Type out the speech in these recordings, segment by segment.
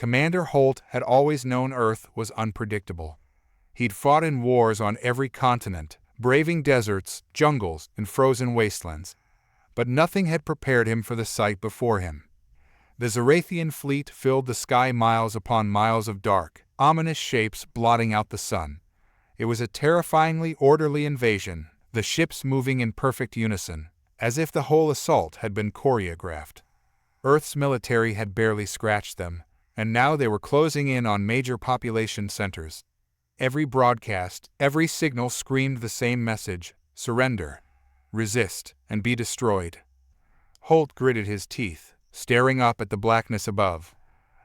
Commander Holt had always known Earth was unpredictable. He'd fought in wars on every continent, braving deserts, jungles, and frozen wastelands. But nothing had prepared him for the sight before him. The Zarathian fleet filled the sky, miles upon miles of dark, ominous shapes blotting out the sun. It was a terrifyingly orderly invasion, the ships moving in perfect unison, as if the whole assault had been choreographed. Earth's military had barely scratched them, and now they were closing in on major population centers. Every broadcast, every signal screamed the same message: surrender, resist, and be destroyed. Holt gritted his teeth, staring up at the blackness above.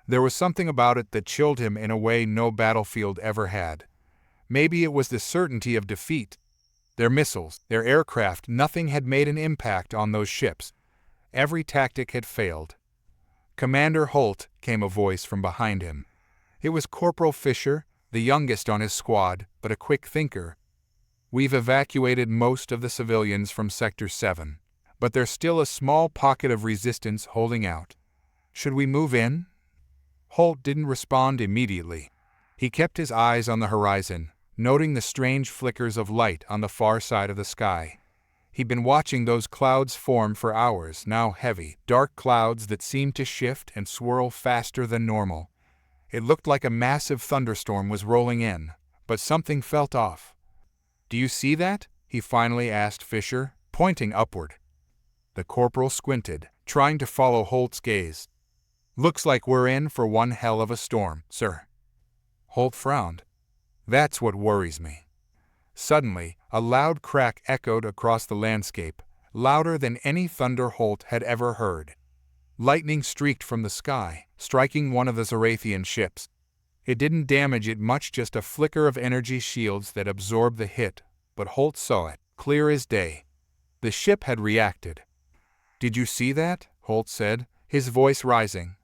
There was something about it that chilled him in a way no battlefield ever had. Maybe it was the certainty of defeat. Their missiles, their aircraft, nothing had made an impact on those ships. Every tactic had failed. "Commander Holt," came a voice from behind him. It was Corporal Fisher, the youngest on his squad, but a quick thinker. "We've evacuated most of the civilians from Sector 7, but there's still a small pocket of resistance holding out. Should we move in?" Holt didn't respond immediately. He kept his eyes on the horizon, noting the strange flickers of light on the far side of the sky. He'd been watching those clouds form for hours, now heavy, dark clouds that seemed to shift and swirl faster than normal. It looked like a massive thunderstorm was rolling in, but something felt off. "Do you see that?" he finally asked Fisher, pointing upward. The corporal squinted, trying to follow Holt's gaze. "Looks like we're in for one hell of a storm, sir." Holt frowned. "That's what worries me." Suddenly, a loud crack echoed across the landscape, louder than any thunder Holt had ever heard. Lightning streaked from the sky, striking one of the Zarathian ships. It didn't damage it much, just a flicker of energy shields that absorbed the hit, but Holt saw it, clear as day. The ship had reacted. "Did you see that?" Holt said, his voice rising.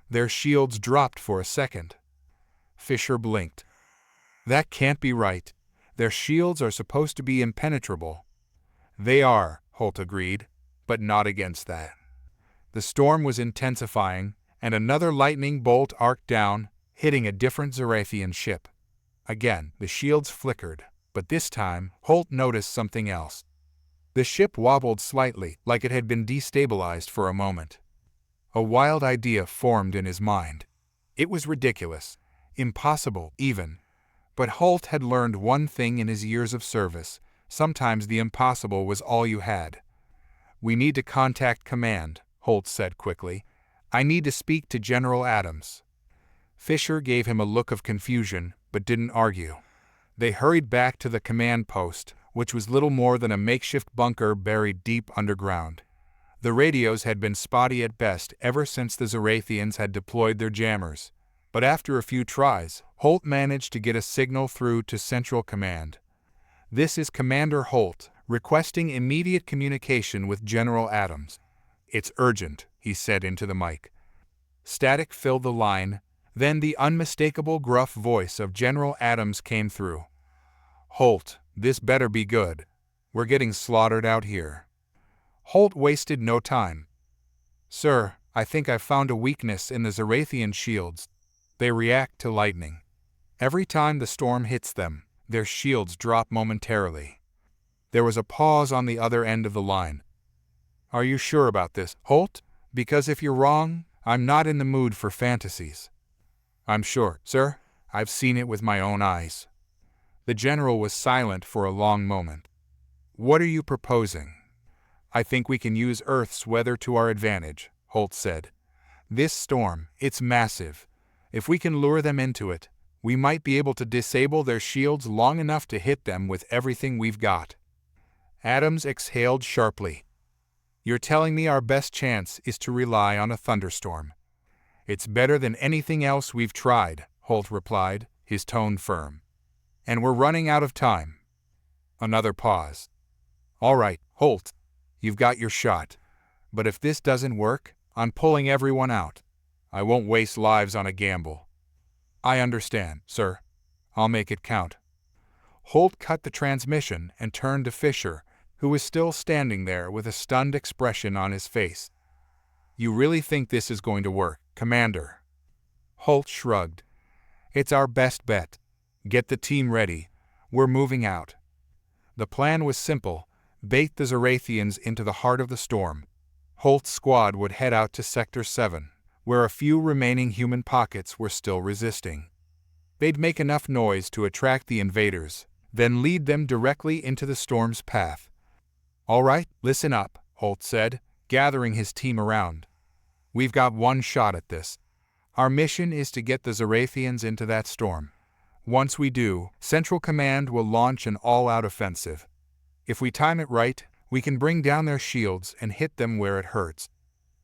Their shields dropped for a second. Fisher blinked. "That can't be right. Their shields are supposed to be impenetrable." "They are," Holt agreed, "but not against that." The storm was intensifying, and another lightning bolt arced down, hitting a different Zarathian ship. Again, the shields flickered, but this time, Holt noticed something else. The ship wobbled slightly, like it had been destabilized for a moment. A wild idea formed in his mind. It was ridiculous, impossible even. But Holt had learned one thing in his years of service: sometimes the impossible was all you had. "We need to contact command," Holt said quickly. "I need to speak to General Adams." Fisher gave him a look of confusion, but didn't argue. They hurried back to the command post, which was little more than a makeshift bunker buried deep underground. The radios had been spotty at best ever since the Zarathians had deployed their jammers. But after a few tries, Holt managed to get a signal through to Central Command. "This is Commander Holt, requesting immediate communication with General Adams." "It's urgent," he said into the mic. Static filled the line, then the unmistakable gruff voice of General Adams came through. "Holt, this better be good. We're getting slaughtered out here." Holt wasted no time. "Sir, I think I've found a weakness in the Zarathian shields. They react to lightning. Every time the storm hits them, their shields drop momentarily." There was a pause on the other end of the line. "Are you sure about this, Holt? Because if you're wrong, I'm not in the mood for fantasies." "I'm sure, sir. I've seen it with my own eyes." The general was silent for a long moment. "What are you proposing?" "I think we can use Earth's weather to our advantage," Holt said. "This storm, it's massive. If we can lure them into it, we might be able to disable their shields long enough to hit them with everything we've got." Adams exhaled sharply. "You're telling me our best chance is to rely on a thunderstorm?" "It's better than anything else we've tried," Holt replied, his tone firm. "And we're running out of time." Another pause. "All right, Holt, you've got your shot. But if this doesn't work, I'm pulling everyone out. I won't waste lives on a gamble." "I understand, sir. I'll make it count." Holt cut the transmission and turned to Fisher, who was still standing there with a stunned expression on his face. "You really think this is going to work, Commander?" Holt shrugged. It's our best bet. Get the team ready. We're moving out. The plan was simple: bait the Zorathians into the heart of the storm. Holt's squad would head out to Sector 7, where a few remaining human pockets were still resisting. They'd make enough noise to attract the invaders, then lead them directly into the storm's path. "All right, listen up," Holt said, gathering his team around. "We've got one shot at this. Our mission is to get the Zorathians into that storm. Once we do, Central Command will launch an all-out offensive. If we time it right, we can bring down their shields and hit them where it hurts.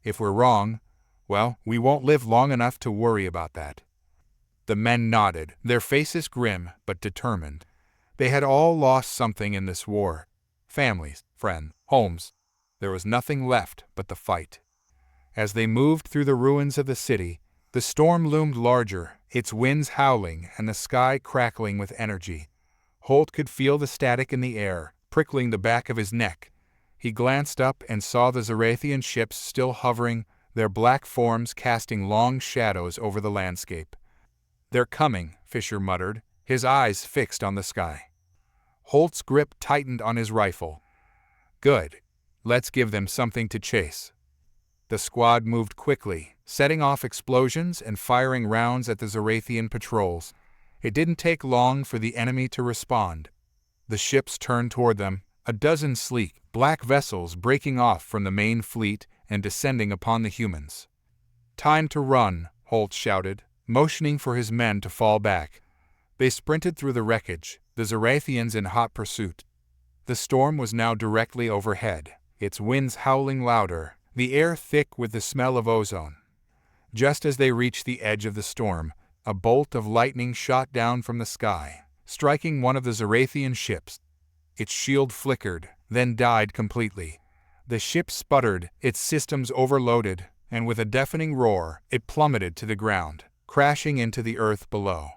If we're wrong, well, we won't live long enough to worry about that." The men nodded, their faces grim but determined. They had all lost something in this war. Families, friends, homes. There was nothing left but the fight. As they moved through the ruins of the city, the storm loomed larger, its winds howling and the sky crackling with energy. Holt could feel the static in the air, prickling the back of his neck. He glanced up and saw the Zorathian ships still hovering, their black forms casting long shadows over the landscape. "They're coming," Fisher muttered, his eyes fixed on the sky. Holt's grip tightened on his rifle. "Good. Let's give them something to chase." The squad moved quickly, setting off explosions and firing rounds at the Zorathian patrols. It didn't take long for the enemy to respond. The ships turned toward them, a dozen sleek, black vessels breaking off from the main fleet and descending upon the humans. "Time to run," Holt shouted, motioning for his men to fall back. They sprinted through the wreckage, the Zorathians in hot pursuit. The storm was now directly overhead, its winds howling louder, the air thick with the smell of ozone. Just as they reached the edge of the storm, a bolt of lightning shot down from the sky, striking one of the Zorathian ships. Its shield flickered, then died completely. The ship sputtered, its systems overloaded, and with a deafening roar, it plummeted to the ground, crashing into the earth below.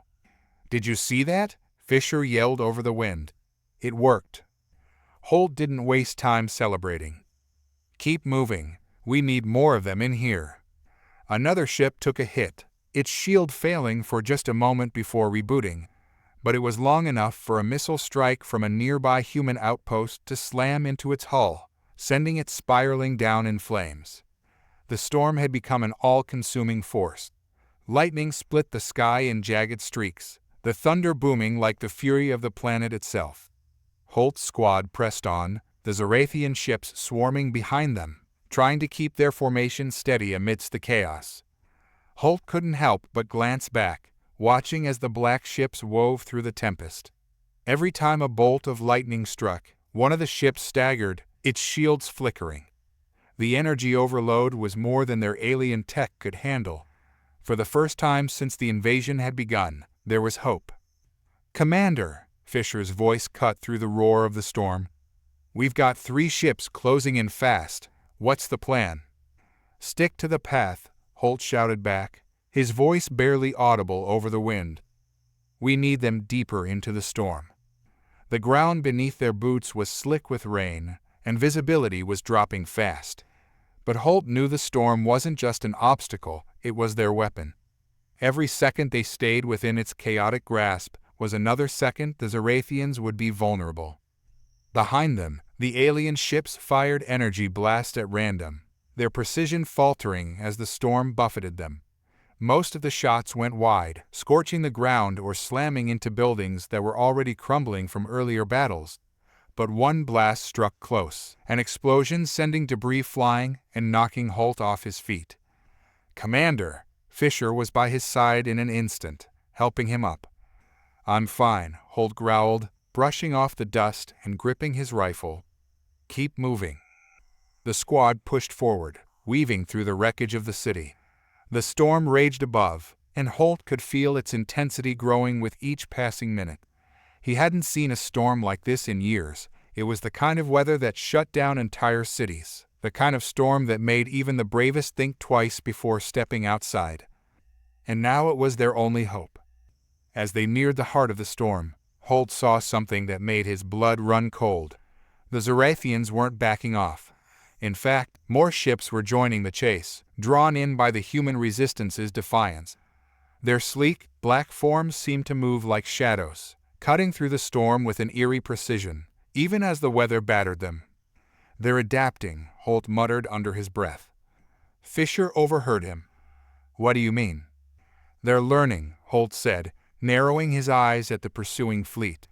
"Did you see that?" Fisher yelled over the wind. "It worked." Holt didn't waste time celebrating. "Keep moving. We need more of them in here." Another ship took a hit, its shield failing for just a moment before rebooting, but it was long enough for a missile strike from a nearby human outpost to slam into its hull, sending it spiraling down in flames. The storm had become an all-consuming force. Lightning split the sky in jagged streaks, the thunder booming like the fury of the planet itself. Holt's squad pressed on, the Zorathian ships swarming behind them, trying to keep their formation steady amidst the chaos. Holt couldn't help but glance back, watching as the black ships wove through the tempest. Every time a bolt of lightning struck, one of the ships staggered, its shields flickering. The energy overload was more than their alien tech could handle. For the first time since the invasion had begun, there was hope. "Commander," Fisher's voice cut through the roar of the storm. "We've got 3 ships closing in fast. What's the plan?" "Stick to the path," Holt shouted back, his voice barely audible over the wind. "We need them deeper into the storm." The ground beneath their boots was slick with rain, and visibility was dropping fast. But Holt knew the storm wasn't just an obstacle, it was their weapon. Every second they stayed within its chaotic grasp was another second the Zorathians would be vulnerable. Behind them, the alien ships fired energy blasts at random, their precision faltering as the storm buffeted them. Most of the shots went wide, scorching the ground or slamming into buildings that were already crumbling from earlier battles. But one blast struck close, an explosion sending debris flying and knocking Holt off his feet. "Commander!" Fisher was by his side in an instant, helping him up. "I'm fine," Holt growled, brushing off the dust and gripping his rifle. "Keep moving." The squad pushed forward, weaving through the wreckage of the city. The storm raged above, and Holt could feel its intensity growing with each passing minute. He hadn't seen a storm like this in years. It was the kind of weather that shut down entire cities, the kind of storm that made even the bravest think twice before stepping outside. And now it was their only hope. As they neared the heart of the storm, Holt saw something that made his blood run cold. The Zorathians weren't backing off. In fact, more ships were joining the chase, drawn in by the human resistance's defiance. Their sleek, black forms seemed to move like shadows, cutting through the storm with an eerie precision, even as the weather battered them. "They're adapting," Holt muttered under his breath. Fisher overheard him. "What do you mean?" "They're learning," Holt said, narrowing his eyes at the pursuing fleet.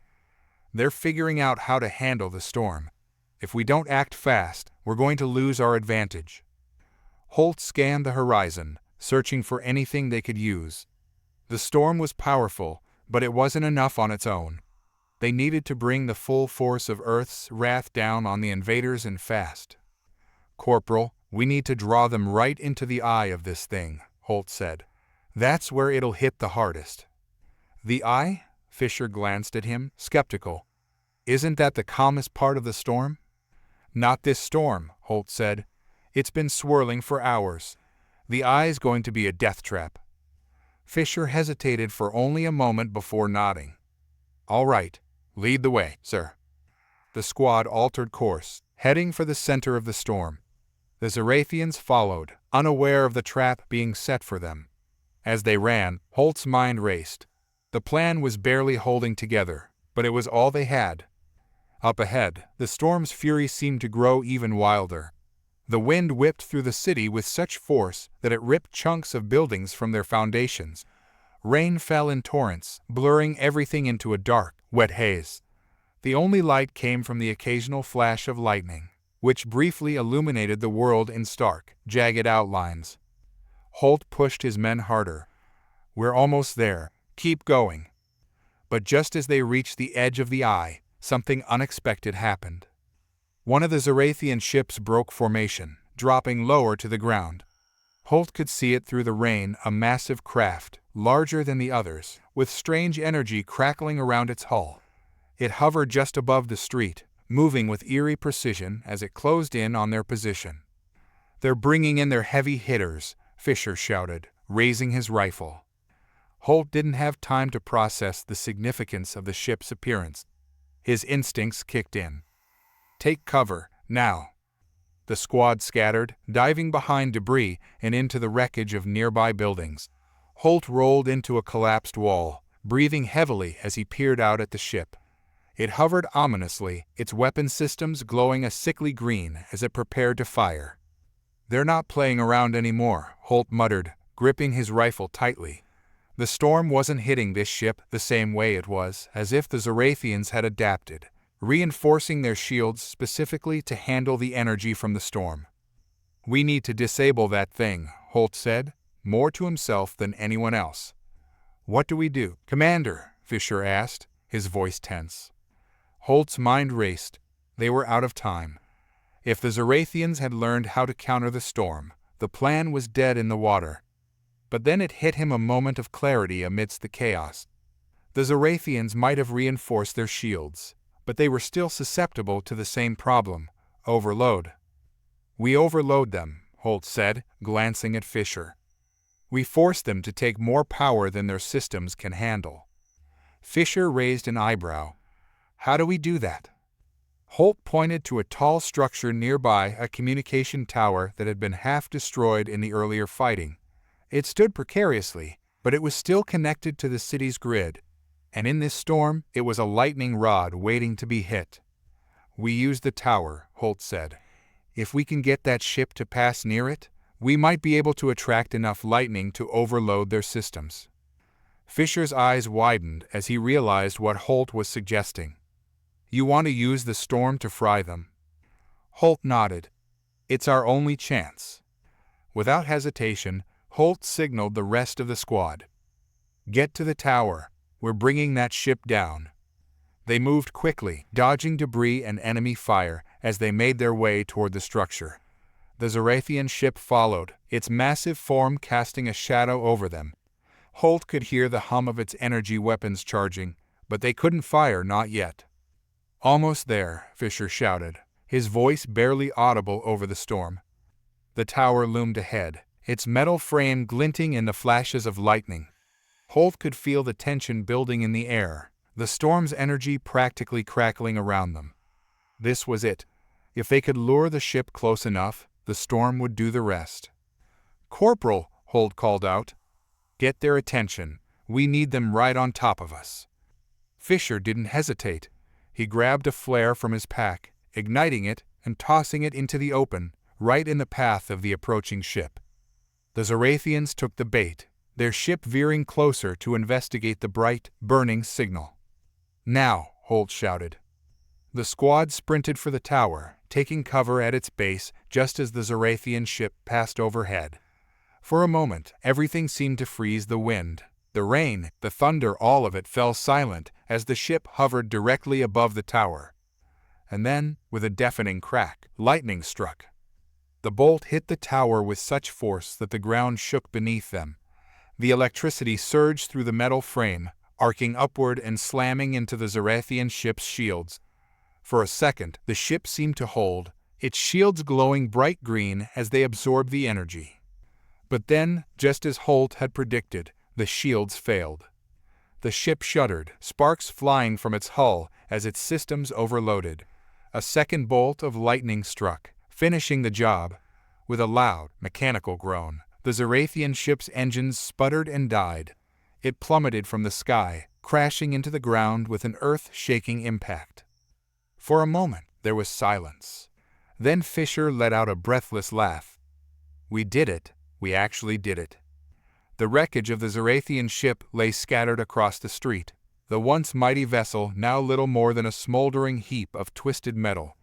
"They're figuring out how to handle the storm. If we don't act fast, we're going to lose our advantage." Holt scanned the horizon, searching for anything they could use. The storm was powerful, but it wasn't enough on its own. They needed to bring the full force of Earth's wrath down on the invaders and fast. "Corporal, we need to draw them right into the eye of this thing," Holt said. "That's where it'll hit the hardest." "The eye?" Fisher glanced at him, skeptical. "Isn't that the calmest part of the storm?" "Not this storm," Holt said. "It's been swirling for hours. The eye's going to be a death trap." Fisher hesitated for only a moment before nodding. "All right, lead the way, sir." The squad altered course, heading for the center of the storm. The Zarathians followed, unaware of the trap being set for them. As they ran, Holt's mind raced. The plan was barely holding together, but it was all they had. Up ahead, the storm's fury seemed to grow even wilder. The wind whipped through the city with such force that it ripped chunks of buildings from their foundations. Rain fell in torrents, blurring everything into a dark, wet haze. The only light came from the occasional flash of lightning, which briefly illuminated the world in stark, jagged outlines. Holt pushed his men harder. "We're almost there. Keep going." But just as they reached the edge of the eye, something unexpected happened. One of the Zarathian ships broke formation, dropping lower to the ground. Holt could see it through the rain, a massive craft, larger than the others, with strange energy crackling around its hull. It hovered just above the street, moving with eerie precision as it closed in on their position. "They're bringing in their heavy hitters," Fisher shouted, raising his rifle. Holt didn't have time to process the significance of the ship's appearance. His instincts kicked in. "Take cover, now." The squad scattered, diving behind debris and into the wreckage of nearby buildings. Holt rolled into a collapsed wall, breathing heavily as he peered out at the ship. It hovered ominously, its weapon systems glowing a sickly green as it prepared to fire. "They're not playing around anymore," Holt muttered, gripping his rifle tightly. The storm wasn't hitting this ship the same way. It was as if the Zarathians had adapted, reinforcing their shields specifically to handle the energy from the storm. "We need to disable that thing," Holt said, more to himself than anyone else. "What do we do, Commander?" Fisher asked, his voice tense. Holt's mind raced. They were out of time. If the Zarathians had learned how to counter the storm, the plan was dead in the water. But then it hit him, a moment of clarity amidst the chaos. The Zarathians might have reinforced their shields, but they were still susceptible to the same problem: overload. "We overload them," Holt said, glancing at Fisher. "We force them to take more power than their systems can handle." Fisher raised an eyebrow. "How do we do that?" Holt pointed to a tall structure nearby, a communication tower that had been half destroyed in the earlier fighting. It stood precariously, but it was still connected to the city's grid, and in this storm it was a lightning rod waiting to be hit. "We use the tower," Holt said. "If we can get that ship to pass near it, we might be able to attract enough lightning to overload their systems." Fisher's eyes widened as he realized what Holt was suggesting. "You want to use the storm to fry them?" Holt nodded. "It's our only chance." Without hesitation, Holt signaled the rest of the squad. "Get to the tower. We're bringing that ship down." They moved quickly, dodging debris and enemy fire as they made their way toward the structure. The Zarathian ship followed, its massive form casting a shadow over them. Holt could hear the hum of its energy weapons charging, but they couldn't fire, not yet. "Almost there," Fisher shouted, his voice barely audible over the storm. The tower loomed ahead, its metal frame glinting in the flashes of lightning. Holt could feel the tension building in the air, the storm's energy practically crackling around them. This was it. If they could lure the ship close enough, the storm would do the rest. "Corporal," Holt called out. Get their attention. We need them right on top of us." Fisher didn't hesitate. He grabbed a flare from his pack, igniting it and tossing it into the open, right in the path of the approaching ship. The Zorathians took the bait, their ship veering closer to investigate the bright, burning signal. "Now," Holt shouted. The squad sprinted for the tower, taking cover at its base just as the Zorathian ship passed overhead. For a moment, everything seemed to freeze. The wind, the rain, the thunder, all of it fell silent as the ship hovered directly above the tower. And then, with a deafening crack, lightning struck. The bolt hit the tower with such force that the ground shook beneath them. The electricity surged through the metal frame, arcing upward and slamming into the Zorathian ship's shields. For a second, the ship seemed to hold, its shields glowing bright green as they absorbed the energy. But then, just as Holt had predicted, the shields failed. The ship shuddered, sparks flying from its hull as its systems overloaded. A second bolt of lightning struck, finishing the job. With a loud, mechanical groan, the Zorathian ship's engines sputtered and died. It plummeted from the sky, crashing into the ground with an earth-shaking impact. For a moment, there was silence. Then Fisher let out a breathless laugh. "We did it. We actually did it." The wreckage of the Zorathian ship lay scattered across the street, the once mighty vessel now little more than a smoldering heap of twisted metal.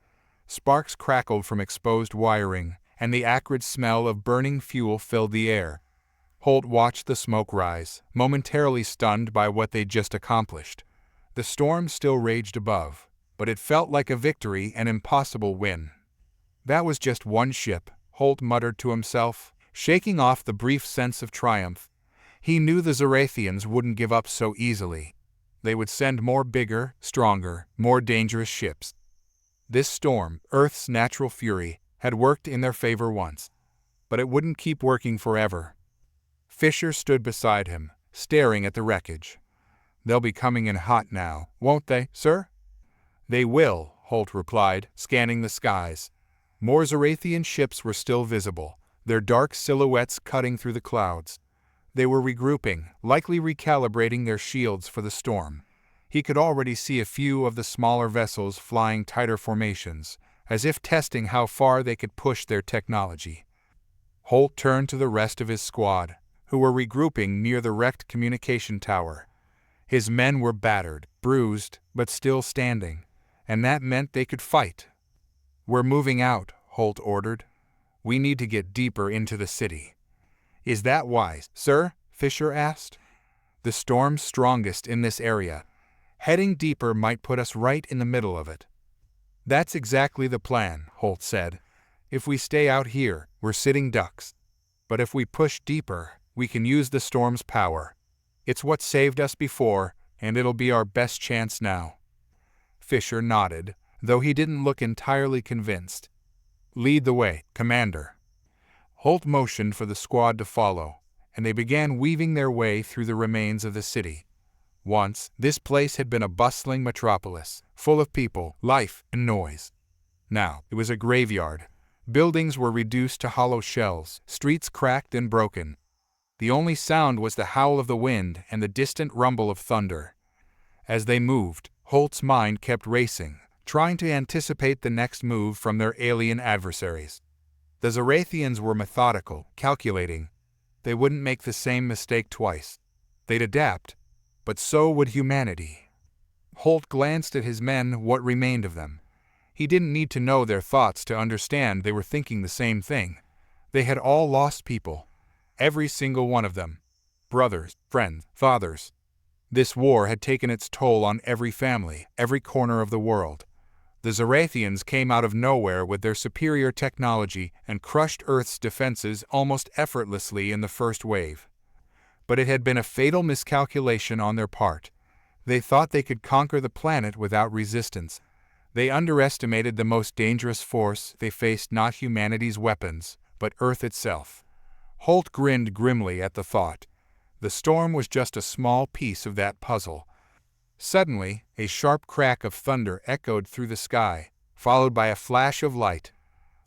Sparks crackled from exposed wiring, and the acrid smell of burning fuel filled the air. Holt watched the smoke rise, momentarily stunned by what they'd just accomplished. The storm still raged above, but it felt like a victory, an impossible win. "That was just one ship," Holt muttered to himself, shaking off the brief sense of triumph. He knew the Zorathians wouldn't give up so easily. They would send more bigger, stronger, more dangerous ships. This storm, Earth's natural fury, had worked in their favor once. But it wouldn't keep working forever. Fisher stood beside him, staring at the wreckage. "They'll be coming in hot now, won't they, sir?" "They will," Holt replied, scanning the skies. More Zorathian ships were still visible, their dark silhouettes cutting through the clouds. They were regrouping, likely recalibrating their shields for the storm. He could already see a few of the smaller vessels flying tighter formations, as if testing how far they could push their technology. Holt turned to the rest of his squad, who were regrouping near the wrecked communication tower. His men were battered, bruised, but still standing, and that meant they could fight. "We're moving out," Holt ordered. "We need to get deeper into the city." "Is that wise, sir?" Fisher asked. "The storm's strongest in this area. Heading deeper might put us right in the middle of it." "That's exactly the plan," Holt said. "If we stay out here, we're sitting ducks. But if we push deeper, we can use the storm's power. It's what saved us before, and it'll be our best chance now." Fisher nodded, though he didn't look entirely convinced. "Lead the way, Commander." Holt motioned for the squad to follow, and they began weaving their way through the remains of the city. Once, this place had been a bustling metropolis, full of people, life, and noise. Now, it was a graveyard. Buildings were reduced to hollow shells, streets cracked and broken. The only sound was the howl of the wind and the distant rumble of thunder. As they moved, Holt's mind kept racing, trying to anticipate the next move from their alien adversaries. The Zorathians were methodical, calculating. They wouldn't make the same mistake twice. They'd adapt, but so would humanity. Holt glanced at his men, what remained of them. He didn't need to know their thoughts to understand they were thinking the same thing. They had all lost people. Every single one of them. Brothers, friends, fathers. This war had taken its toll on every family, every corner of the world. The Zorathians came out of nowhere with their superior technology and crushed Earth's defenses almost effortlessly in the first wave. But it had been a fatal miscalculation on their part. They thought they could conquer the planet without resistance. They underestimated the most dangerous force. They faced not humanity's weapons, but Earth itself. Holt grinned grimly at the thought. The storm was just a small piece of that puzzle. Suddenly, a sharp crack of thunder echoed through the sky, followed by a flash of light.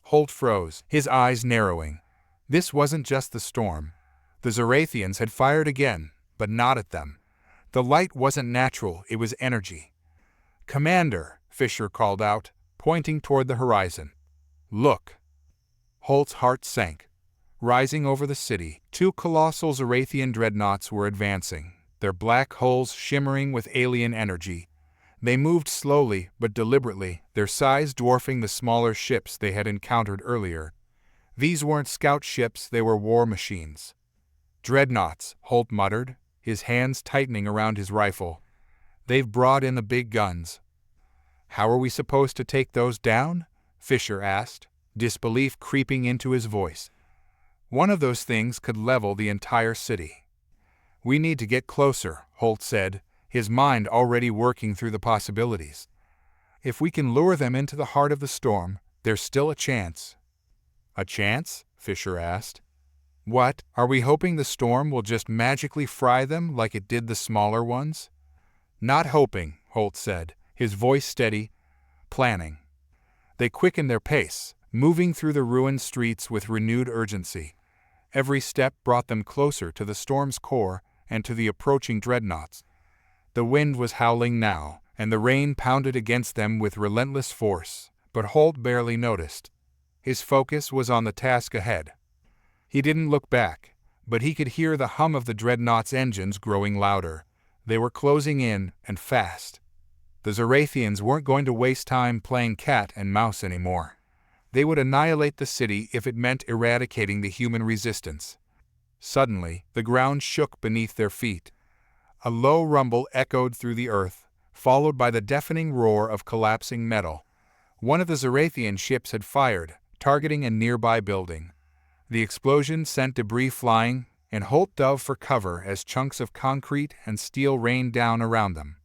Holt froze, his eyes narrowing. This wasn't just the storm. The Zarathians had fired again, but not at them. The light wasn't natural, it was energy. "Commander," Fisher called out, pointing toward the horizon. "Look." Holt's heart sank. Rising over the city, two colossal Zarathian dreadnoughts were advancing, their black hulls shimmering with alien energy. They moved slowly but deliberately, their size dwarfing the smaller ships they had encountered earlier. These weren't scout ships, they were war machines. "Dreadnoughts," Holt muttered, his hands tightening around his rifle. "They've brought in the big guns." "How are we supposed to take those down?" Fisher asked, disbelief creeping into his voice. "One of those things could level the entire city." "We need to get closer," Holt said, his mind already working through the possibilities. "If we can lure them into the heart of the storm, there's still a chance." "A chance?" Fisher asked. "What, are we hoping the storm will just magically fry them like it did the smaller ones?" "Not hoping," Holt said, his voice steady. "Planning." They quickened their pace, moving through the ruined streets with renewed urgency. Every step brought them closer to the storm's core and to the approaching dreadnoughts. The wind was howling now, and the rain pounded against them with relentless force, but Holt barely noticed. His focus was on the task ahead. He didn't look back, but he could hear the hum of the dreadnought's engines growing louder. They were closing in, and fast. The Zarathians weren't going to waste time playing cat and mouse anymore. They would annihilate the city if it meant eradicating the human resistance. Suddenly, the ground shook beneath their feet. A low rumble echoed through the earth, followed by the deafening roar of collapsing metal. One of the Zarathian ships had fired, targeting a nearby building. The explosion sent debris flying, and Holt dove for cover as chunks of concrete and steel rained down around them.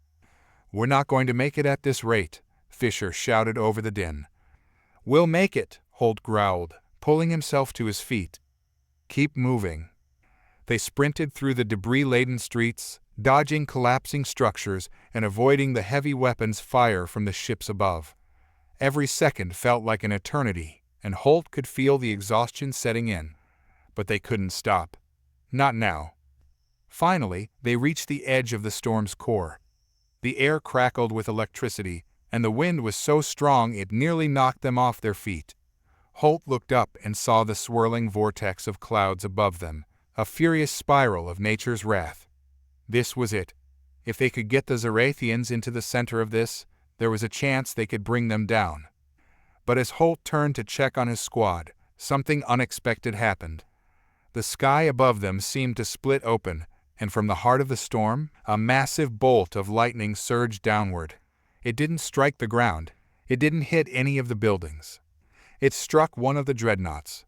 "We're not going to make it at this rate," Fisher shouted over the din. "We'll make it," Holt growled, pulling himself to his feet. "Keep moving." They sprinted through the debris-laden streets, dodging collapsing structures and avoiding the heavy weapons fire from the ships above. Every second felt like an eternity, and Holt could feel the exhaustion setting in. But they couldn't stop. Not now. Finally, they reached the edge of the storm's core. The air crackled with electricity, and the wind was so strong it nearly knocked them off their feet. Holt looked up and saw the swirling vortex of clouds above them, a furious spiral of nature's wrath. This was it. If they could get the Zarathians into the center of this, there was a chance they could bring them down. But as Holt turned to check on his squad, something unexpected happened. The sky above them seemed to split open, and from the heart of the storm, a massive bolt of lightning surged downward. It didn't strike the ground. It didn't hit any of the buildings. It struck one of the dreadnoughts.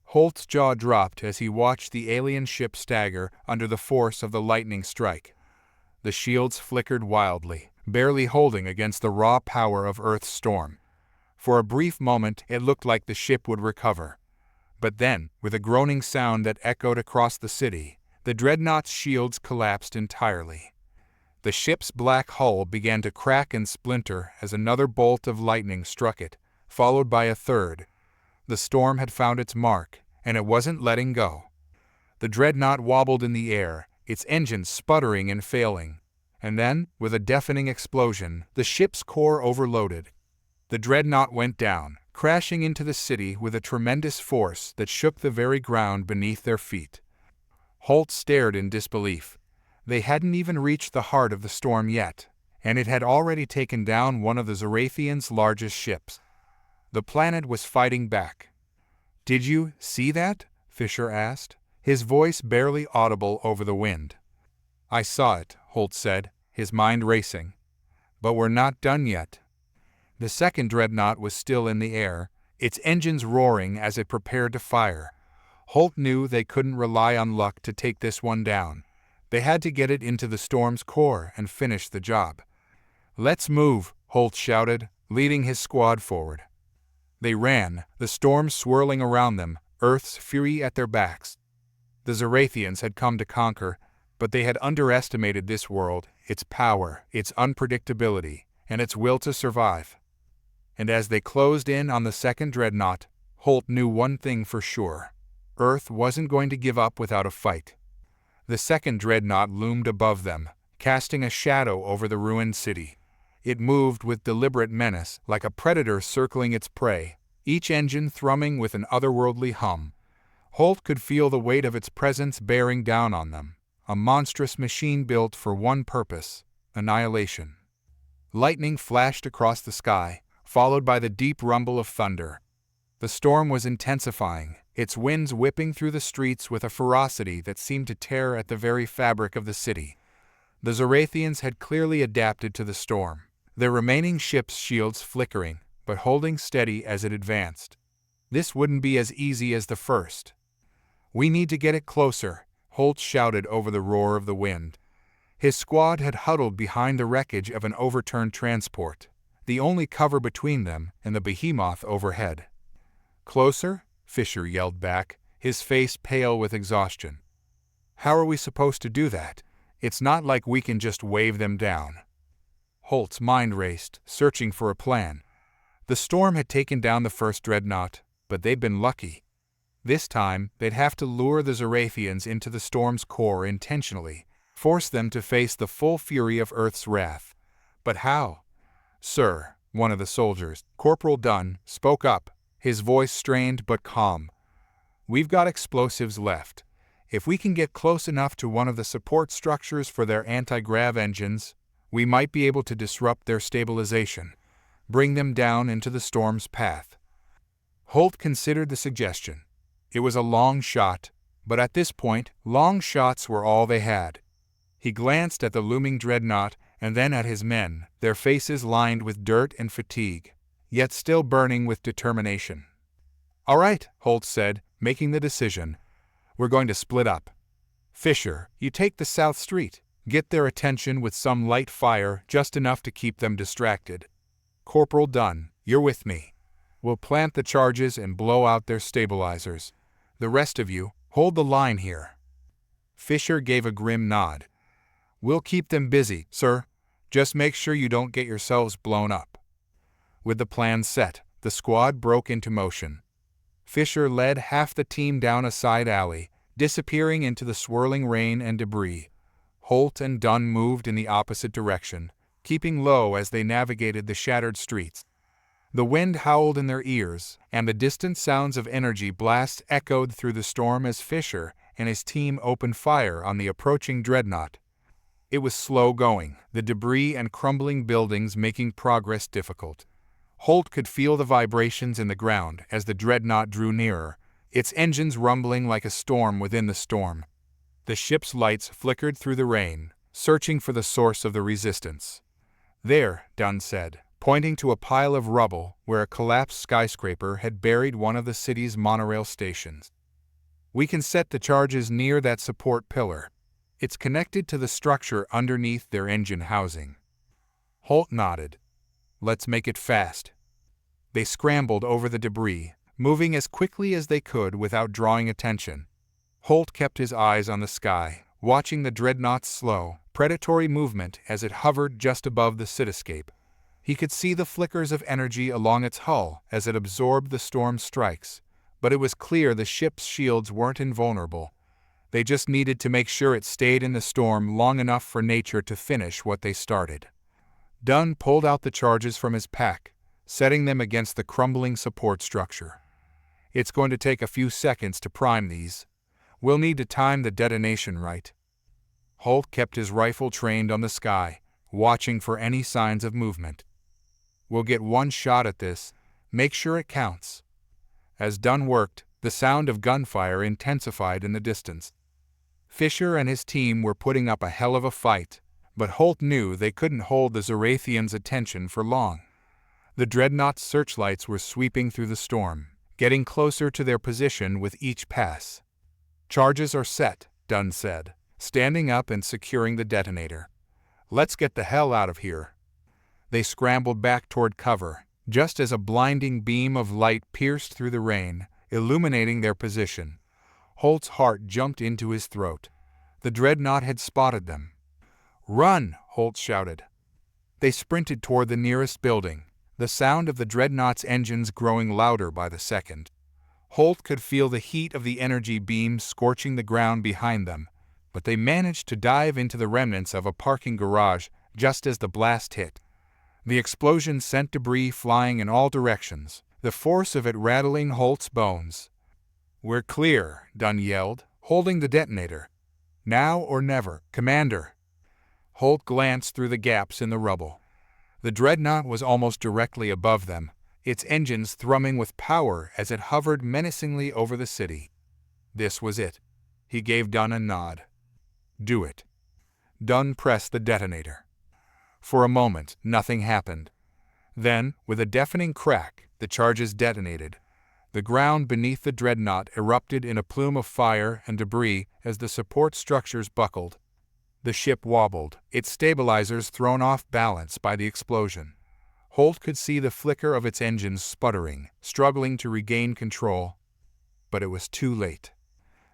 Holt's jaw dropped as he watched the alien ship stagger under the force of the lightning strike. The shields flickered wildly, barely holding against the raw power of Earth's storm. For a brief moment, it looked like the ship would recover. But then, with a groaning sound that echoed across the city, the dreadnought's shields collapsed entirely. The ship's black hull began to crack and splinter as another bolt of lightning struck it, followed by a third. The storm had found its mark, and it wasn't letting go. The dreadnought wobbled in the air, its engines sputtering and failing. And then, with a deafening explosion, the ship's core overloaded. The dreadnought went down, crashing into the city with a tremendous force that shook the very ground beneath their feet. Holt stared in disbelief. They hadn't even reached the heart of the storm yet, and it had already taken down one of the Zarathians' largest ships. The planet was fighting back. "Did you see that?" Fisher asked, his voice barely audible over the wind. "I saw it," Holt said, his mind racing. "But we're not done yet." The second dreadnought was still in the air, its engines roaring as it prepared to fire. Holt knew they couldn't rely on luck to take this one down. They had to get it into the storm's core and finish the job. "Let's move," Holt shouted, leading his squad forward. They ran, the storm swirling around them, Earth's fury at their backs. The Zarathians had come to conquer, but they had underestimated this world, its power, its unpredictability, and its will to survive. And as they closed in on the second dreadnought, Holt knew one thing for sure. Earth wasn't going to give up without a fight. The second dreadnought loomed above them, casting a shadow over the ruined city. It moved with deliberate menace, like a predator circling its prey, each engine thrumming with an otherworldly hum. Holt could feel the weight of its presence bearing down on them, a monstrous machine built for one purpose: annihilation. Lightning flashed across the sky, followed by the deep rumble of thunder. The storm was intensifying, its winds whipping through the streets with a ferocity that seemed to tear at the very fabric of the city. The Zorathians had clearly adapted to the storm, their remaining ships' shields flickering, but holding steady as it advanced. This wouldn't be as easy as the first. "We need to get it closer," Holt shouted over the roar of the wind. His squad had huddled behind the wreckage of an overturned transport, the only cover between them and the behemoth overhead. "Closer?" Fisher yelled back, his face pale with exhaustion. "How are we supposed to do that? It's not like we can just wave them down." Holt's mind raced, searching for a plan. The storm had taken down the first dreadnought, but they'd been lucky. This time, they'd have to lure the Zorathians into the storm's core intentionally, force them to face the full fury of Earth's wrath. But how? "Sir," one of the soldiers, Corporal Dunn, spoke up, his voice strained but calm. "We've got explosives left. If we can get close enough to one of the support structures for their anti-grav engines, we might be able to disrupt their stabilization, bring them down into the storm's path." Holt considered the suggestion. It was a long shot, but at this point, long shots were all they had. He glanced at the looming dreadnought and then at his men, their faces lined with dirt and fatigue, yet still burning with determination. "All right," Holt said, making the decision. "We're going to split up. Fisher, you take the South Street. Get their attention with some light fire, just enough to keep them distracted. Corporal Dunn, you're with me. We'll plant the charges and blow out their stabilizers. The rest of you, hold the line here." Fisher gave a grim nod. "We'll keep them busy, sir. Just make sure you don't get yourselves blown up." With the plan set, the squad broke into motion. Fisher led half the team down a side alley, disappearing into the swirling rain and debris. Holt and Dunn moved in the opposite direction, keeping low as they navigated the shattered streets. The wind howled in their ears, and the distant sounds of energy blasts echoed through the storm as Fisher and his team opened fire on the approaching dreadnought. It was slow going, the debris and crumbling buildings making progress difficult. Holt could feel the vibrations in the ground as the dreadnought drew nearer, its engines rumbling like a storm within the storm. The ship's lights flickered through the rain, searching for the source of the resistance. "There," Dunn said, pointing to a pile of rubble where a collapsed skyscraper had buried one of the city's monorail stations. "We can set the charges near that support pillar. It's connected to the structure underneath their engine housing." Holt nodded. "Let's make it fast." They scrambled over the debris, moving as quickly as they could without drawing attention. Holt kept his eyes on the sky, watching the dreadnought's slow, predatory movement as it hovered just above the cityscape. He could see the flickers of energy along its hull as it absorbed the storm's strikes, but it was clear the ship's shields weren't invulnerable. They just needed to make sure it stayed in the storm long enough for nature to finish what they started. Dunn pulled out the charges from his pack, setting them against the crumbling support structure. "It's going to take a few seconds to prime these. We'll need to time the detonation right." Holt kept his rifle trained on the sky, watching for any signs of movement. "We'll get one shot at this. Make sure it counts." As Dunn worked, the sound of gunfire intensified in the distance. Fisher and his team were putting up a hell of a fight, but Holt knew they couldn't hold the Zorathians' attention for long. The dreadnought's searchlights were sweeping through the storm, getting closer to their position with each pass. "Charges are set," Dunn said, standing up and securing the detonator. "Let's get the hell out of here." They scrambled back toward cover, just as a blinding beam of light pierced through the rain, illuminating their position. Holt's heart jumped into his throat. The dreadnought had spotted them. "Run!" Holt shouted. They sprinted toward the nearest building, the sound of the dreadnought's engines growing louder by the second. Holt could feel the heat of the energy beams scorching the ground behind them, but they managed to dive into the remnants of a parking garage just as the blast hit. The explosion sent debris flying in all directions, the force of it rattling Holt's bones. "We're clear," Dunn yelled, holding the detonator. "Now or never, Commander." Holt glanced through the gaps in the rubble. The dreadnought was almost directly above them, its engines thrumming with power as it hovered menacingly over the city. This was it. He gave Dunn a nod. "Do it." Dunn pressed the detonator. For a moment, nothing happened. Then, with a deafening crack, the charges detonated. The ground beneath the dreadnought erupted in a plume of fire and debris as the support structures buckled. The ship wobbled, its stabilizers thrown off balance by the explosion. Holt could see the flicker of its engines sputtering, struggling to regain control. But it was too late.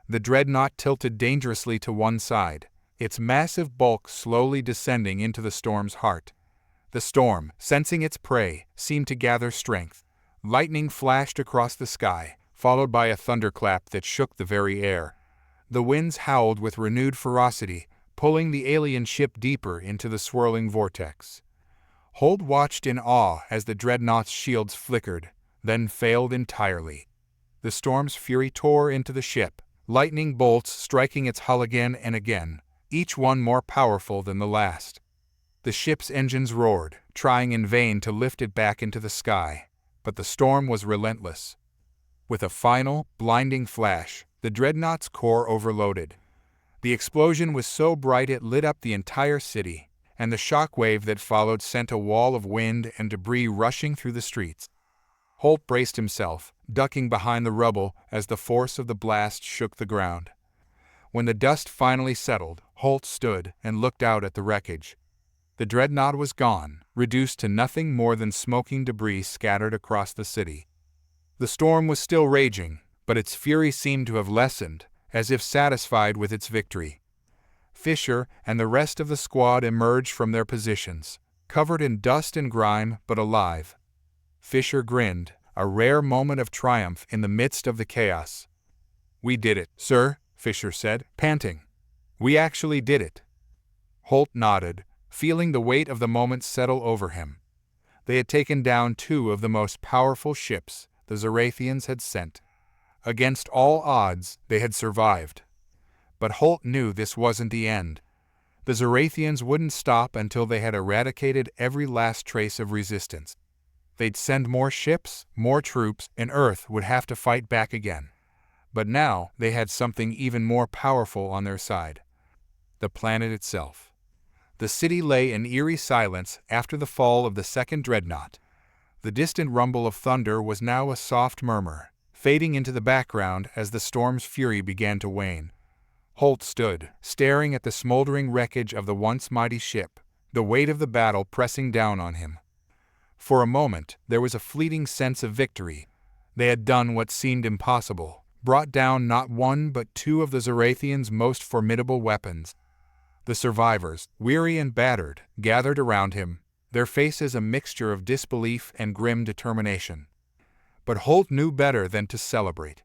The dreadnought tilted dangerously to one side, its massive bulk slowly descending into the storm's heart. The storm, sensing its prey, seemed to gather strength. Lightning flashed across the sky, followed by a thunderclap that shook the very air. The winds howled with renewed ferocity, pulling the alien ship deeper into the swirling vortex. Holt watched in awe as the dreadnought's shields flickered, then failed entirely. The storm's fury tore into the ship, lightning bolts striking its hull again and again, each one more powerful than the last. The ship's engines roared, trying in vain to lift it back into the sky, but the storm was relentless. With a final, blinding flash, the dreadnought's core overloaded. The explosion was so bright it lit up the entire city, and the shock wave that followed sent a wall of wind and debris rushing through the streets. Holt braced himself, ducking behind the rubble as the force of the blast shook the ground. When the dust finally settled, Holt stood and looked out at the wreckage. The dreadnought was gone, reduced to nothing more than smoking debris scattered across the city. The storm was still raging, but its fury seemed to have lessened, as if satisfied with its victory. Fisher and the rest of the squad emerged from their positions, covered in dust and grime but alive. Fisher grinned, a rare moment of triumph in the midst of the chaos. "We did it, sir," Fisher said, panting. "We actually did it." Holt nodded, feeling the weight of the moment settle over him. They had taken down two of the most powerful ships the Zarathians had sent. Against all odds, they had survived. But Holt knew this wasn't the end. The Zarathians wouldn't stop until they had eradicated every last trace of resistance. They'd send more ships, more troops, and Earth would have to fight back again. But now they had something even more powerful on their side: the planet itself. The city lay in eerie silence after the fall of the second dreadnought. The distant rumble of thunder was now a soft murmur, fading into the background as the storm's fury began to wane. Holt stood, staring at the smoldering wreckage of the once mighty ship, the weight of the battle pressing down on him. For a moment, there was a fleeting sense of victory. They had done what seemed impossible, brought down not one but two of the Zarathians' most formidable weapons. The survivors, weary and battered, gathered around him, their faces a mixture of disbelief and grim determination. But Holt knew better than to celebrate.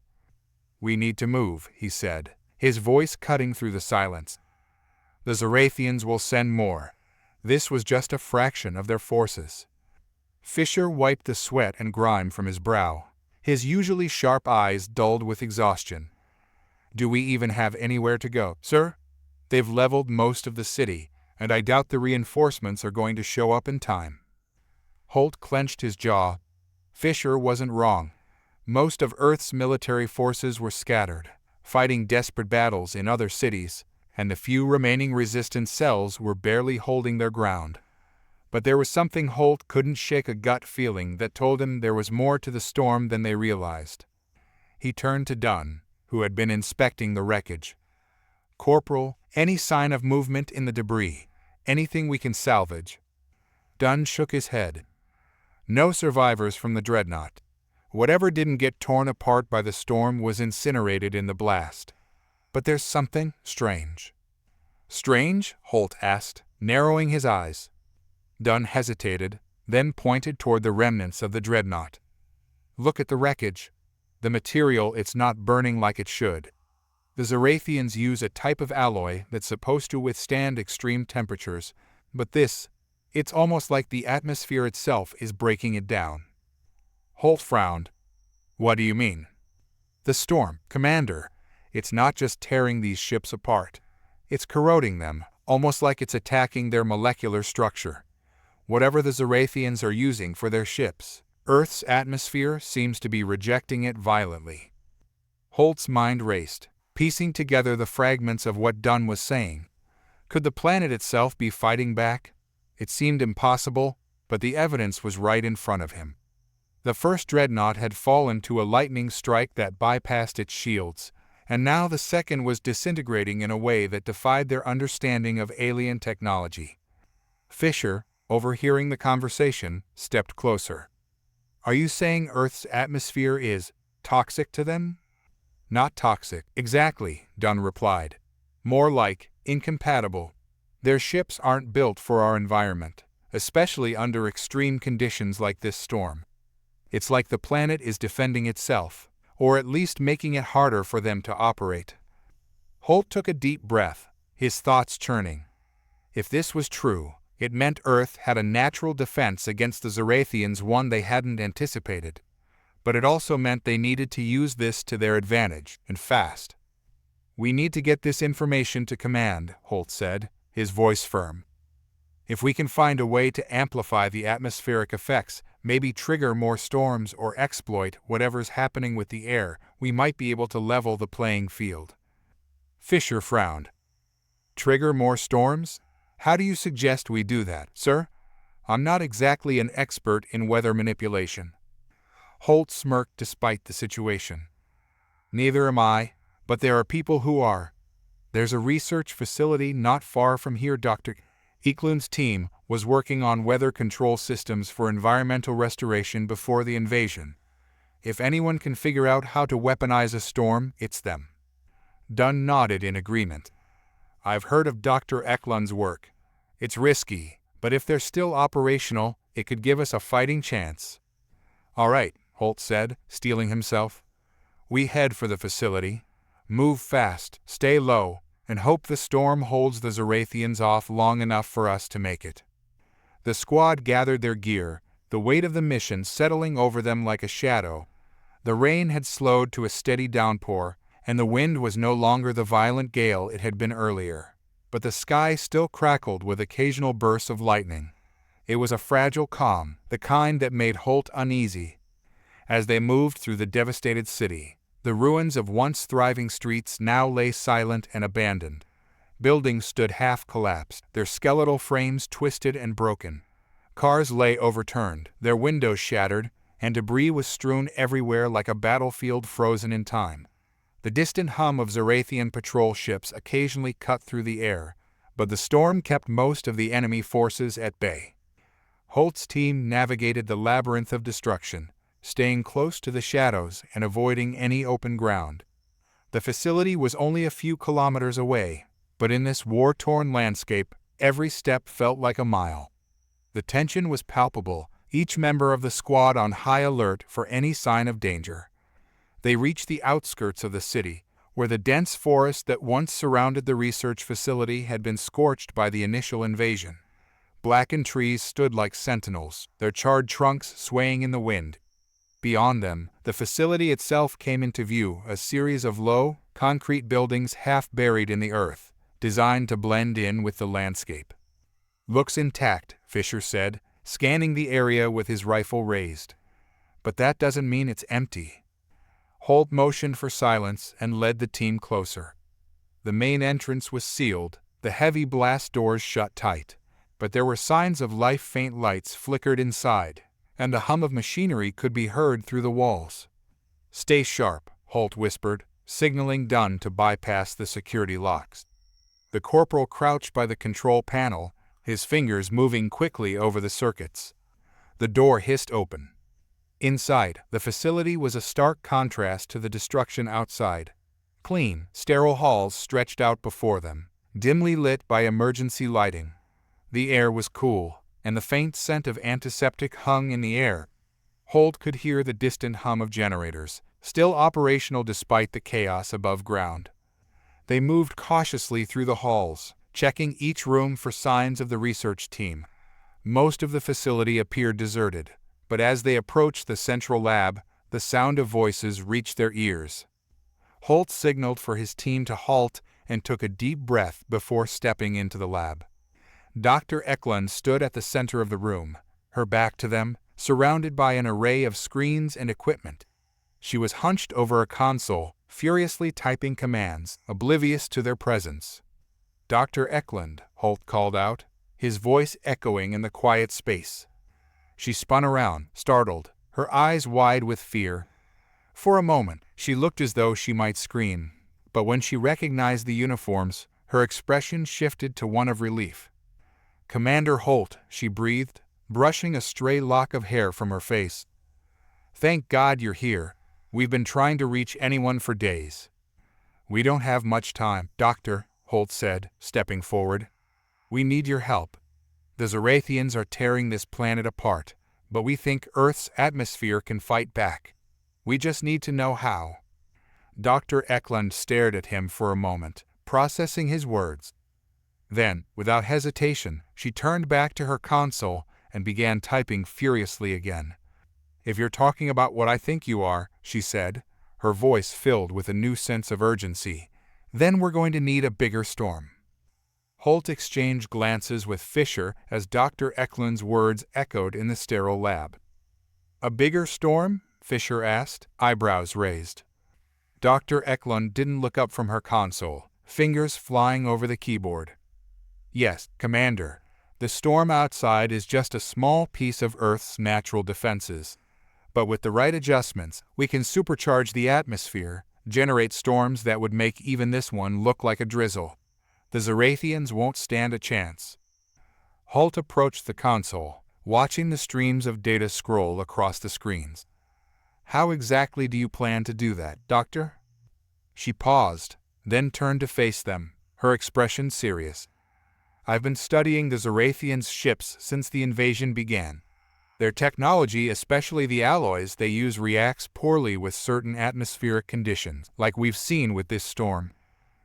"We need to move," he said, his voice cutting through the silence. "The Zarathians will send more. This was just a fraction of their forces." Fisher wiped the sweat and grime from his brow, his usually sharp eyes dulled with exhaustion. "Do we even have anywhere to go, sir? They've leveled most of the city, and I doubt the reinforcements are going to show up in time." Holt clenched his jaw. Fisher wasn't wrong. Most of Earth's military forces were scattered, fighting desperate battles in other cities, and the few remaining resistance cells were barely holding their ground. But there was something Holt couldn't shake, a gut feeling that told him there was more to the storm than they realized. He turned to Dunn, who had been inspecting the wreckage. "Corporal, any sign of movement in the debris? Anything we can salvage?" Dunn shook his head. "No survivors from the dreadnought. Whatever didn't get torn apart by the storm was incinerated in the blast. But there's something strange." "Strange?" Holt asked, narrowing his eyes. Dunn hesitated, then pointed toward the remnants of the dreadnought. "Look at the wreckage." The material, it's not burning like it should. The Zarathians use a type of alloy that's supposed to withstand extreme temperatures, but it's almost like the atmosphere itself is breaking it down. Holt frowned. What do you mean? The storm, Commander. It's not just tearing these ships apart. It's corroding them, almost like it's attacking their molecular structure. Whatever the Zarathians are using for their ships, Earth's atmosphere seems to be rejecting it violently. Holt's mind raced, piecing together the fragments of what Dunn was saying. Could the planet itself be fighting back? It seemed impossible, but the evidence was right in front of him. The first dreadnought had fallen to a lightning strike that bypassed its shields, and now the second was disintegrating in a way that defied their understanding of alien technology. Fisher, overhearing the conversation, stepped closer. Are you saying Earth's atmosphere is toxic to them? Not toxic, exactly, Dunn replied. More like incompatible. Their ships aren't built for our environment, especially under extreme conditions like this storm. It's like the planet is defending itself, or at least making it harder for them to operate. Holt took a deep breath, his thoughts churning. If this was true, it meant Earth had a natural defense against the Zarathians, one they hadn't anticipated. But it also meant they needed to use this to their advantage, and fast. We need to get this information to command, Holt said, his voice firm. If we can find a way to amplify the atmospheric effects, maybe trigger more storms or exploit whatever's happening with the air, we might be able to level the playing field. Fisher frowned. Trigger more storms? How do you suggest we do that, sir? I'm not exactly an expert in weather manipulation. Holt smirked despite the situation. Neither am I, but there are people who are. There's a research facility not far from here. Dr. Eklund's team was working on weather control systems for environmental restoration before the invasion. If anyone can figure out how to weaponize a storm, it's them. Dunn nodded in agreement. I've heard of Dr. Eklund's work. It's risky, but if they're still operational, it could give us a fighting chance. All right, Holt said, steeling himself. We head for the facility. Move fast, stay low, and hope the storm holds the Zarathians off long enough for us to make it. The squad gathered their gear, the weight of the mission settling over them like a shadow. The rain had slowed to a steady downpour, and the wind was no longer the violent gale it had been earlier. But the sky still crackled with occasional bursts of lightning. It was a fragile calm, the kind that made Holt uneasy. As they moved through the devastated city, the ruins of once thriving streets now lay silent and abandoned. Buildings stood half-collapsed, their skeletal frames twisted and broken. Cars lay overturned, their windows shattered, and debris was strewn everywhere like a battlefield frozen in time. The distant hum of Zarathian patrol ships occasionally cut through the air, but the storm kept most of the enemy forces at bay. Holt's team navigated the labyrinth of destruction, staying close to the shadows and avoiding any open ground. The facility was only a few kilometers away, but in this war-torn landscape, every step felt like a mile. The tension was palpable, each member of the squad on high alert for any sign of danger. They reached the outskirts of the city, where the dense forest that once surrounded the research facility had been scorched by the initial invasion. Blackened trees stood like sentinels, their charred trunks swaying in the wind. Beyond them, the facility itself came into view, a series of low, concrete buildings half buried in the earth, designed to blend in with the landscape. Looks intact, Fisher said, scanning the area with his rifle raised. But that doesn't mean it's empty. Holt motioned for silence and led the team closer. The main entrance was sealed, the heavy blast doors shut tight, but there were signs of life. Faint lights flickered inside, and the hum of machinery could be heard through the walls. Stay sharp, Holt whispered, signaling Dunn to bypass the security locks. The corporal crouched by the control panel, his fingers moving quickly over the circuits. The door hissed open. Inside, the facility was a stark contrast to the destruction outside. Clean, sterile halls stretched out before them, dimly lit by emergency lighting. The air was cool, and the faint scent of antiseptic hung in the air. Holt could hear the distant hum of generators, still operational despite the chaos above ground. They moved cautiously through the halls, checking each room for signs of the research team. Most of the facility appeared deserted, but as they approached the central lab, the sound of voices reached their ears. Holt signaled for his team to halt and took a deep breath before stepping into the lab. Dr. Eklund stood at the center of the room, her back to them, surrounded by an array of screens and equipment. She was hunched over a console, furiously typing commands, oblivious to their presence. "Dr. Eklund," Holt called out, his voice echoing in the quiet space. She spun around, startled, her eyes wide with fear. For a moment, she looked as though she might scream, but when she recognized the uniforms, her expression shifted to one of relief. "Commander Holt," she breathed, brushing a stray lock of hair from her face. "Thank God you're here. We've been trying to reach anyone for days." "We don't have much time, Doctor," Holt said, stepping forward. "We need your help. The Zorathians are tearing this planet apart, but we think Earth's atmosphere can fight back. We just need to know how." Dr. Eklund stared at him for a moment, processing his words. Then, without hesitation, she turned back to her console and began typing furiously again. "If you're talking about what I think you are," she said, her voice filled with a new sense of urgency, "then we're going to need a bigger storm." Holt exchanged glances with Fisher as Dr. Eklund's words echoed in the sterile lab. "A bigger storm?" Fisher asked, eyebrows raised. Dr. Eklund didn't look up from her console, fingers flying over the keyboard. "Yes, Commander. The storm outside is just a small piece of Earth's natural defenses. But with the right adjustments, we can supercharge the atmosphere, generate storms that would make even this one look like a drizzle. The Zorathians won't stand a chance." Holt approached the console, watching the streams of data scroll across the screens. "How exactly do you plan to do that, Doctor?" She paused, then turned to face them, her expression serious. "I've been studying the Zorathians' ships since the invasion began. Their technology, especially the alloys they use, reacts poorly with certain atmospheric conditions, like we've seen with this storm.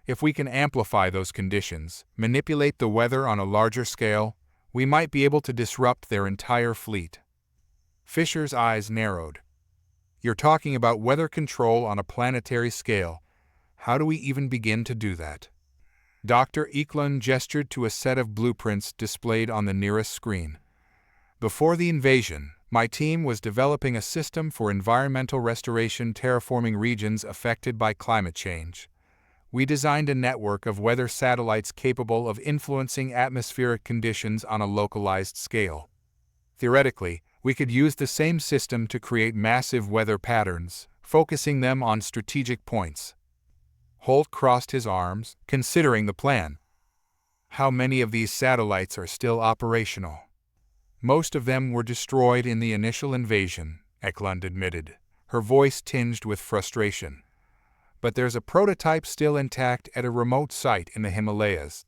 If we can amplify those conditions, manipulate the weather on a larger scale, we might be able to disrupt their entire fleet." Fisher's eyes narrowed. "You're talking about weather control on a planetary scale. How do we even begin to do that?" Dr. Eklund gestured to a set of blueprints displayed on the nearest screen. "Before the invasion, my team was developing a system for environmental restoration terraforming regions affected by climate change. We designed a network of weather satellites capable of influencing atmospheric conditions on a localized scale. Theoretically, we could use the same system to create massive weather patterns, focusing them on strategic points." Holt crossed his arms, considering the plan. "How many of these satellites are still operational?" "Most of them were destroyed in the initial invasion," Eklund admitted, her voice tinged with frustration. "But there's a prototype still intact at a remote site in the Himalayas.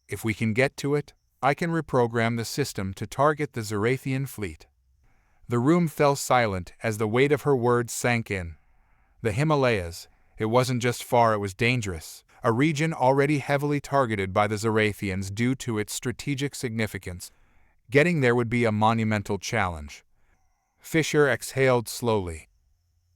If we can get to it, I can reprogram the system to target the Zorathian fleet." The room fell silent as the weight of her words sank in. The Himalayas, it wasn't just far, it was dangerous, a region already heavily targeted by the Zorathians due to its strategic significance. Getting there would be a monumental challenge. Fisher exhaled slowly.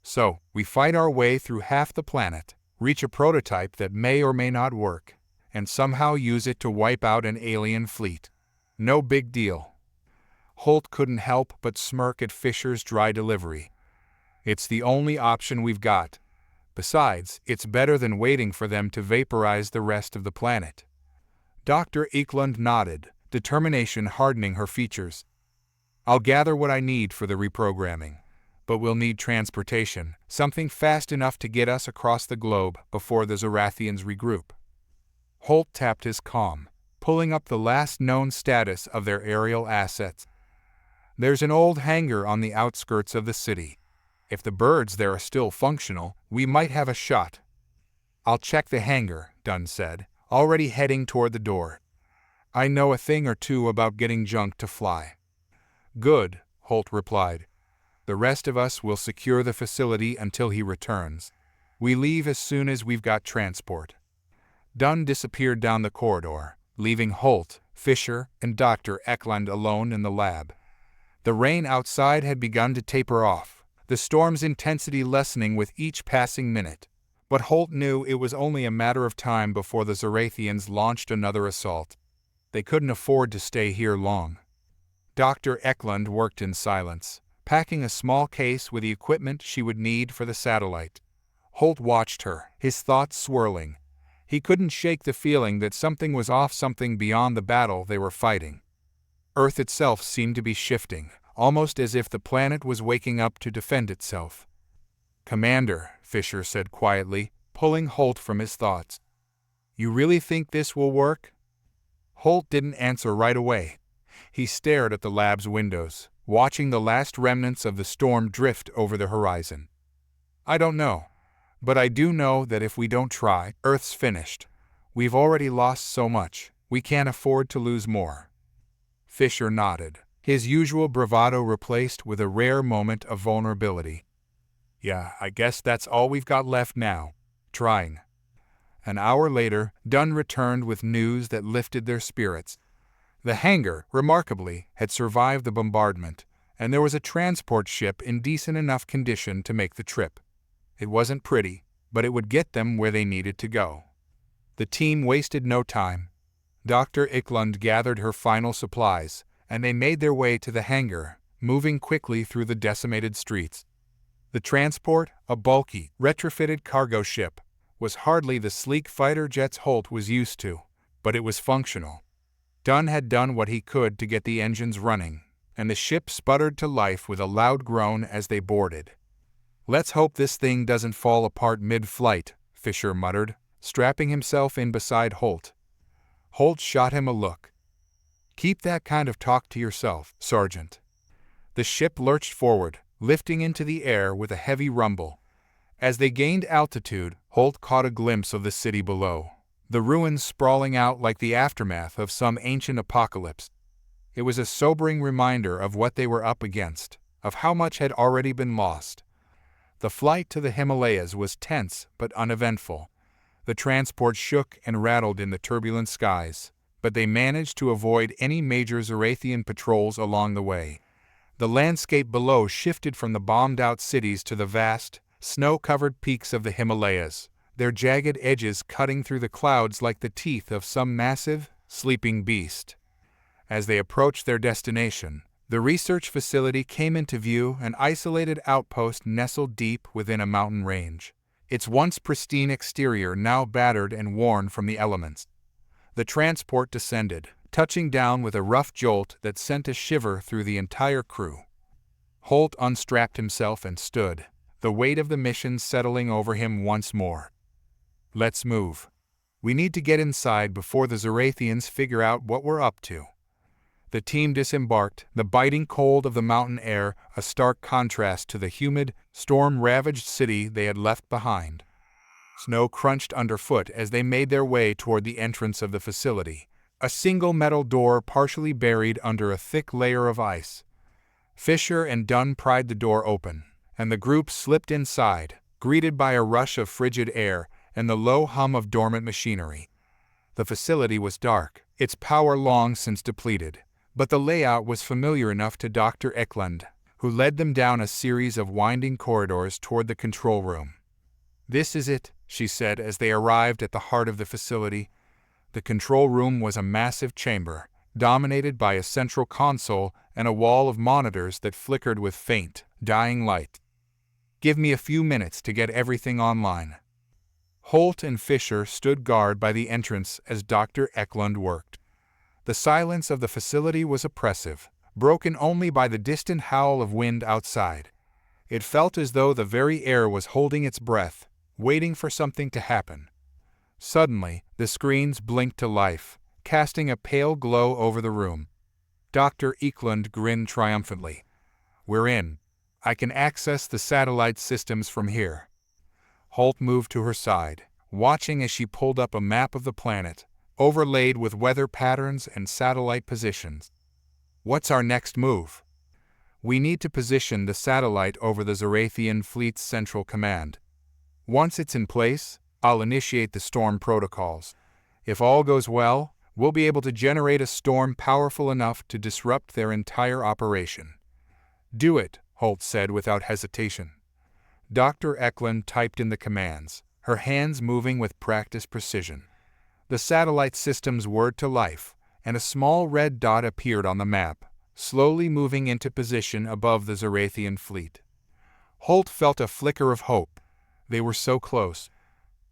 "So, we fight our way through half the planet, reach a prototype that may or may not work, and somehow use it to wipe out an alien fleet. No big deal." Holt couldn't help but smirk at Fisher's dry delivery. "It's the only option we've got. Besides, it's better than waiting for them to vaporize the rest of the planet." Dr. Eklund nodded, determination hardening her features. "I'll gather what I need for the reprogramming, but we'll need transportation, something fast enough to get us across the globe before the Zorathians regroup." Holt tapped his comm, pulling up the last known status of their aerial assets. "There's an old hangar on the outskirts of the city. If the birds there are still functional, we might have a shot." "I'll check the hangar," Dunn said, already heading toward the door. "I know a thing or two about getting junk to fly." "Good," Holt replied. The rest of us will secure the facility until he returns. We leave as soon as we've got transport." Dunn disappeared down the corridor, leaving Holt, Fisher, and Dr. Eklund alone in the lab. The rain outside had begun to taper off, the storm's intensity lessening with each passing minute. But Holt knew it was only a matter of time before the Zorathians launched another assault. They couldn't afford to stay here long. Dr. Eklund worked in silence, packing a small case with the equipment she would need for the satellite. Holt watched her, his thoughts swirling. He couldn't shake the feeling that something was off, something beyond the battle they were fighting. Earth itself seemed to be shifting, almost as if the planet was waking up to defend itself. "Commander," Fisher said quietly, pulling Holt from his thoughts. "You really think this will work?" Holt didn't answer right away. He stared at the lab's windows, watching the last remnants of the storm drift over the horizon. "I don't know. But I do know that if we don't try, Earth's finished. We've already lost so much, we can't afford to lose more." Fisher nodded, his usual bravado replaced with a rare moment of vulnerability. "Yeah, I guess that's all we've got left now. Trying." An hour later, Dunn returned with news that lifted their spirits. The hangar, remarkably, had survived the bombardment, and there was a transport ship in decent enough condition to make the trip. It wasn't pretty, but it would get them where they needed to go. The team wasted no time. Dr. Eklund gathered her final supplies, and they made their way to the hangar, moving quickly through the decimated streets. The transport, a bulky, retrofitted cargo ship, was hardly the sleek fighter jets Holt was used to, but it was functional. Dunn had done what he could to get the engines running, and the ship sputtered to life with a loud groan as they boarded. "Let's hope this thing doesn't fall apart mid-flight," Fisher muttered, strapping himself in beside Holt. Holt shot him a look. "Keep that kind of talk to yourself, Sergeant." The ship lurched forward, lifting into the air with a heavy rumble. As they gained altitude, Holt caught a glimpse of the city below, the ruins sprawling out like the aftermath of some ancient apocalypse. It was a sobering reminder of what they were up against, of how much had already been lost. The flight to the Himalayas was tense but uneventful. The transport shook and rattled in the turbulent skies, but they managed to avoid any major Zorathian patrols along the way. The landscape below shifted from the bombed-out cities to the vast, snow-covered peaks of the Himalayas, their jagged edges cutting through the clouds like the teeth of some massive, sleeping beast. As they approached their destination, the research facility came into view, an isolated outpost nestled deep within a mountain range, its once pristine exterior now battered and worn from the elements. The transport descended, touching down with a rough jolt that sent a shiver through the entire crew. Holt unstrapped himself and stood, the weight of the mission settling over him once more. "Let's move. We need to get inside before the Zorathians figure out what we're up to." The team disembarked, the biting cold of the mountain air a stark contrast to the humid, storm-ravaged city they had left behind. Snow crunched underfoot as they made their way toward the entrance of the facility, a single metal door partially buried under a thick layer of ice. Fisher and Dunn pried the door open, and the group slipped inside, greeted by a rush of frigid air and the low hum of dormant machinery. The facility was dark, its power long since depleted, but the layout was familiar enough to Dr. Eklund, who led them down a series of winding corridors toward the control room. "This is it," she said as they arrived at the heart of the facility. The control room was a massive chamber, dominated by a central console and a wall of monitors that flickered with faint, dying light. "Give me a few minutes to get everything online." Holt and Fisher stood guard by the entrance as Dr. Eklund worked. The silence of the facility was oppressive, broken only by the distant howl of wind outside. It felt as though the very air was holding its breath, waiting for something to happen. Suddenly, the screens blinked to life, casting a pale glow over the room. Dr. Eklund grinned triumphantly. "We're in. I can access the satellite systems from here." Holt moved to her side, watching as she pulled up a map of the planet, overlaid with weather patterns and satellite positions. "What's our next move?" We need to position the satellite over the Zarathian fleet's central command. Once it's in place, I'll initiate the storm protocols. If all goes well, we'll be able to generate a storm powerful enough to disrupt their entire operation. Do it, Holt said without hesitation. Dr. Eklund typed in the commands, her hands moving with practiced precision. The satellite systems whirred to life, and a small red dot appeared on the map, slowly moving into position above the Zarathian fleet. Holt felt a flicker of hope. They were so close.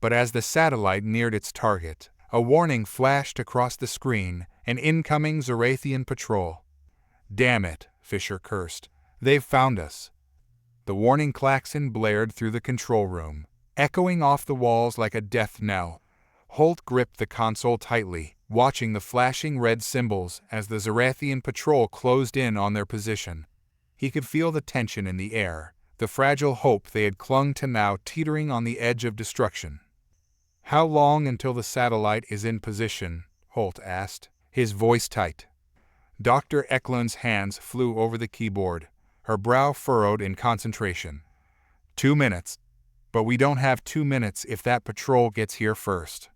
But as the satellite neared its target, a warning flashed across the screen, an incoming Zarathian patrol. "Damn it," Fisher cursed. "They've found us." The warning klaxon blared through the control room, echoing off the walls like a death knell. Holt gripped the console tightly, watching the flashing red symbols as the Zarathian patrol closed in on their position. He could feel the tension in the air, the fragile hope they had clung to now teetering on the edge of destruction. "How long until the satellite is in position?" Holt asked, his voice tight. Dr. Eklund's hands flew over the keyboard, her brow furrowed in concentration. 2 minutes. But we don't have 2 minutes if that patrol gets here first.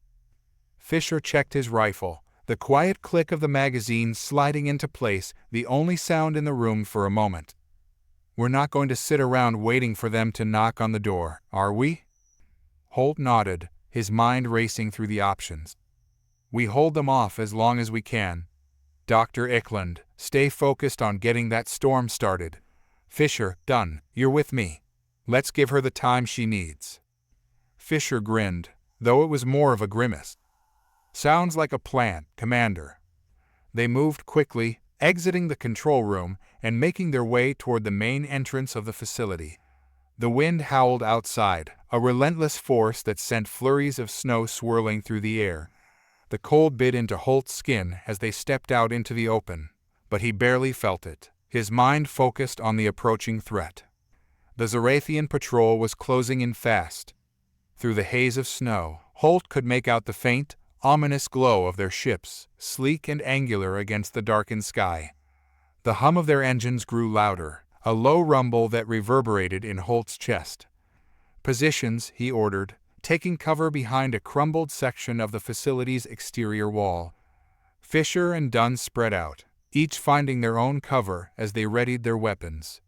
Fisher checked his rifle, the quiet click of the magazine sliding into place, the only sound in the room for a moment. "We're not going to sit around waiting for them to knock on the door, are we?" Holt nodded, his mind racing through the options. "We hold them off as long as we can. Dr. Eklund, stay focused on getting that storm started. Fisher, done. You're with me. Let's give her the time she needs." Fisher grinned, though it was more of a grimace. "Sounds like a plan, Commander." They moved quickly, exiting the control room and making their way toward the main entrance of the facility. The wind howled outside, a relentless force that sent flurries of snow swirling through the air. The cold bit into Holt's skin as they stepped out into the open, but he barely felt it, his mind focused on the approaching threat. The Zarathian patrol was closing in fast. Through the haze of snow, Holt could make out the faint, ominous glow of their ships, sleek and angular against the darkened sky. The hum of their engines grew louder, a low rumble that reverberated in Holt's chest. "Positions," he ordered, taking cover behind a crumbled section of the facility's exterior wall. Fisher and Dunn spread out, each finding their own cover as they readied their weapons.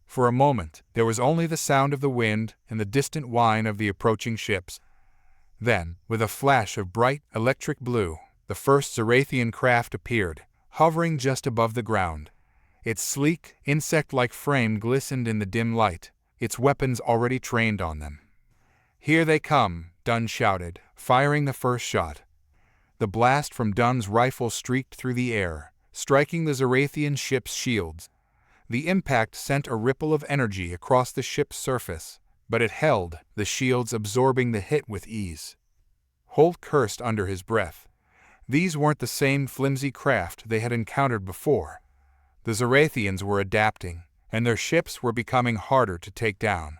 For a moment, there was only the sound of the wind and the distant whine of the approaching ships. Then, with a flash of bright, electric blue, the first Zarathian craft appeared, hovering just above the ground. Its sleek, insect-like frame glistened in the dim light, its weapons already trained on them. "Here they come," Dunn shouted, firing the first shot. The blast from Dunn's rifle streaked through the air, striking the Zarathian ship's shields. The impact sent a ripple of energy across the ship's surface, but it held, the shields absorbing the hit with ease. Holt cursed under his breath. These weren't the same flimsy craft they had encountered before. The Zarathians were adapting, and their ships were becoming harder to take down.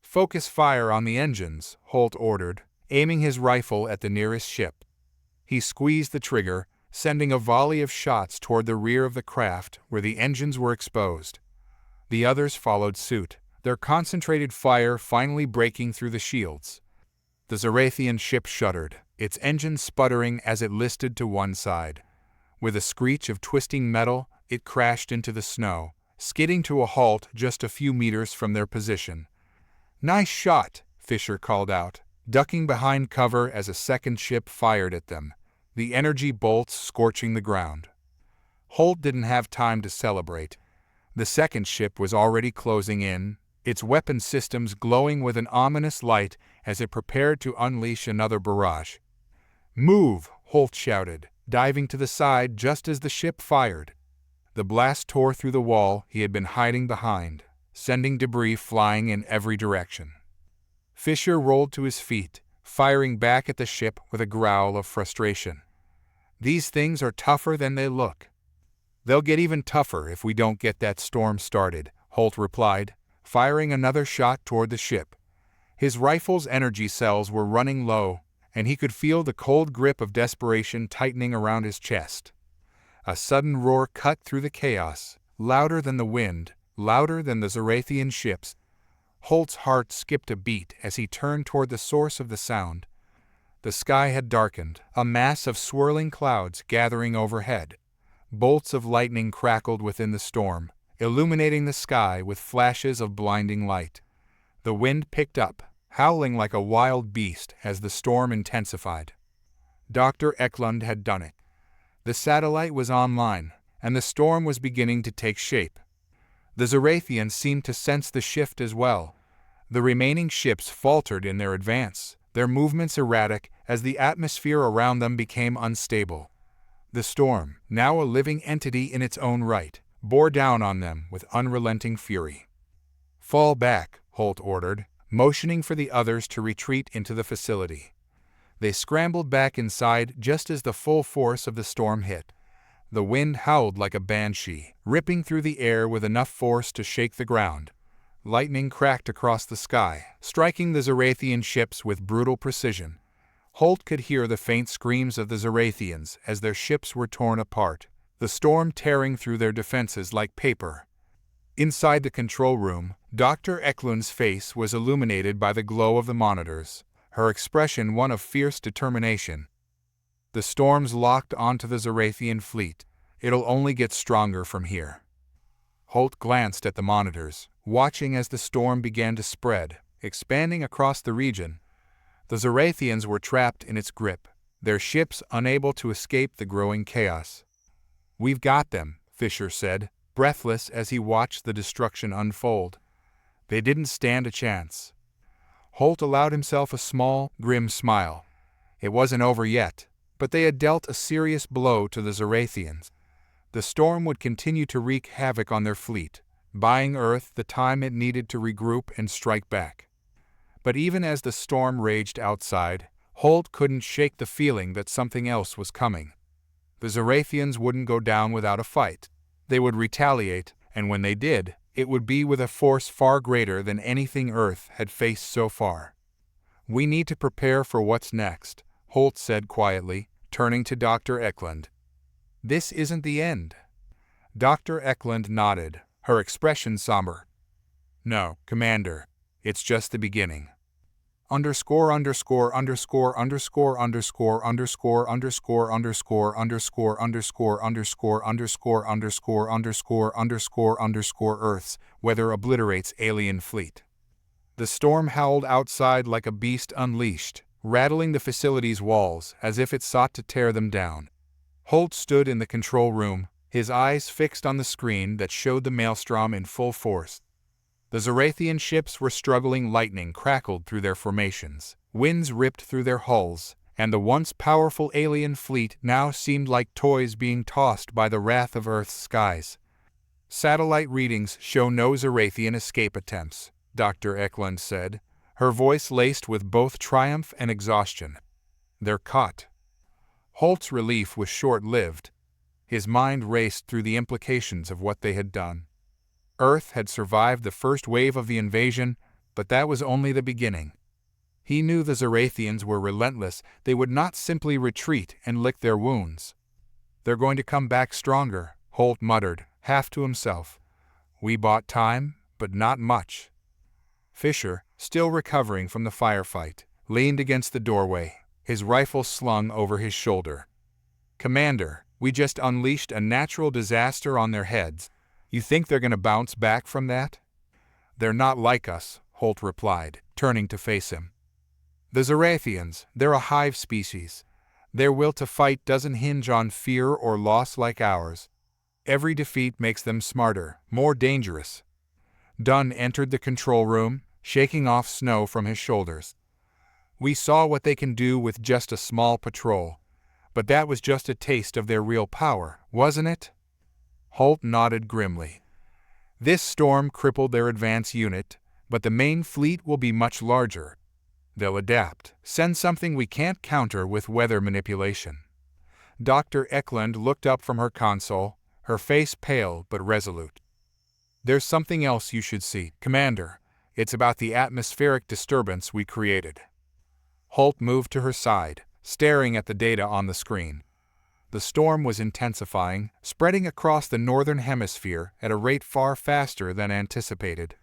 "Focus fire on the engines," Holt ordered, aiming his rifle at the nearest ship. He squeezed the trigger, sending a volley of shots toward the rear of the craft where the engines were exposed. The others followed suit, their concentrated fire finally breaking through the shields. The Zarathian ship shuddered, its engine sputtering as it listed to one side. With a screech of twisting metal, it crashed into the snow, skidding to a halt just a few meters from their position. "Nice shot," Fisher called out, ducking behind cover as a second ship fired at them, the energy bolts scorching the ground. Holt didn't have time to celebrate. The second ship was already closing in, its weapon systems glowing with an ominous light as it prepared to unleash another barrage. "Move!" Holt shouted, diving to the side just as the ship fired. The blast tore through the wall he had been hiding behind, sending debris flying in every direction. Fisher rolled to his feet, firing back at the ship with a growl of frustration. "These things are tougher than they look." "They'll get even tougher if we don't get that storm started," Holt replied, firing another shot toward the ship. His rifle's energy cells were running low, and he could feel the cold grip of desperation tightening around his chest. A sudden roar cut through the chaos, louder than the wind, louder than the Zarathian ships. Holt's heart skipped a beat as he turned toward the source of the sound. The sky had darkened, a mass of swirling clouds gathering overhead. Bolts of lightning crackled within the storm, illuminating the sky with flashes of blinding light. The wind picked up, howling like a wild beast as the storm intensified. Dr. Eklund had done it. The satellite was online, and the storm was beginning to take shape. The Zarathians seemed to sense the shift as well. The remaining ships faltered in their advance, their movements erratic as the atmosphere around them became unstable. The storm, now a living entity in its own right, bore down on them with unrelenting fury. "Fall back," Holt ordered, motioning for the others to retreat into the facility. They scrambled back inside just as the full force of the storm hit. The wind howled like a banshee, ripping through the air with enough force to shake the ground. Lightning cracked across the sky, striking the Zarathian ships with brutal precision. Holt could hear the faint screams of the Zarathians as their ships were torn apart, the storm tearing through their defenses like paper. Inside the control room, Dr. Eklund's face was illuminated by the glow of the monitors, her expression one of fierce determination. "The storm's locked onto the Zarathian fleet. It'll only get stronger from here." Holt glanced at the monitors, watching as the storm began to spread, expanding across the region. The Zarathians were trapped in its grip, their ships unable to escape the growing chaos. "We've got them," Fisher said, breathless as he watched the destruction unfold. They didn't stand a chance. Holt allowed himself a small, grim smile. It wasn't over yet, but they had dealt a serious blow to the Zarathians. The storm would continue to wreak havoc on their fleet, buying Earth the time it needed to regroup and strike back. But even as the storm raged outside, Holt couldn't shake the feeling that something else was coming. The Zarathians wouldn't go down without a fight. They would retaliate, and when they did, it would be with a force far greater than anything Earth had faced so far. "We need to prepare for what's next," Holt said quietly, turning to Dr. Eklund. "This isn't the end." Dr. Eklund nodded, her expression somber. "No, Commander, it's just the beginning." Underscore underscore underscore underscore underscore underscore underscore underscore underscore underscore underscore underscore underscore underscore underscore underscore Earth's weather obliterates alien fleet. The storm howled outside like a beast unleashed, rattling the facility's walls as if it sought to tear them down. Holt stood in the control room, his eyes fixed on the screen that showed the maelstrom in full force. The Zarathian ships were struggling, lightning crackled through their formations, winds ripped through their hulls, and the once powerful alien fleet now seemed like toys being tossed by the wrath of Earth's skies. "Satellite readings show no Zarathian escape attempts," Dr. Eklund said, her voice laced with both triumph and exhaustion. "They're caught." Holt's relief was short-lived. His mind raced through the implications of what they had done. Earth had survived the first wave of the invasion, but that was only the beginning. He knew the Zarathians were relentless. They would not simply retreat and lick their wounds. "They're going to come back stronger," Holt muttered, half to himself. "We bought time, but not much." Fisher, still recovering from the firefight, leaned against the doorway, his rifle slung over his shoulder. "Commander, we just unleashed a natural disaster on their heads. You think they're going to bounce back from that?" "They're not like us," Holt replied, turning to face him. "The Zarathians, they're a hive species. Their will to fight doesn't hinge on fear or loss like ours. Every defeat makes them smarter, more dangerous." Dunn entered the control room, shaking off snow from his shoulders. "We saw what they can do with just a small patrol. But that was just a taste of their real power, wasn't it?" Holt nodded grimly. "This storm crippled their advance unit, but the main fleet will be much larger. They'll adapt, send something we can't counter with weather manipulation." Dr. Eklund looked up from her console, her face pale but resolute. "There's something else you should see, Commander. It's about the atmospheric disturbance we created." Holt moved to her side, staring at the data on the screen. The storm was intensifying, spreading across the northern hemisphere at a rate far faster than anticipated.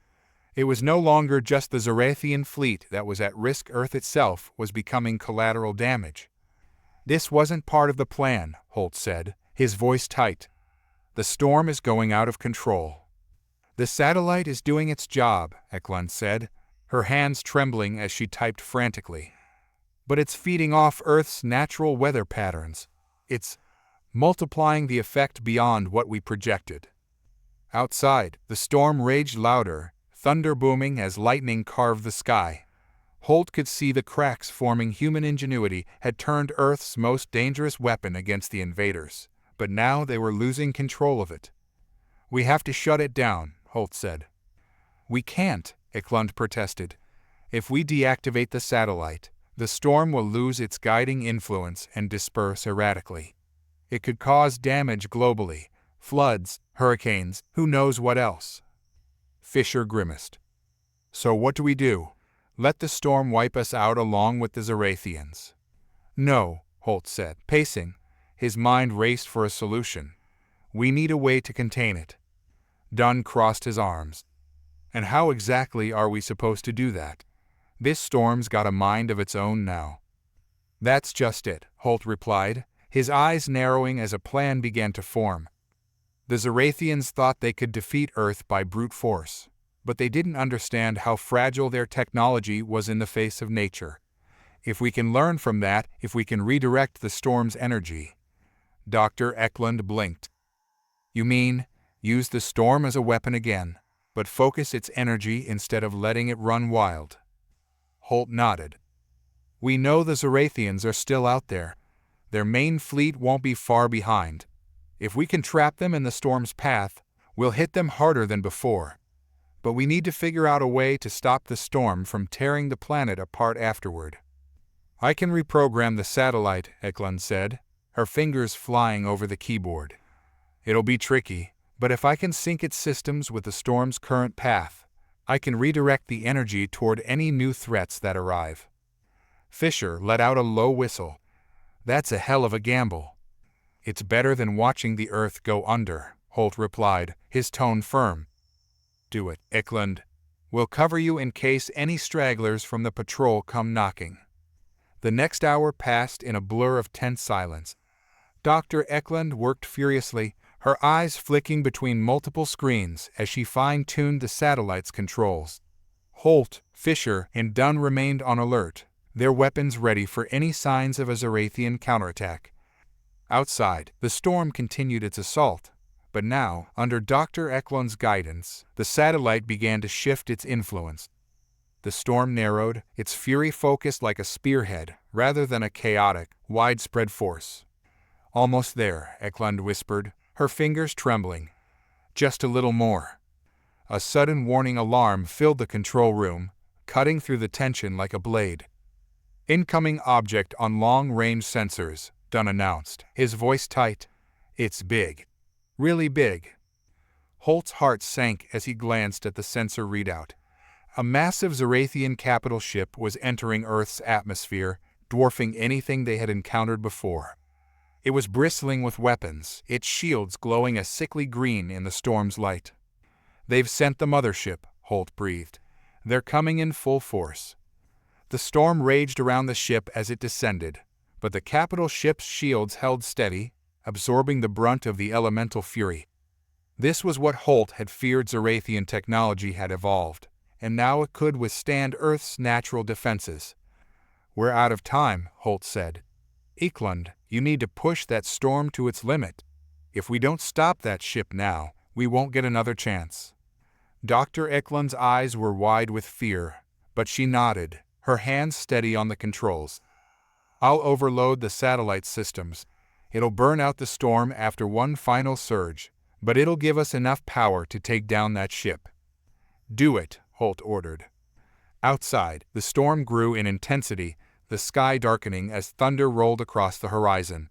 It was no longer just the Zarathian fleet that was at risk. Earth itself was becoming collateral damage. "This wasn't part of the plan," Holt said, his voice tight. "The storm is going out of control." "The satellite is doing its job," Eklund said, her hands trembling as she typed frantically. "But it's feeding off Earth's natural weather patterns. It's multiplying the effect beyond what we projected." Outside, the storm raged louder, thunder booming as lightning carved the sky. Holt could see the cracks forming. Human ingenuity had turned Earth's most dangerous weapon against the invaders, but now they were losing control of it. "We have to shut it down," Holt said. "We can't," Eklund protested. "If we deactivate the satellite, the storm will lose its guiding influence and disperse erratically. It could cause damage globally, floods, hurricanes, who knows what else." Fisher grimaced. "So what do we do? Let the storm wipe us out along with the Zarathians?" "No," Holt said, pacing. His mind raced for a solution. "We need a way to contain it." Dunn crossed his arms. "And how exactly are we supposed to do that? This storm's got a mind of its own now." "That's just it," Holt replied, his eyes narrowing as a plan began to form. The Zarathians thought they could defeat Earth by brute force, but they didn't understand how fragile their technology was in the face of nature. If we can learn from that, if we can redirect the storm's energy. Dr. Eklund blinked. "You mean, use the storm as a weapon again, but focus its energy instead of letting it run wild?" Holt nodded. "We know the Zarathians are still out there. Their main fleet won't be far behind. If we can trap them in the storm's path, we'll hit them harder than before. But we need to figure out a way to stop the storm from tearing the planet apart afterward." "I can reprogram the satellite," Eklund said, her fingers flying over the keyboard. "It'll be tricky, but if I can sync its systems with the storm's current path, I can redirect the energy toward any new threats that arrive." Fisher let out a low whistle. "That's a hell of a gamble." "It's better than watching the Earth go under," Holt replied, his tone firm. "Do it, Eklund. We'll cover you in case any stragglers from the patrol come knocking." The next hour passed in a blur of tense silence. Dr. Eklund worked furiously, her eyes flicking between multiple screens as she fine-tuned the satellite's controls. Holt, Fisher, and Dunn remained on alert, their weapons ready for any signs of a Zarathian counterattack. Outside, the storm continued its assault, but now, under Dr. Eklund's guidance, the satellite began to shift its influence. The storm narrowed, its fury focused like a spearhead, rather than a chaotic, widespread force. "Almost there," Eklund whispered, her fingers trembling. "Just a little more." A sudden warning alarm filled the control room, cutting through the tension like a blade. "Incoming object on long-range sensors," Dunn announced, his voice tight. "It's big. Really big." Holt's heart sank as he glanced at the sensor readout. A massive Zarathian capital ship was entering Earth's atmosphere, dwarfing anything they had encountered before. It was bristling with weapons, its shields glowing a sickly green in the storm's light. "They've sent the mothership," Holt breathed. "They're coming in full force." The storm raged around the ship as it descended, but the capital ship's shields held steady, absorbing the brunt of the elemental fury. This was what Holt had feared. Zarathian technology had evolved, and now it could withstand Earth's natural defenses. "We're out of time," Holt said. "Eklund, you need to push that storm to its limit. If we don't stop that ship now, we won't get another chance." Dr. Eklund's eyes were wide with fear, but she nodded, her hands steady on the controls. "I'll overload the satellite systems. It'll burn out the storm after one final surge, but it'll give us enough power to take down that ship." "Do it," Holt ordered. Outside, the storm grew in intensity, the sky darkening as thunder rolled across the horizon.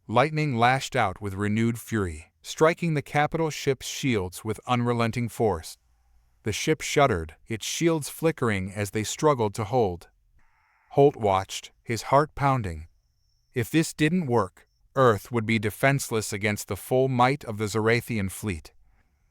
Lightning lashed out with renewed fury, striking the capital ship's shields with unrelenting force. The ship shuddered, its shields flickering as they struggled to hold. Holt watched, his heart pounding. If this didn't work, Earth would be defenseless against the full might of the Zorathian fleet.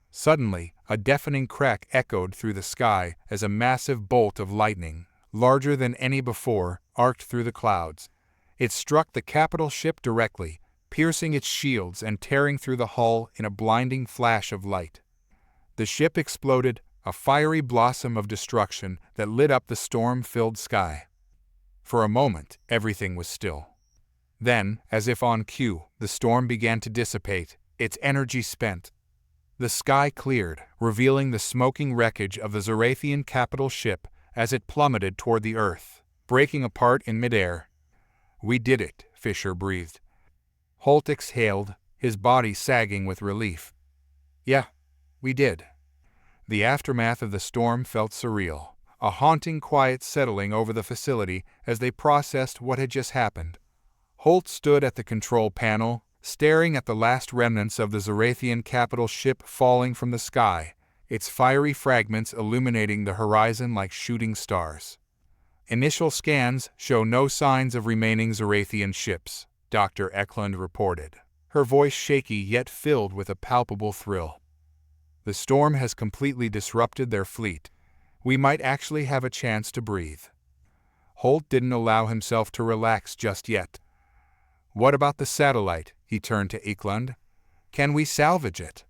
Suddenly, a deafening crack echoed through the sky as a massive bolt of lightning, larger than any before, arced through the clouds. It struck the capital ship directly, piercing its shields and tearing through the hull in a blinding flash of light. The ship exploded, a fiery blossom of destruction that lit up the storm-filled sky. For a moment, everything was still. Then, as if on cue, the storm began to dissipate, its energy spent. The sky cleared, revealing the smoking wreckage of the Zorathian capital ship as it plummeted toward the earth, breaking apart in midair. "We did it," Fisher breathed. Holt exhaled, his body sagging with relief. "Yeah, we did." The aftermath of the storm felt surreal, a haunting quiet settling over the facility as they processed what had just happened. Holt stood at the control panel, staring at the last remnants of the Zorathian capital ship falling from the sky, its fiery fragments illuminating the horizon like shooting stars. "Initial scans show no signs of remaining Zorathian ships," Dr. Eklund reported, her voice shaky yet filled with a palpable thrill. "The storm has completely disrupted their fleet. We might actually have a chance to breathe." Holt didn't allow himself to relax just yet. "What about the satellite?" He turned to Eklund. "Can we salvage it?"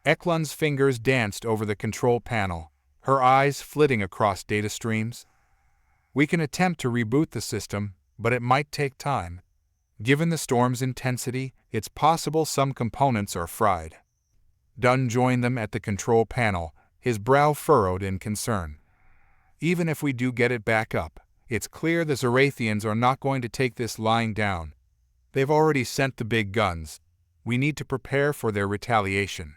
Eklund's fingers danced over the control panel, her eyes flitting across data streams. "We can attempt to reboot the system, but it might take time. Given the storm's intensity, it's possible some components are fried." Dunn joined them at the control panel, his brow furrowed in concern. "Even if we do get it back up, it's clear the Zorathians are not going to take this lying down. They've already sent the big guns. We need to prepare for their retaliation."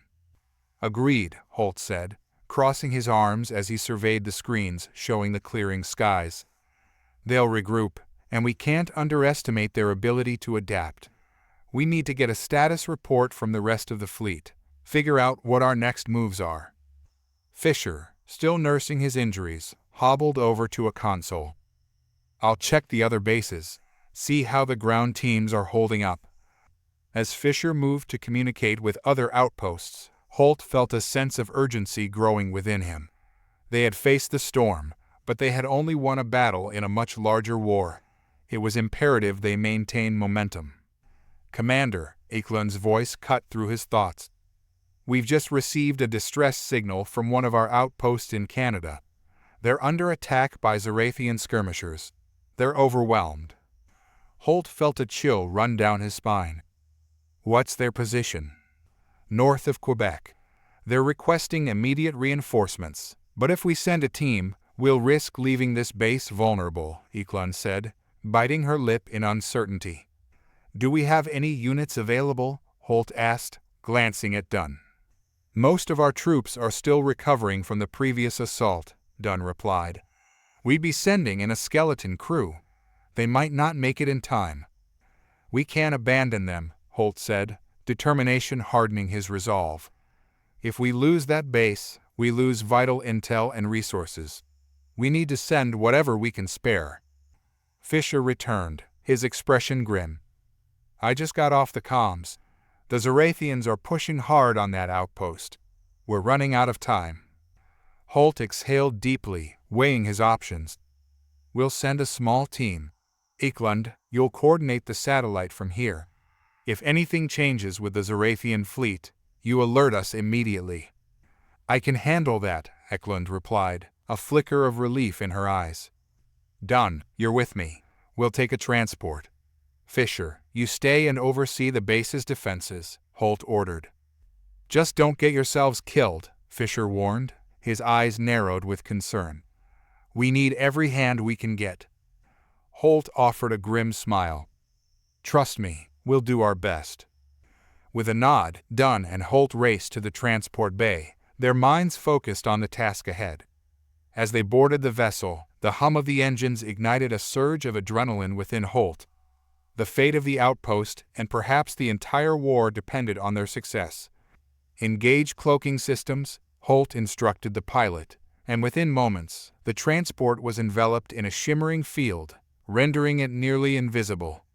"Agreed," Holt said, crossing his arms as he surveyed the screens showing the clearing skies. "They'll regroup, and we can't underestimate their ability to adapt. We need to get a status report from the rest of the fleet, figure out what our next moves are." Fisher, still nursing his injuries, hobbled over to a console. "I'll check the other bases, see how the ground teams are holding up." As Fisher moved to communicate with other outposts, Holt felt a sense of urgency growing within him. They had faced the storm, but they had only won a battle in a much larger war. It was imperative they maintain momentum. "Commander," Eklund's voice cut through his thoughts. "We've just received a distress signal from one of our outposts in Canada. They're under attack by Zorathian skirmishers. They're overwhelmed." Holt felt a chill run down his spine. "What's their position?" "North of Quebec. They're requesting immediate reinforcements, but if we send a team, we'll risk leaving this base vulnerable," Eklund said, biting her lip in uncertainty. "Do we have any units available?" Holt asked, glancing at Dunn. "Most of our troops are still recovering from the previous assault," Dunn replied. "We'd be sending in a skeleton crew. They might not make it in time." "We can't abandon them," Holt said, determination hardening his resolve. "If we lose that base, we lose vital intel and resources. We need to send whatever we can spare." Fisher returned, his expression grim. "I just got off the comms. The Zorathians are pushing hard on that outpost. We're running out of time." Holt exhaled deeply, weighing his options. "We'll send a small team. Eklund, you'll coordinate the satellite from here. If anything changes with the Zorathian fleet, you alert us immediately." "I can handle that," Eklund replied, a flicker of relief in her eyes. "Dunn, you're with me. We'll take a transport." "Fisher, you stay and oversee the base's defenses," Holt ordered. "Just don't get yourselves killed," Fisher warned, his eyes narrowed with concern. "We need every hand we can get." Holt offered a grim smile. "Trust me, we'll do our best." With a nod, Dunn and Holt raced to the transport bay, their minds focused on the task ahead. As they boarded the vessel, the hum of the engines ignited a surge of adrenaline within Holt. The fate of the outpost and perhaps the entire war depended on their success. "Engage cloaking systems," Holt instructed the pilot, and within moments, the transport was enveloped in a shimmering field, rendering it nearly invisible.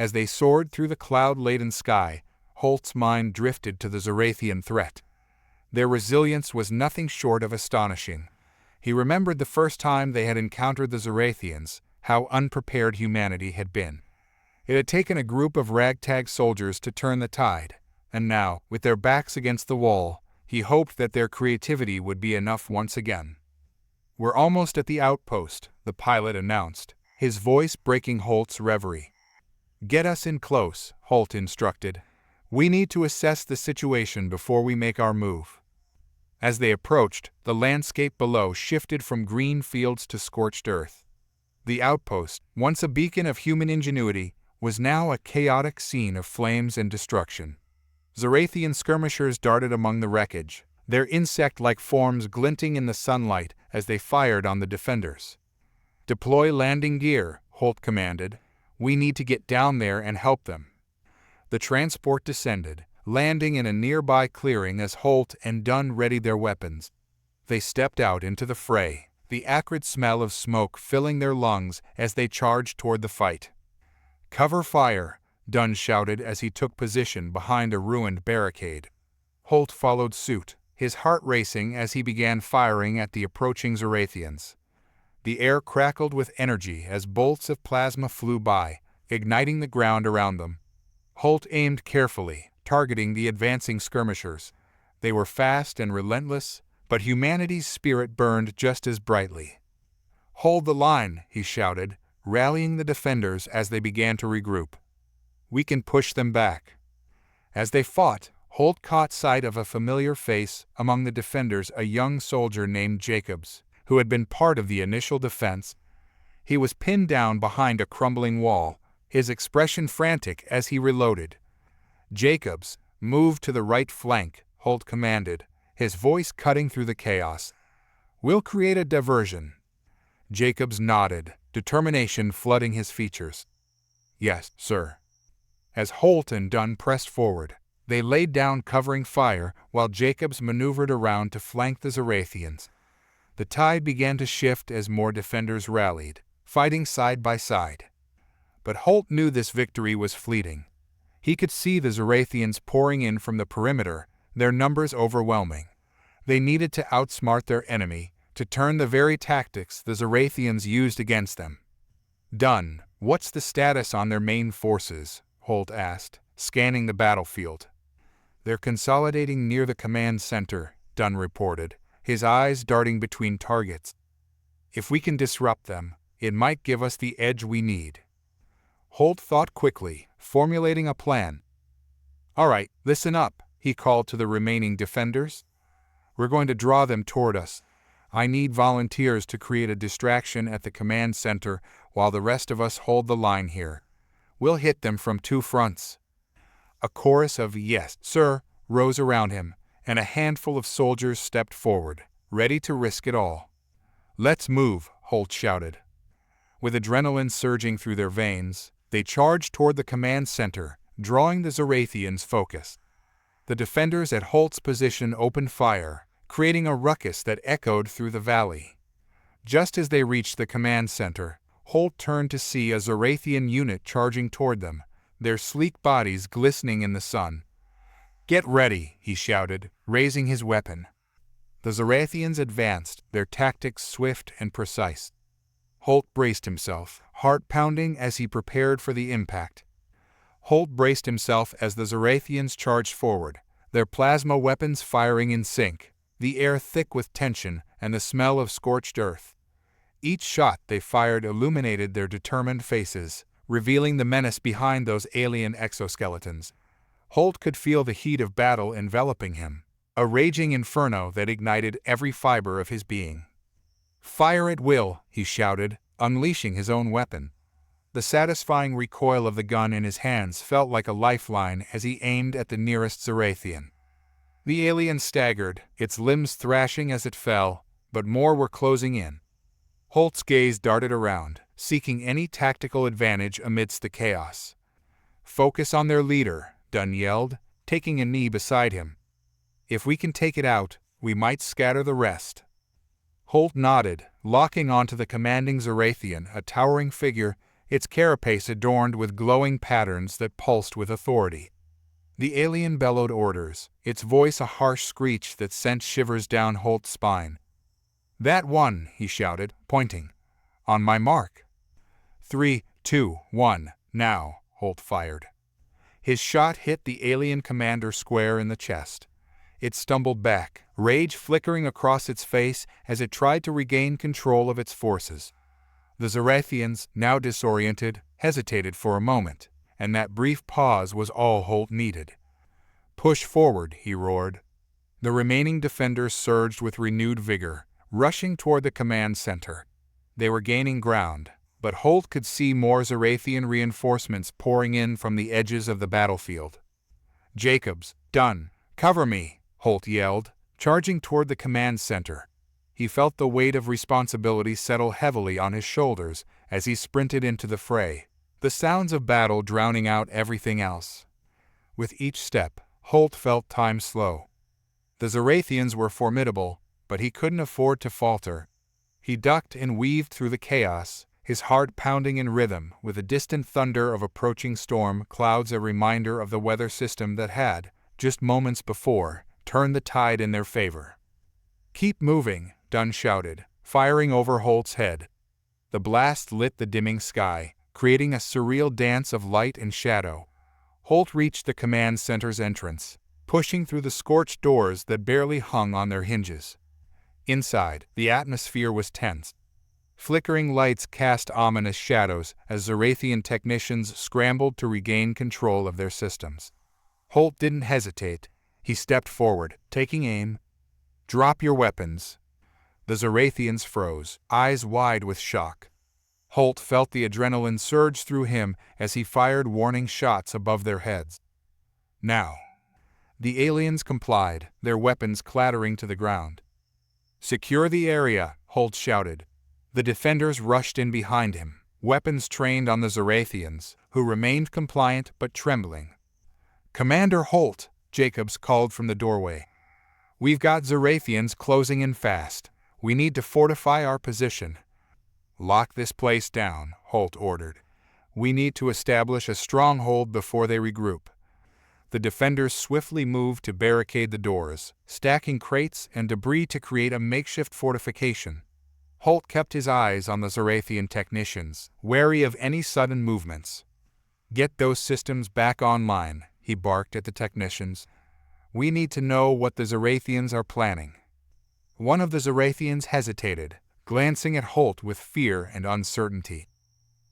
As they soared through the cloud-laden sky, Holt's mind drifted to the Zorathian threat. Their resilience was nothing short of astonishing. He remembered the first time they had encountered the Zorathians, how unprepared humanity had been. It had taken a group of ragtag soldiers to turn the tide, and now, with their backs against the wall, he hoped that their creativity would be enough once again. "We're almost at the outpost," the pilot announced, his voice breaking Holt's reverie. "Get us in close," Holt instructed. "We need to assess the situation before we make our move." As they approached, the landscape below shifted from green fields to scorched earth. The outpost, once a beacon of human ingenuity, was now a chaotic scene of flames and destruction. Zorathian skirmishers darted among the wreckage, their insect-like forms glinting in the sunlight as they fired on the defenders. "Deploy landing gear," Holt commanded. "We need to get down there and help them." The transport descended, landing in a nearby clearing as Holt and Dunn readied their weapons. They stepped out into the fray, the acrid smell of smoke filling their lungs as they charged toward the fight. "Cover fire," Dunn shouted as he took position behind a ruined barricade. Holt followed suit, his heart racing as he began firing at the approaching Zorathians. The air crackled with energy as bolts of plasma flew by, igniting the ground around them. Holt aimed carefully, targeting the advancing skirmishers. They were fast and relentless, but humanity's spirit burned just as brightly. "Hold the line," he shouted, rallying the defenders as they began to regroup. "We can push them back." As they fought, Holt caught sight of a familiar face among the defenders, a young soldier named Jacobs, who had been part of the initial defense. He was pinned down behind a crumbling wall, his expression frantic as he reloaded. "Jacobs, move to the right flank," Holt commanded, his voice cutting through the chaos. "We'll create a diversion." Jacobs nodded, determination flooding his features. "Yes, sir." As Holt and Dunn pressed forward, they laid down covering fire while Jacobs maneuvered around to flank the Zorathians. The tide began to shift as more defenders rallied, fighting side by side. But Holt knew this victory was fleeting. He could see the Zorathians pouring in from the perimeter, their numbers overwhelming. They needed to outsmart their enemy, to turn the very tactics the Zorathians used against them. "Dunn, what's the status on their main forces?" Holt asked, scanning the battlefield. "They're consolidating near the command center," Dunn reported, his eyes darting between targets. "If we can disrupt them, it might give us the edge we need." Holt thought quickly, formulating a plan. "All right, listen up," he called to the remaining defenders. "We're going to draw them toward us. I need volunteers to create a distraction at the command center while the rest of us hold the line here. We'll hit them from two fronts." A chorus of "Yes, sir" rose around him, and a handful of soldiers stepped forward, ready to risk it all. "Let's move," Holt shouted. With adrenaline surging through their veins, they charged toward the command center, drawing the Zorathians' focus. The defenders at Holt's position opened fire, creating a ruckus that echoed through the valley. Just as they reached the command center, Holt turned to see a Zorathian unit charging toward them, their sleek bodies glistening in the sun. "Get ready," he shouted, raising his weapon. The Zorathians advanced, their tactics swift and precise. Holt braced himself, heart pounding as he prepared for the impact. Holt braced himself as the Zorathians charged forward, their plasma weapons firing in sync, the air thick with tension and the smell of scorched earth. Each shot they fired illuminated their determined faces, revealing the menace behind those alien exoskeletons. Holt could feel the heat of battle enveloping him, a raging inferno that ignited every fiber of his being. "Fire at will," he shouted, unleashing his own weapon. The satisfying recoil of the gun in his hands felt like a lifeline as he aimed at the nearest Zorathian. The alien staggered, its limbs thrashing as it fell, but more were closing in. Holt's gaze darted around, seeking any tactical advantage amidst the chaos. "Focus on their leader," Dunn yelled, taking a knee beside him. "If we can take it out, we might scatter the rest." Holt nodded, locking onto the commanding Zorathian, a towering figure, its carapace adorned with glowing patterns that pulsed with authority. The alien bellowed orders, its voice a harsh screech that sent shivers down Holt's spine. "That one," he shouted, pointing. "On my mark." 3, 2, 1, now, Holt fired. His shot hit the alien commander square in the chest. It stumbled back, rage flickering across its face as it tried to regain control of its forces. The Zarathians, now disoriented, hesitated for a moment, and that brief pause was all Holt needed. "Push forward," he roared. The remaining defenders surged with renewed vigor, rushing toward the command center. They were gaining ground, but Holt could see more Zarathian reinforcements pouring in from the edges of the battlefield. "Jacobs, done! Cover me!" Holt yelled, charging toward the command center. He felt the weight of responsibility settle heavily on his shoulders as he sprinted into the fray, the sounds of battle drowning out everything else. With each step, Holt felt time slow. The Zarathians were formidable, but he couldn't afford to falter. He ducked and weaved through the chaos, his heart pounding in rhythm with the distant thunder of approaching storm clouds, a reminder of the weather system that had, just moments before, turned the tide in their favor. "Keep moving," Dunn shouted, firing over Holt's head. The blast lit the dimming sky, creating a surreal dance of light and shadow. Holt reached the command center's entrance, pushing through the scorched doors that barely hung on their hinges. Inside, the atmosphere was tense. Flickering lights cast ominous shadows as Zarathian technicians scrambled to regain control of their systems. Holt didn't hesitate. He stepped forward, taking aim. "Drop your weapons." The Zarathians froze, eyes wide with shock. Holt felt the adrenaline surge through him as he fired warning shots above their heads. "Now." The aliens complied, their weapons clattering to the ground. "Secure the area," Holt shouted. The defenders rushed in behind him, weapons trained on the Zarathians, who remained compliant but trembling. "Commander Holt," Jacobs called from the doorway. "We've got Zarathians closing in fast. We need to fortify our position." "Lock this place down," Holt ordered. "We need to establish a stronghold before they regroup." The defenders swiftly moved to barricade the doors, stacking crates and debris to create a makeshift fortification. Holt kept his eyes on the Zarathian technicians, wary of any sudden movements. "Get those systems back online," he barked at the technicians. "We need to know what the Zarathians are planning." One of the Zarathians hesitated, glancing at Holt with fear and uncertainty.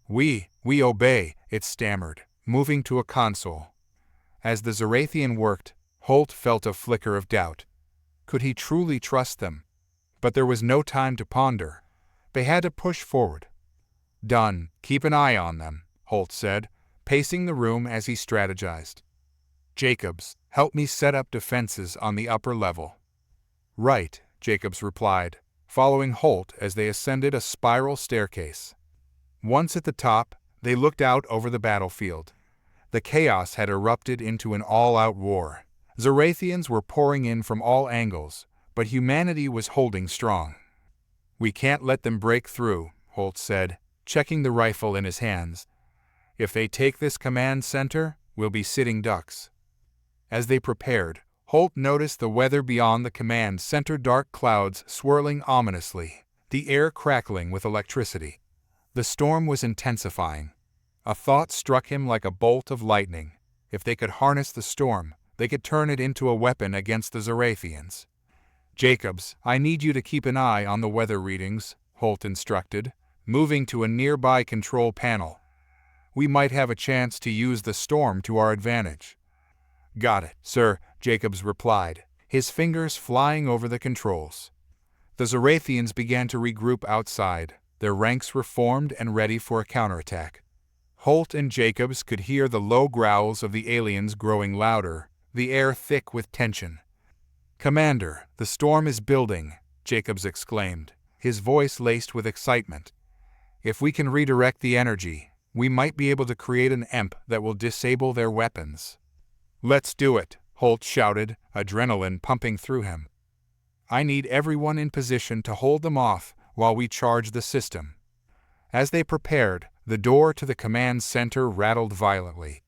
We obey," it stammered, moving to a console. As the Zarathian worked, Holt felt a flicker of doubt. Could he truly trust them? But there was no time to ponder. They had to push forward. "Done. Keep an eye on them," Holt said, pacing the room as he strategized. "Jacobs, help me set up defenses on the upper level." "Right," Jacobs replied, following Holt as they ascended a spiral staircase. Once at the top, they looked out over the battlefield. The chaos had erupted into an all-out war. Zarathians were pouring in from all angles, but humanity was holding strong. "We can't let them break through," Holt said, checking the rifle in his hands. "If they take this command center, we'll be sitting ducks." As they prepared, Holt noticed the weather beyond the command center, dark clouds swirling ominously, the air crackling with electricity. The storm was intensifying. A thought struck him like a bolt of lightning. If they could harness the storm, they could turn it into a weapon against the Zarathians. "Jacobs, I need you to keep an eye on the weather readings," Holt instructed, moving to a nearby control panel. "We might have a chance to use the storm to our advantage." "Got it, sir," Jacobs replied, his fingers flying over the controls. The Zarathians began to regroup outside, their ranks reformed and ready for a counterattack. Holt and Jacobs could hear the low growls of the aliens growing louder, the air thick with tension. "Commander, the storm is building," Jacobs exclaimed, his voice laced with excitement. "If we can redirect the energy, we might be able to create an EMP that will disable their weapons." "Let's do it," Holt shouted, adrenaline pumping through him. "I need everyone in position to hold them off while we charge the system." As they prepared, The door to the command center rattled violently.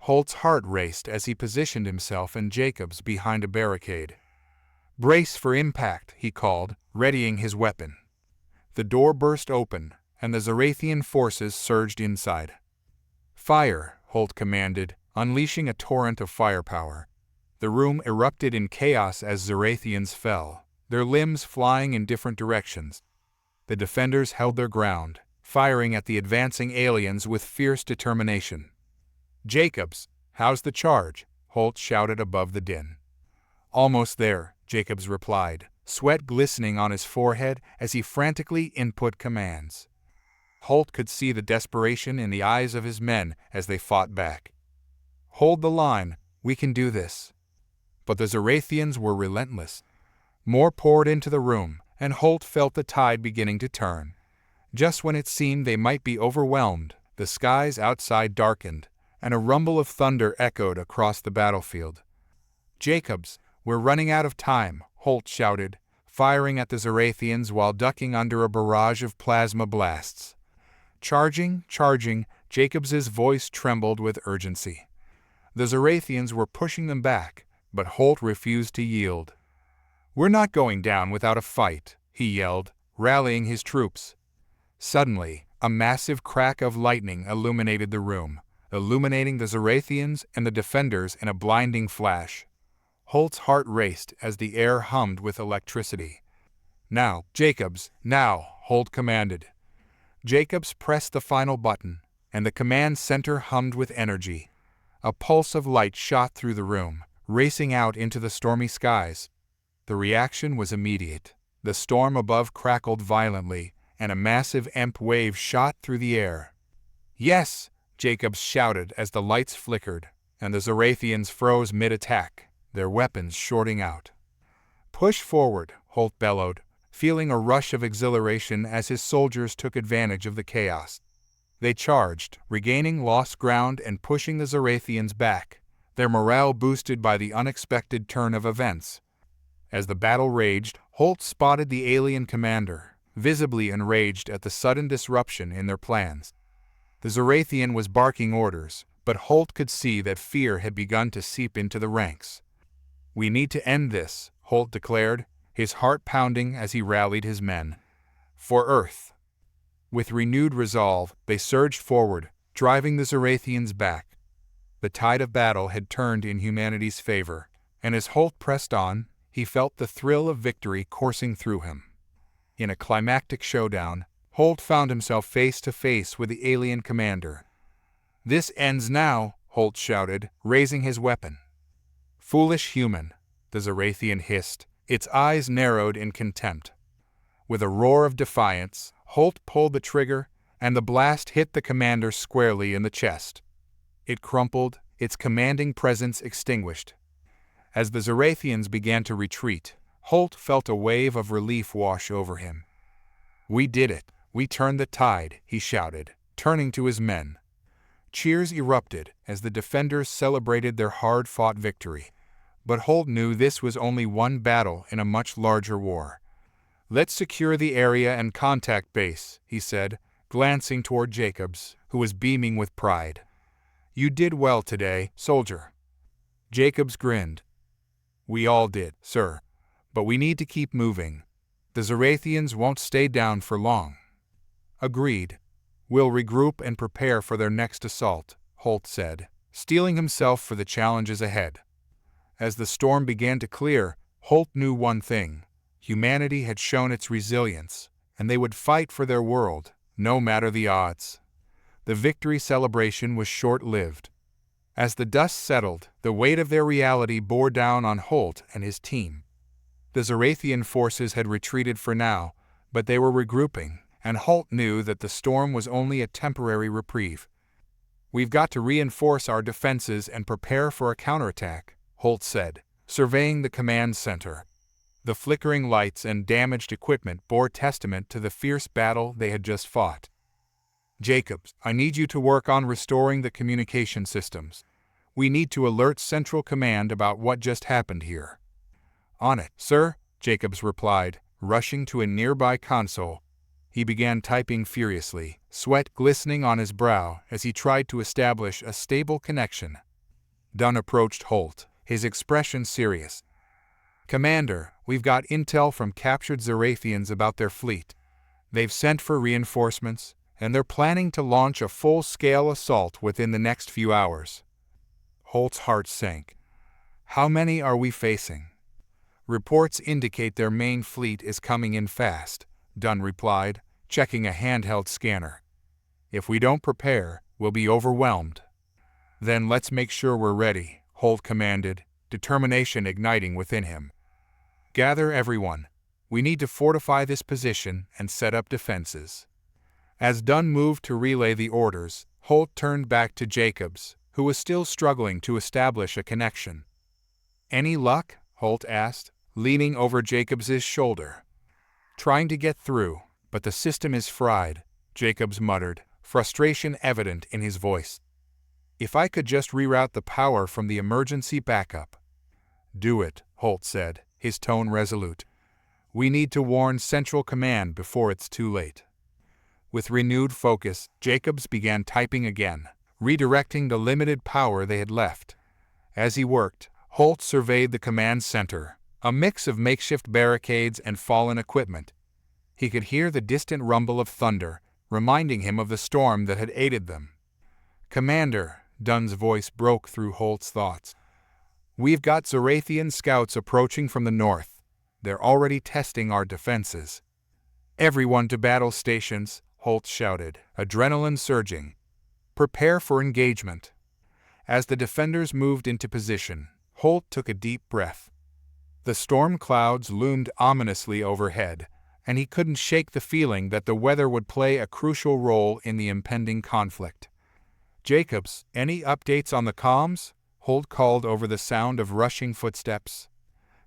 Holt's heart raced as he positioned himself and Jacobs behind a barricade. "Brace for impact," he called, readying his weapon. The door burst open, and the Zarathian forces surged inside. "Fire," Holt commanded, unleashing a torrent of firepower. The room erupted in chaos as Zarathians fell, their limbs flying in different directions. The defenders held their ground, firing at the advancing aliens with fierce determination. "Jacobs, how's the charge?" Holt shouted above the din. "Almost there," Jacobs replied, sweat glistening on his forehead as he frantically input commands. Holt could see the desperation in the eyes of his men as they fought back. "Hold the line, we can do this." But the Zarathians were relentless. More poured into the room, and Holt felt the tide beginning to turn. Just when it seemed they might be overwhelmed, the skies outside darkened, and a rumble of thunder echoed across the battlefield. "Jacobs, we're running out of time," Holt shouted, firing at the Zarathians while ducking under a barrage of plasma blasts. "Charging, charging," Jacobs's voice trembled with urgency. The Zarathians were pushing them back, but Holt refused to yield. "We're not going down without a fight," he yelled, rallying his troops. Suddenly, a massive crack of lightning illuminated the room, illuminating the Zarathians and the defenders in a blinding flash. Holt's heart raced as the air hummed with electricity. "Now, Jacobs, now," Holt commanded. Jacobs pressed the final button, and the command center hummed with energy. A pulse of light shot through the room, racing out into the stormy skies. The reaction was immediate. The storm above crackled violently, and a massive EMP wave shot through the air. "Yes!" Jacobs shouted as the lights flickered, and the Zarathians froze mid-attack, their weapons shorting out. "Push forward," Holt bellowed, feeling a rush of exhilaration as his soldiers took advantage of the chaos. They charged, regaining lost ground and pushing the Zarathians back, their morale boosted by the unexpected turn of events. As the battle raged, Holt spotted the alien commander, visibly enraged at the sudden disruption in their plans. The Zarathian was barking orders, but Holt could see that fear had begun to seep into the ranks. "We need to end this," Holt declared, his heart pounding as he rallied his men. "For Earth." With renewed resolve, they surged forward, driving the Zarathians back. The tide of battle had turned in humanity's favor, and as Holt pressed on, he felt the thrill of victory coursing through him. In a climactic showdown, Holt found himself face to face with the alien commander. "This ends now," Holt shouted, raising his weapon. "Foolish human," the Zarathian hissed, its eyes narrowed in contempt. With a roar of defiance, Holt pulled the trigger, and the blast hit the commander squarely in the chest. It crumpled, its commanding presence extinguished. As the Zarathians began to retreat, Holt felt a wave of relief wash over him. "We did it! We turned the tide," he shouted, turning to his men. Cheers erupted as the defenders celebrated their hard-fought victory. But Holt knew this was only one battle in a much larger war. "Let's secure the area and contact base," he said, glancing toward Jacobs, who was beaming with pride. "You did well today, soldier." Jacobs grinned. "We all did, sir. But we need to keep moving. The Zarathians won't stay down for long." "Agreed. We'll regroup and prepare for their next assault," Holt said, steeling himself for the challenges ahead. As the storm began to clear, Holt knew one thing. Humanity had shown its resilience, and they would fight for their world, no matter the odds. The victory celebration was short-lived. As the dust settled, the weight of their reality bore down on Holt and his team. The Zarathian forces had retreated for now, but they were regrouping, and Holt knew that the storm was only a temporary reprieve. "We've got to reinforce our defenses and prepare for a counterattack," Holt said, surveying the command center. The flickering lights and damaged equipment bore testament to the fierce battle they had just fought. "Jacobs, I need you to work on restoring the communication systems. We need to alert Central Command about what just happened here." "On it, sir," Jacobs replied, rushing to a nearby console. He began typing furiously, sweat glistening on his brow as he tried to establish a stable connection. Dunn approached Holt, his expression serious. "Commander, we've got intel from captured Zarathians about their fleet. They've sent for reinforcements, and they're planning to launch a full-scale assault within the next few hours." Holt's heart sank. "How many are we facing?" "Reports indicate their main fleet is coming in fast," Dunn replied, checking a handheld scanner. "If we don't prepare, we'll be overwhelmed." "Then let's make sure we're ready," Holt commanded, determination igniting within him. "Gather everyone. We need to fortify this position and set up defenses." As Dunn moved to relay the orders, Holt turned back to Jacobs, who was still struggling to establish a connection. "Any luck?" Holt asked, leaning over Jacobs's shoulder. "Trying to get through, but the system is fried," Jacobs muttered, frustration evident in his voice. "If I could just reroute the power from the emergency backup." "Do it," Holt said, his tone resolute. "We need to warn Central Command before it's too late." With renewed focus, Jacobs began typing again, redirecting the limited power they had left. As he worked, Holt surveyed the command center, a mix of makeshift barricades and fallen equipment. He could hear the distant rumble of thunder, reminding him of the storm that had aided them. "Commander," Dunn's voice broke through Holt's thoughts. "We've got Zarathian scouts approaching from the north. They're already testing our defenses." "Everyone to battle stations," Holt shouted, adrenaline surging. "Prepare for engagement." As the defenders moved into position, Holt took a deep breath. The storm clouds loomed ominously overhead, and he couldn't shake the feeling that the weather would play a crucial role in the impending conflict. "Jacobs, any updates on the comms?" Holt called over the sound of rushing footsteps.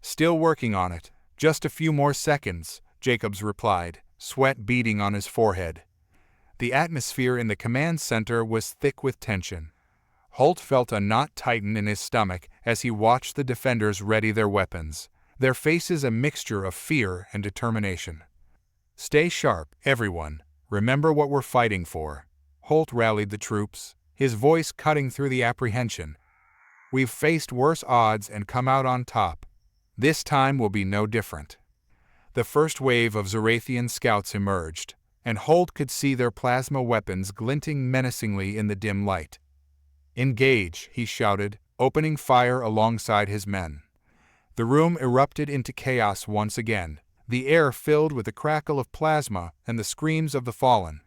"Still working on it. Just a few more seconds," Jacobs replied, sweat beading on his forehead. The atmosphere in the command center was thick with tension. Holt felt a knot tighten in his stomach as he watched the defenders ready their weapons, their faces a mixture of fear and determination. "Stay sharp, everyone. Remember what we're fighting for." Holt rallied the troops, his voice cutting through the apprehension. "We've faced worse odds and come out on top. This time will be no different." The first wave of Zarathian scouts emerged, and Holt could see their plasma weapons glinting menacingly in the dim light. "Engage," he shouted, opening fire alongside his men. The room erupted into chaos once again, the air filled with the crackle of plasma and the screams of the fallen.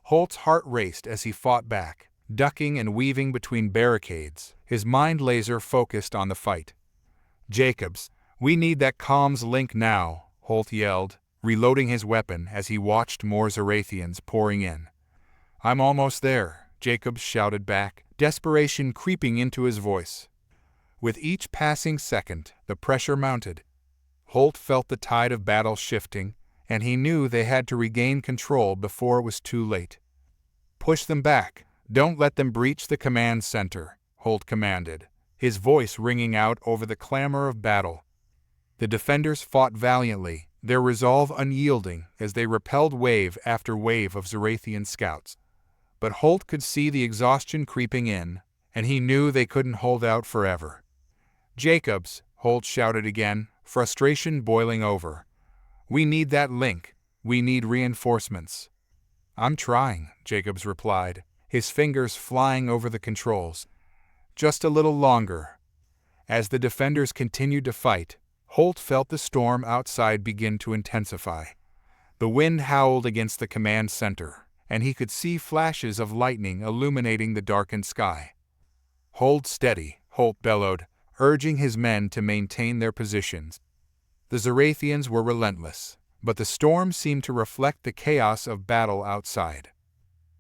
Holt's heart raced as he fought back, ducking and weaving between barricades, his mind laser-focused on the fight. "Jacobs, we need that comms link now," Holt yelled, reloading his weapon as he watched more Zarathians pouring in. "I'm almost there," Jacobs shouted back, desperation creeping into his voice. With each passing second, the pressure mounted. Holt felt the tide of battle shifting, and he knew they had to regain control before it was too late. "Push them back. Don't let them breach the command center," Holt commanded, his voice ringing out over the clamor of battle. The defenders fought valiantly, their resolve unyielding as they repelled wave after wave of Zarathian scouts. But Holt could see the exhaustion creeping in, and he knew they couldn't hold out forever. "Jacobs," Holt shouted again, frustration boiling over. "We need that link. We need reinforcements." "I'm trying," Jacobs replied, his fingers flying over the controls. "Just a little longer." As the defenders continued to fight, Holt felt the storm outside begin to intensify. The wind howled against the command center, and he could see flashes of lightning illuminating the darkened sky. "Hold steady," Holt bellowed, urging his men to maintain their positions. The Zarathians were relentless, but the storm seemed to reflect the chaos of battle outside.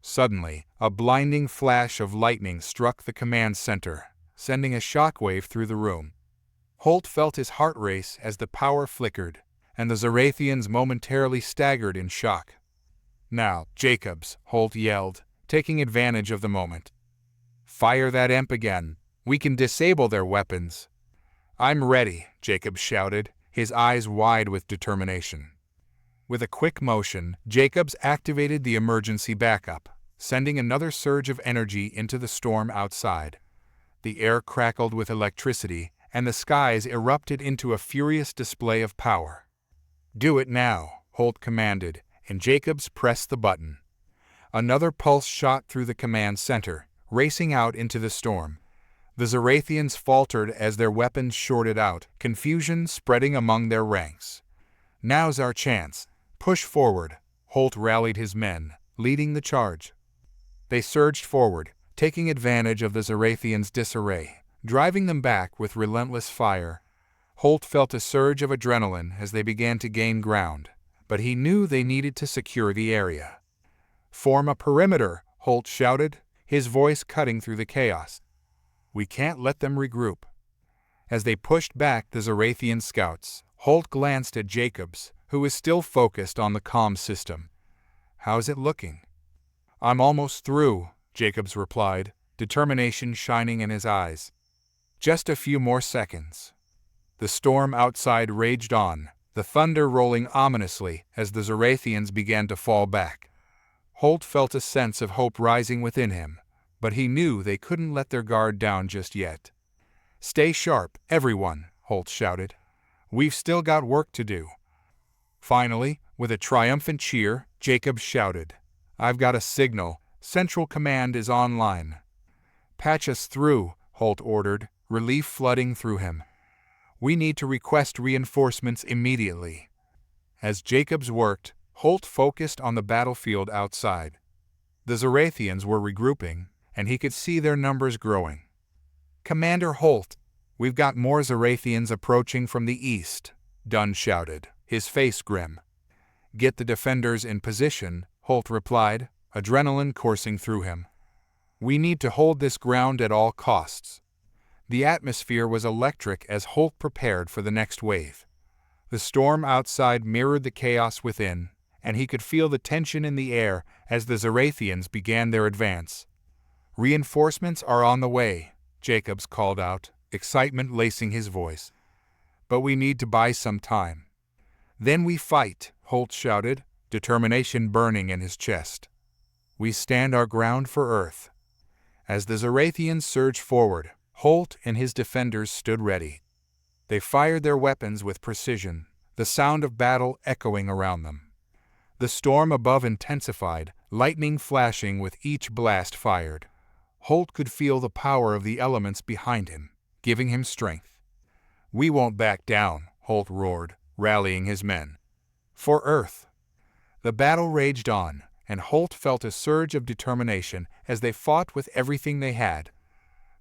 Suddenly, a blinding flash of lightning struck the command center, sending a shockwave through the room. Holt felt his heart race as the power flickered, and the Zarathians momentarily staggered in shock. "Now, Jacobs," Holt yelled, taking advantage of the moment. "Fire that EMP again. We can disable their weapons." "I'm ready," Jacobs shouted, his eyes wide with determination. With a quick motion, Jacobs activated the emergency backup, sending another surge of energy into the storm outside. The air crackled with electricity, and the skies erupted into a furious display of power. "Do it now," Holt commanded, and Jacobs pressed the button. Another pulse shot through the command center, racing out into the storm. The Zarathians faltered as their weapons shorted out, confusion spreading among their ranks. "Now's our chance. Push forward," Holt rallied his men, leading the charge. They surged forward, taking advantage of the Zarathians' disarray, driving them back with relentless fire. Holt felt a surge of adrenaline as they began to gain ground, but he knew they needed to secure the area. "Form a perimeter," Holt shouted, his voice cutting through the chaos. "We can't let them regroup." As they pushed back the Zarathian scouts, Holt glanced at Jacobs, who was still focused on the comm system. "How's it looking?" "I'm almost through," Jacobs replied, determination shining in his eyes. "Just a few more seconds." The storm outside raged on, the thunder rolling ominously as the Zarathians began to fall back. Holt felt a sense of hope rising within him, but he knew they couldn't let their guard down just yet. "Stay sharp, everyone," Holt shouted. "We've still got work to do." Finally, with a triumphant cheer, Jacobs shouted, "I've got a signal. Central Command is online." "Patch us through," Holt ordered, relief flooding through him. "We need to request reinforcements immediately." As Jacobs worked, Holt focused on the battlefield outside. The Zarathians were regrouping, and he could see their numbers growing. "Commander Holt, we've got more Zarathians approaching from the east," Dunn shouted, his face grim. "Get the defenders in position," Holt replied, adrenaline coursing through him. "We need to hold this ground at all costs." The atmosphere was electric as Holt prepared for the next wave. The storm outside mirrored the chaos within, and he could feel the tension in the air as the Zarathians began their advance. "Reinforcements are on the way," Jacobs called out, excitement lacing his voice. "But we need to buy some time." "Then we fight," Holt shouted, determination burning in his chest. "We stand our ground for Earth." As the Zarathians surged forward, Holt and his defenders stood ready. They fired their weapons with precision, the sound of battle echoing around them. The storm above intensified, lightning flashing with each blast fired. Holt could feel the power of the elements behind him, giving him strength. "We won't back down," Holt roared, rallying his men. "For Earth." The battle raged on, and Holt felt a surge of determination as they fought with everything they had.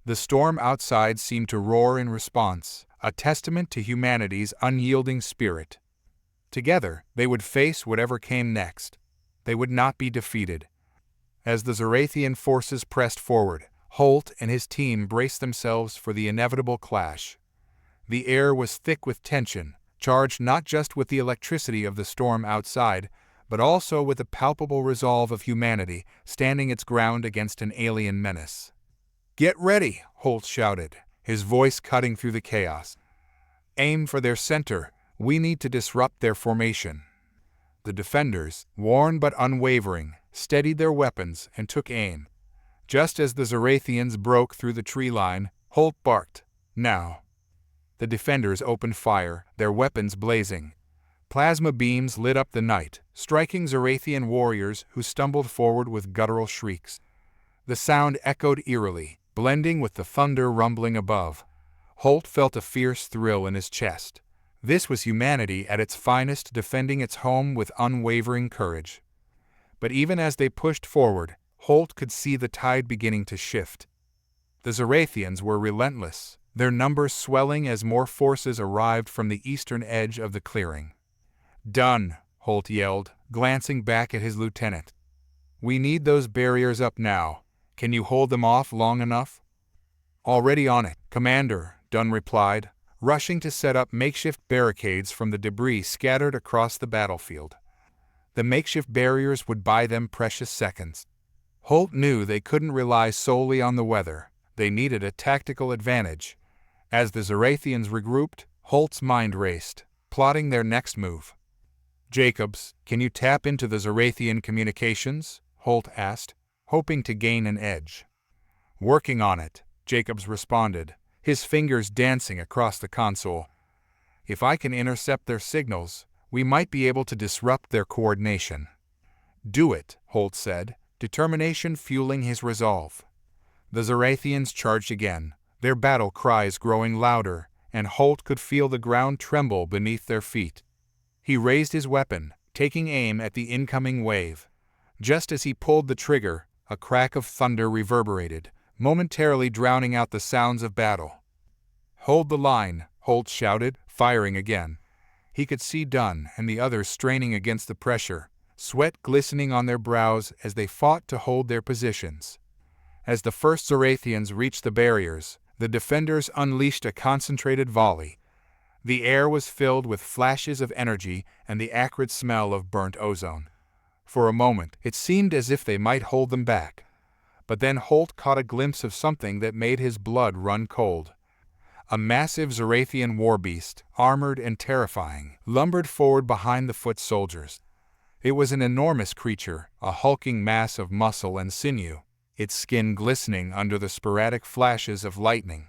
The storm outside seemed to roar in response, a testament to humanity's unyielding spirit. Together, they would face whatever came next. They would not be defeated. As the Zarathian forces pressed forward, Holt and his team braced themselves for the inevitable clash. The air was thick with tension, charged not just with the electricity of the storm outside, but also with the palpable resolve of humanity standing its ground against an alien menace. "Get ready," Holt shouted, his voice cutting through the chaos. "Aim for their center. We need to disrupt their formation." The defenders, worn but unwavering, steadied their weapons and took aim. Just as the Zarathians broke through the tree line, Holt barked, "Now." The defenders opened fire, their weapons blazing. Plasma beams lit up the night, striking Zarathian warriors who stumbled forward with guttural shrieks. The sound echoed eerily, blending with the thunder rumbling above. Holt felt a fierce thrill in his chest. This was humanity at its finest, defending its home with unwavering courage. But even as they pushed forward, Holt could see the tide beginning to shift. The Zarathians were relentless, their numbers swelling as more forces arrived from the eastern edge of the clearing. "Done," Holt yelled, glancing back at his lieutenant. "We need those barriers up now. Can you hold them off long enough?" "Already on it, Commander," Dunn replied, rushing to set up makeshift barricades from the debris scattered across the battlefield. The makeshift barriers would buy them precious seconds. Holt knew they couldn't rely solely on the weather. They needed a tactical advantage. As the Zarathians regrouped, Holt's mind raced, plotting their next move. Jacobs, can you tap into the Zarathian communications? Holt asked, hoping to gain an edge. Working on it, Jacobs responded, his fingers dancing across the console. If I can intercept their signals, we might be able to disrupt their coordination. Do it, Holt said, determination fueling his resolve. The Zarathians charged again, their battle cries growing louder, and Holt could feel the ground tremble beneath their feet. He raised his weapon, taking aim at the incoming wave. Just as he pulled the trigger, a crack of thunder reverberated, momentarily drowning out the sounds of battle. Hold the line, Holt shouted, firing again. He could see Dunn and the others straining against the pressure, sweat glistening on their brows as they fought to hold their positions. As the first Zarathians reached the barriers, the defenders unleashed a concentrated volley. The air was filled with flashes of energy and the acrid smell of burnt ozone. For a moment, it seemed as if they might hold them back. But then Holt caught a glimpse of something that made his blood run cold. A massive Zarathian warbeast, armored and terrifying, lumbered forward behind the foot soldiers. It was an enormous creature, a hulking mass of muscle and sinew, its skin glistening under the sporadic flashes of lightning.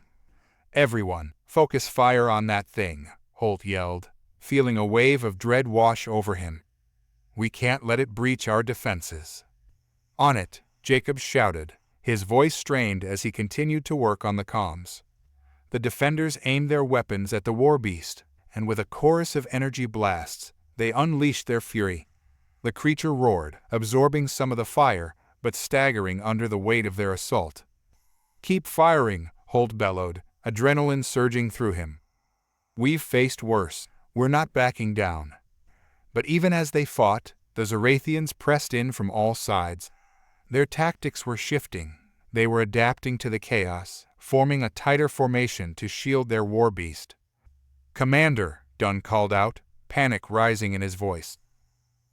Everyone, focus fire on that thing, Holt yelled, feeling a wave of dread wash over him. We can't let it breach our defenses. On it, Jacobs shouted, his voice strained as he continued to work on the comms. The defenders aimed their weapons at the warbeast, and with a chorus of energy blasts, they unleashed their fury. The creature roared, absorbing some of the fire, but staggering under the weight of their assault. Keep firing, Holt bellowed, adrenaline surging through him. We've faced worse, we're not backing down. But even as they fought, the Zarathians pressed in from all sides. Their tactics were shifting. They were adapting to the chaos, forming a tighter formation to shield their warbeast. Commander, Dunn called out, panic rising in his voice.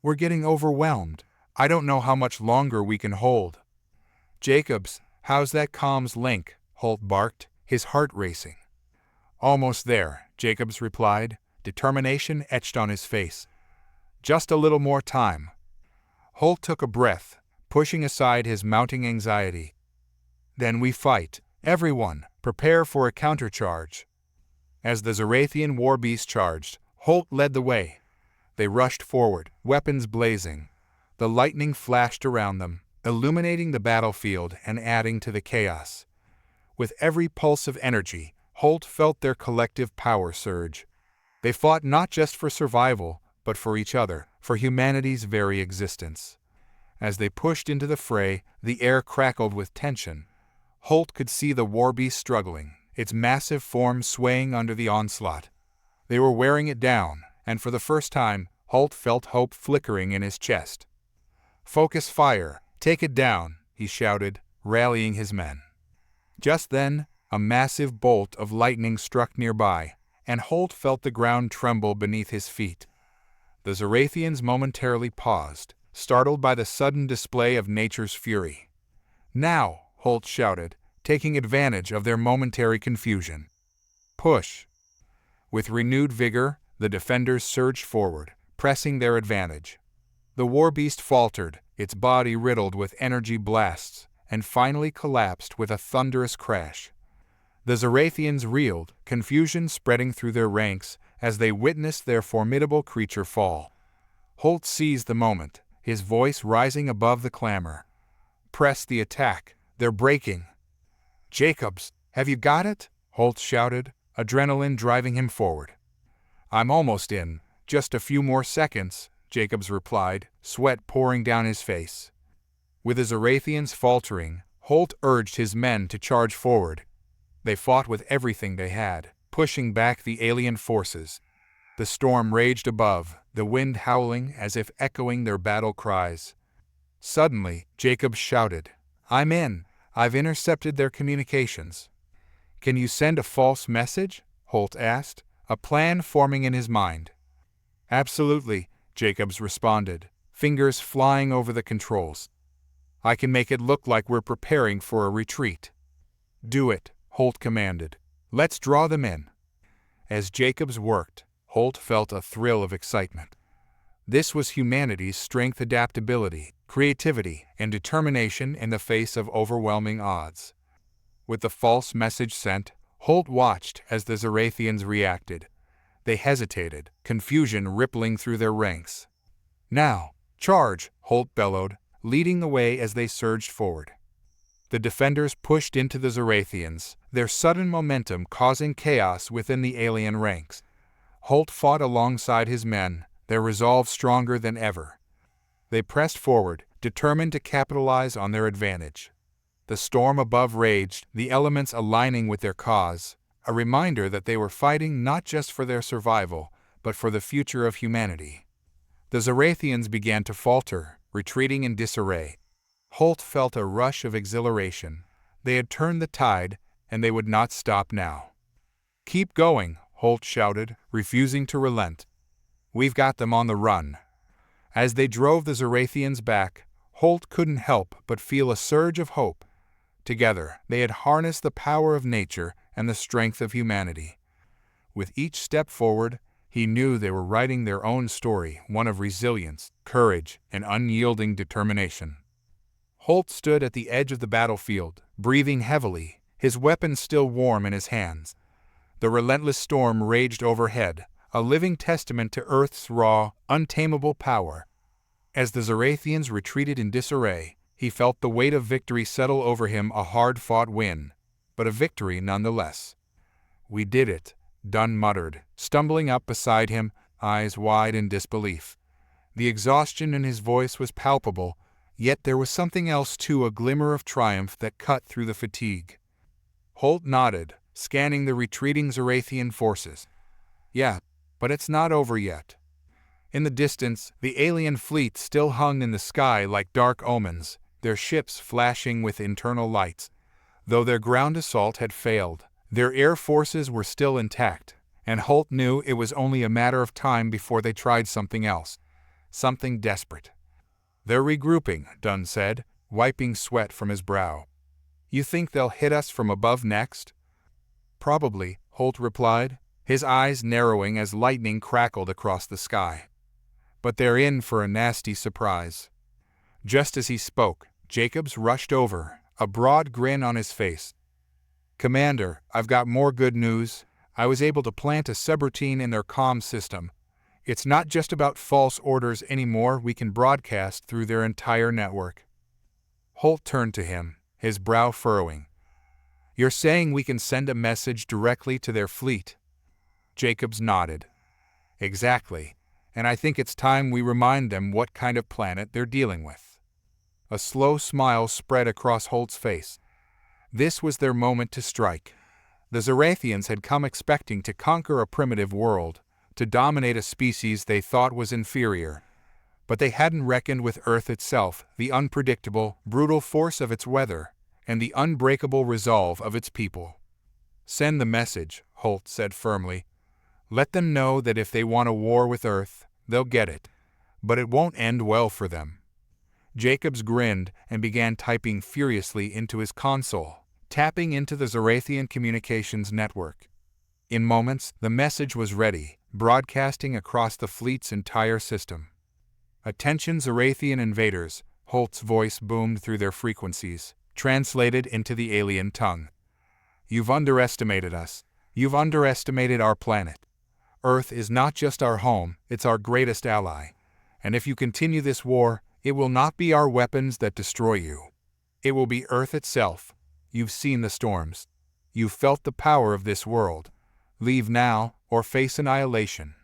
We're getting overwhelmed. I don't know how much longer we can hold. Jacobs, how's that comms link? Holt barked, his heart racing. Almost there, Jacobs replied, determination etched on his face. Just a little more time. Holt took a breath, pushing aside his mounting anxiety. Then we fight. Everyone, prepare for a countercharge. As the Zarathian warbeast charged, Holt led the way. They rushed forward, weapons blazing. The lightning flashed around them, illuminating the battlefield and adding to the chaos. With every pulse of energy, Holt felt their collective power surge. They fought not just for survival, but for each other, for humanity's very existence. As they pushed into the fray, the air crackled with tension. Holt could see the warbeast struggling, its massive form swaying under the onslaught. They were wearing it down, and for the first time, Holt felt hope flickering in his chest. Focus fire, take it down, he shouted, rallying his men. Just then, a massive bolt of lightning struck nearby, and Holt felt the ground tremble beneath his feet. The Zarathians momentarily paused, startled by the sudden display of nature's fury. Now, Holt shouted, taking advantage of their momentary confusion. Push! With renewed vigor, the defenders surged forward, pressing their advantage. The warbeast faltered, its body riddled with energy blasts, and finally collapsed with a thunderous crash. The Zarathians reeled, confusion spreading through their ranks as they witnessed their formidable creature fall. Holt seized the moment, his voice rising above the clamor. Press the attack, they're breaking. Jacobs, have you got it? Holt shouted, adrenaline driving him forward. I'm almost in, just a few more seconds, Jacobs replied, sweat pouring down his face. With the Zarathians faltering, Holt urged his men to charge forward. They fought with everything they had, pushing back the alien forces. The storm raged above, the wind howling as if echoing their battle cries. Suddenly, Jacobs shouted, I'm in. I've intercepted their communications. Can you send a false message? Holt asked, a plan forming in his mind. Absolutely, Jacobs responded, fingers flying over the controls. I can make it look like we're preparing for a retreat. Do it, Holt commanded. Let's draw them in. As Jacobs worked, Holt felt a thrill of excitement. This was humanity's strength, adaptability, creativity, and determination in the face of overwhelming odds. With the false message sent, Holt watched as the Zarathians reacted. They hesitated, confusion rippling through their ranks. "Now, charge!" Holt bellowed, leading the way as they surged forward. The defenders pushed into the Zarathians, their sudden momentum causing chaos within the alien ranks. Holt fought alongside his men, their resolve stronger than ever. They pressed forward, determined to capitalize on their advantage. The storm above raged, the elements aligning with their cause, a reminder that they were fighting not just for their survival, but for the future of humanity. The Zarathians began to falter, retreating in disarray. Holt felt a rush of exhilaration. They had turned the tide, and they would not stop now. "Keep going," Holt shouted, refusing to relent. "We've got them on the run." As they drove the Zarathians back, Holt couldn't help but feel a surge of hope. Together, they had harnessed the power of nature and the strength of humanity. With each step forward, he knew they were writing their own story, one of resilience, courage, and unyielding determination. Holt stood at the edge of the battlefield, breathing heavily, his weapon still warm in his hands. The relentless storm raged overhead, a living testament to Earth's raw, untamable power. As the Zarathians retreated in disarray, he felt the weight of victory settle over him, a hard-fought win, but a victory nonetheless. "We did it," Dunn muttered, stumbling up beside him, eyes wide in disbelief. The exhaustion in his voice was palpable, yet there was something else too, a glimmer of triumph that cut through the fatigue. Holt nodded, scanning the retreating Zarathian forces. "Yeah, but it's not over yet." In the distance, the alien fleet still hung in the sky like dark omens, their ships flashing with internal lights. Though their ground assault had failed, their air forces were still intact, and Holt knew it was only a matter of time before they tried something else, something desperate. "They're regrouping," Dunn said, wiping sweat from his brow. "You think they'll hit us from above next?" "Probably," Holt replied, his eyes narrowing as lightning crackled across the sky. "But they're in for a nasty surprise." Just as he spoke, Jacobs rushed over, a broad grin on his face. "Commander, I've got more good news. I was able to plant a subroutine in their comm system. It's not just about false orders anymore, we can broadcast through their entire network." Holt turned to him, his brow furrowing. "You're saying we can send a message directly to their fleet?" Jacobs nodded. "Exactly, and I think it's time we remind them what kind of planet they're dealing with." A slow smile spread across Holt's face. This was their moment to strike. The Zarathians had come expecting to conquer a primitive world, to dominate a species they thought was inferior. But they hadn't reckoned with Earth itself, the unpredictable, brutal force of its weather, and the unbreakable resolve of its people. "Send the message," Holt said firmly. "Let them know that if they want a war with Earth, they'll get it. But it won't end well for them." Jacobs grinned and began typing furiously into his console, tapping into the Zarathian communications network. In moments, the message was ready, broadcasting across the fleet's entire system. "Attention Zarathian invaders," Holt's voice boomed through their frequencies, translated into the alien tongue. "You've underestimated us. You've underestimated our planet. Earth is not just our home, it's our greatest ally. And if you continue this war, it will not be our weapons that destroy you. It will be Earth itself. You've seen the storms. You've felt the power of this world. Leave now, or face annihilation."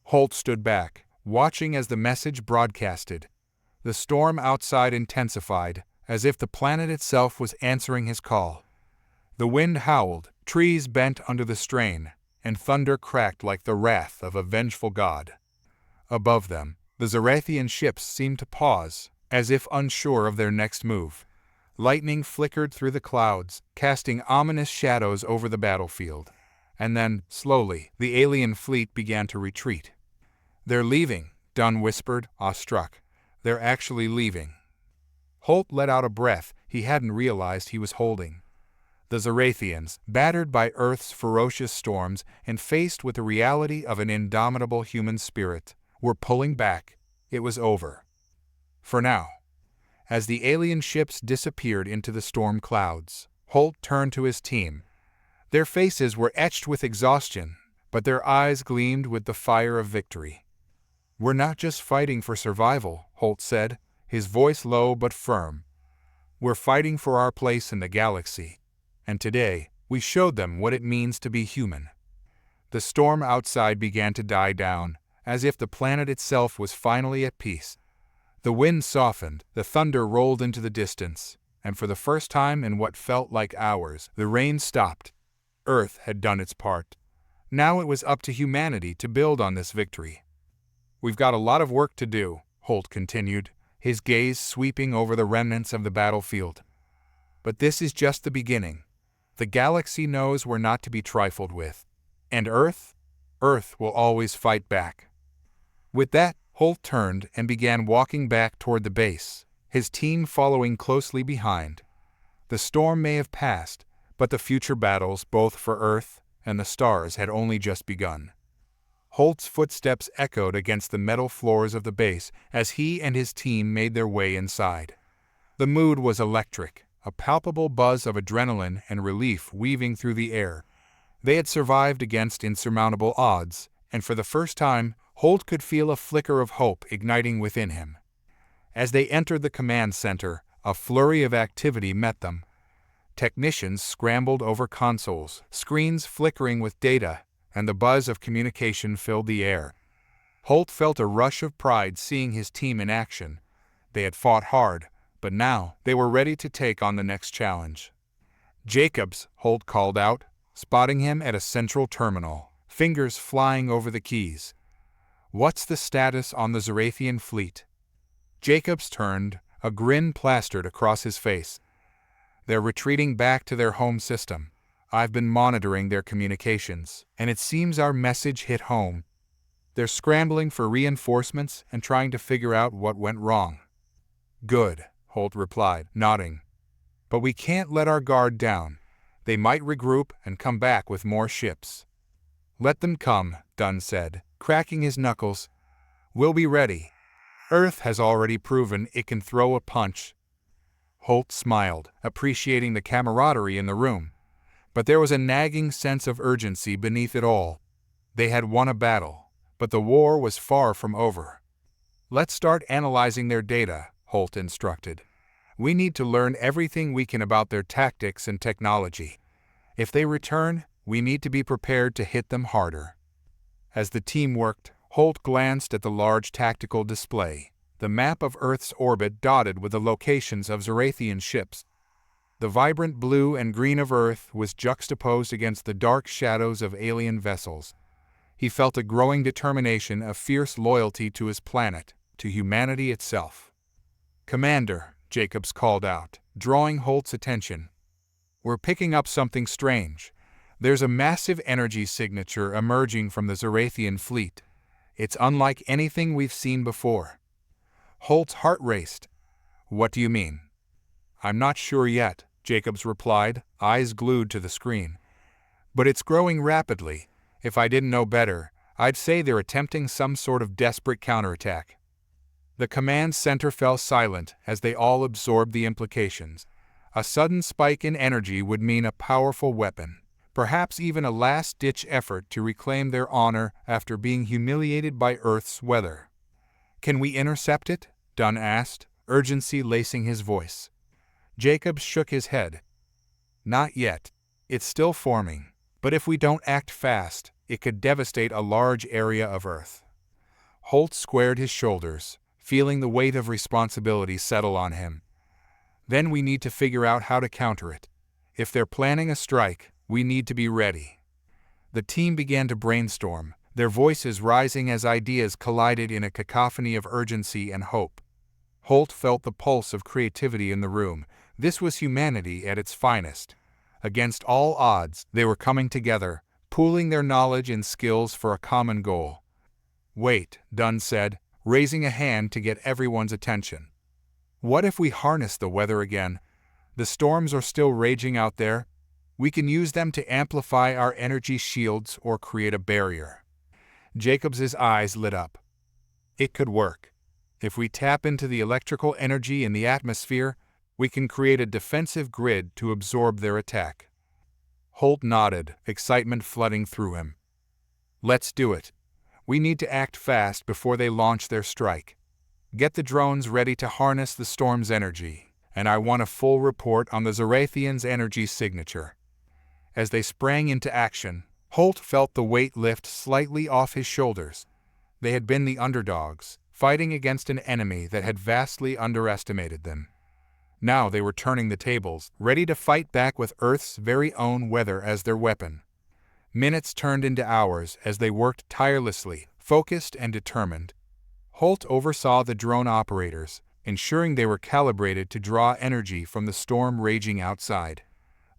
Holt stood back, watching as the message broadcasted. The storm outside intensified, as if the planet itself was answering his call. The wind howled, trees bent under the strain, and thunder cracked like the wrath of a vengeful god. Above them, the Zarathian ships seemed to pause, as if unsure of their next move. Lightning flickered through the clouds, casting ominous shadows over the battlefield. And then, slowly, the alien fleet began to retreat. "They're leaving," Dunn whispered, awestruck. "They're actually leaving." Holt let out a breath he hadn't realized he was holding. The Zarathians, battered by Earth's ferocious storms and faced with the reality of an indomitable human spirit, We're pulling back. It was over. For now. As the alien ships disappeared into the storm clouds, Holt turned to his team. Their faces were etched with exhaustion, but their eyes gleamed with the fire of victory. "We're not just fighting for survival," Holt said, his voice low but firm. "We're fighting for our place in the galaxy. And today, we showed them what it means to be human." The storm outside began to die down, as if the planet itself was finally at peace. The wind softened, the thunder rolled into the distance, and for the first time in what felt like hours, the rain stopped. Earth had done its part. Now it was up to humanity to build on this victory. "We've got a lot of work to do," Holt continued, his gaze sweeping over the remnants of the battlefield. "But this is just the beginning. The galaxy knows we're not to be trifled with. And Earth will always fight back." With that, Holt turned and began walking back toward the base, his team following closely behind. The storm may have passed, but the future battles, both for Earth and the stars, had only just begun. Holt's footsteps echoed against the metal floors of the base as he and his team made their way inside. The mood was electric, a palpable buzz of adrenaline and relief weaving through the air. They had survived against insurmountable odds, and for the first time, Holt could feel a flicker of hope igniting within him. As they entered the command center, a flurry of activity met them. Technicians scrambled over consoles, screens flickering with data, and the buzz of communication filled the air. Holt felt a rush of pride seeing his team in action. They had fought hard, but now they were ready to take on the next challenge. "Jacobs," Holt called out, spotting him at a central terminal, fingers flying over the keys. "What's the status on the Zarathian fleet?" Jacobs turned, a grin plastered across his face. "They're retreating back to their home system. I've been monitoring their communications, and it seems our message hit home. They're scrambling for reinforcements and trying to figure out what went wrong." "Good," Holt replied, nodding. "But we can't let our guard down. They might regroup and come back with more ships." "Let them come," Dunn said, cracking his knuckles. "We'll be ready. Earth has already proven it can throw a punch." Holt smiled, appreciating the camaraderie in the room. But there was a nagging sense of urgency beneath it all. They had won a battle, but the war was far from over. "Let's start analyzing their data," Holt instructed. "We need to learn everything we can about their tactics and technology. If they return, we need to be prepared to hit them harder." As the team worked, Holt glanced at the large tactical display, the map of Earth's orbit dotted with the locations of Zarathian ships. The vibrant blue and green of Earth was juxtaposed against the dark shadows of alien vessels. He felt a growing determination of fierce loyalty to his planet, to humanity itself. "Commander," Jacobs called out, drawing Holt's attention. "We're picking up something strange. There's a massive energy signature emerging from the Zarathian fleet. It's unlike anything we've seen before." Holt's heart raced. "What do you mean?" "I'm not sure yet," Jacobs replied, eyes glued to the screen. "But it's growing rapidly. If I didn't know better, I'd say they're attempting some sort of desperate counterattack." The command center fell silent as they all absorbed the implications. A sudden spike in energy would mean a powerful weapon, perhaps even a last-ditch effort to reclaim their honor after being humiliated by Earth's weather. "Can we intercept it?" Dunn asked, urgency lacing his voice. Jacobs shook his head. "Not yet. It's still forming, but if we don't act fast, it could devastate a large area of Earth." Holt squared his shoulders, feeling the weight of responsibility settle on him. "Then we need to figure out how to counter it. If they're planning a strike, we need to be ready." The team began to brainstorm, their voices rising as ideas collided in a cacophony of urgency and hope. Holt felt the pulse of creativity in the room. This was humanity at its finest. Against all odds, they were coming together, pooling their knowledge and skills for a common goal. "Wait," Dunn said, raising a hand to get everyone's attention. "What if we harness the weather again? The storms are still raging out there. We can use them to amplify our energy shields or create a barrier." Jacobs's eyes lit up. It could work. If we tap into the electrical energy in the atmosphere, we can create a defensive grid to absorb their attack. Holt nodded, excitement flooding through him. Let's do it. We need to act fast before they launch their strike. Get the drones ready to harness the storm's energy, and I want a full report on the Zorathians' energy signature. As they sprang into action, Holt felt the weight lift slightly off his shoulders. They had been the underdogs, fighting against an enemy that had vastly underestimated them. Now they were turning the tables, ready to fight back with Earth's very own weather as their weapon. Minutes turned into hours as they worked tirelessly, focused and determined. Holt oversaw the drone operators, ensuring they were calibrated to draw energy from the storm raging outside.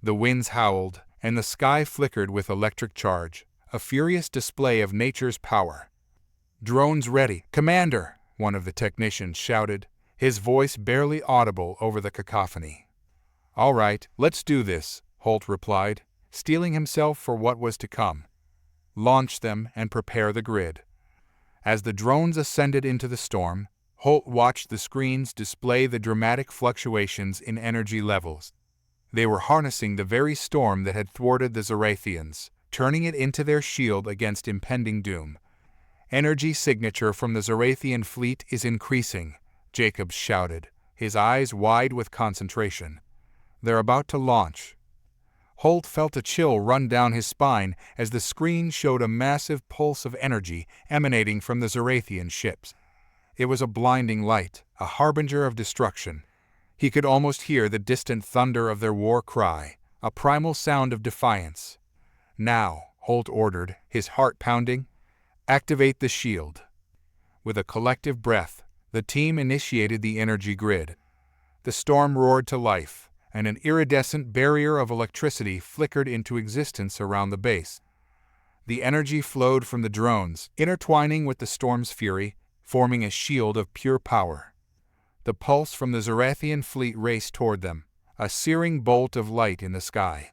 The winds howled, and the sky flickered with electric charge, a furious display of nature's power. "Drones ready, Commander!" one of the technicians shouted, his voice barely audible over the cacophony. "All right, let's do this," Holt replied, steeling himself for what was to come. "Launch them and prepare the grid." As the drones ascended into the storm, Holt watched the screens display the dramatic fluctuations in energy levels. They were harnessing the very storm that had thwarted the Zorathians, turning it into their shield against impending doom. "Energy signature from the Zorathian fleet is increasing," Jacobs shouted, his eyes wide with concentration. "They're about to launch." Holt felt a chill run down his spine as the screen showed a massive pulse of energy emanating from the Zorathian ships. It was a blinding light, a harbinger of destruction. He could almost hear the distant thunder of their war cry, a primal sound of defiance. "Now," Holt ordered, his heart pounding, "activate the shield." With a collective breath, the team initiated the energy grid. The storm roared to life, and an iridescent barrier of electricity flickered into existence around the base. The energy flowed from the drones, intertwining with the storm's fury, forming a shield of pure power. The pulse from the Zorathian fleet raced toward them, a searing bolt of light in the sky.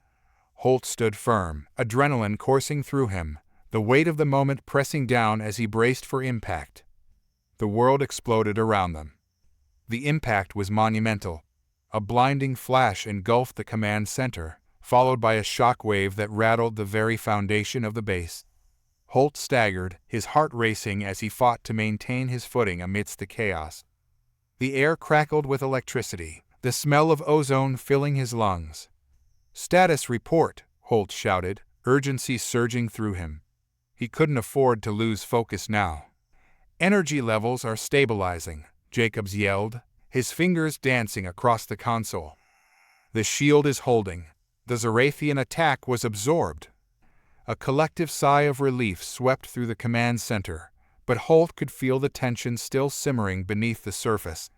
Holt stood firm, adrenaline coursing through him, the weight of the moment pressing down as he braced for impact. The world exploded around them. The impact was monumental. A blinding flash engulfed the command center, followed by a shock wave that rattled the very foundation of the base. Holt staggered, his heart racing as he fought to maintain his footing amidst the chaos. The air crackled with electricity, the smell of ozone filling his lungs. "Status report," Holt shouted, urgency surging through him. He couldn't afford to lose focus now. "Energy levels are stabilizing," Jacobs yelled, his fingers dancing across the console. "The shield is holding. The Zorathian attack was absorbed." A collective sigh of relief swept through the command center, but Holt could feel the tension still simmering beneath the surface.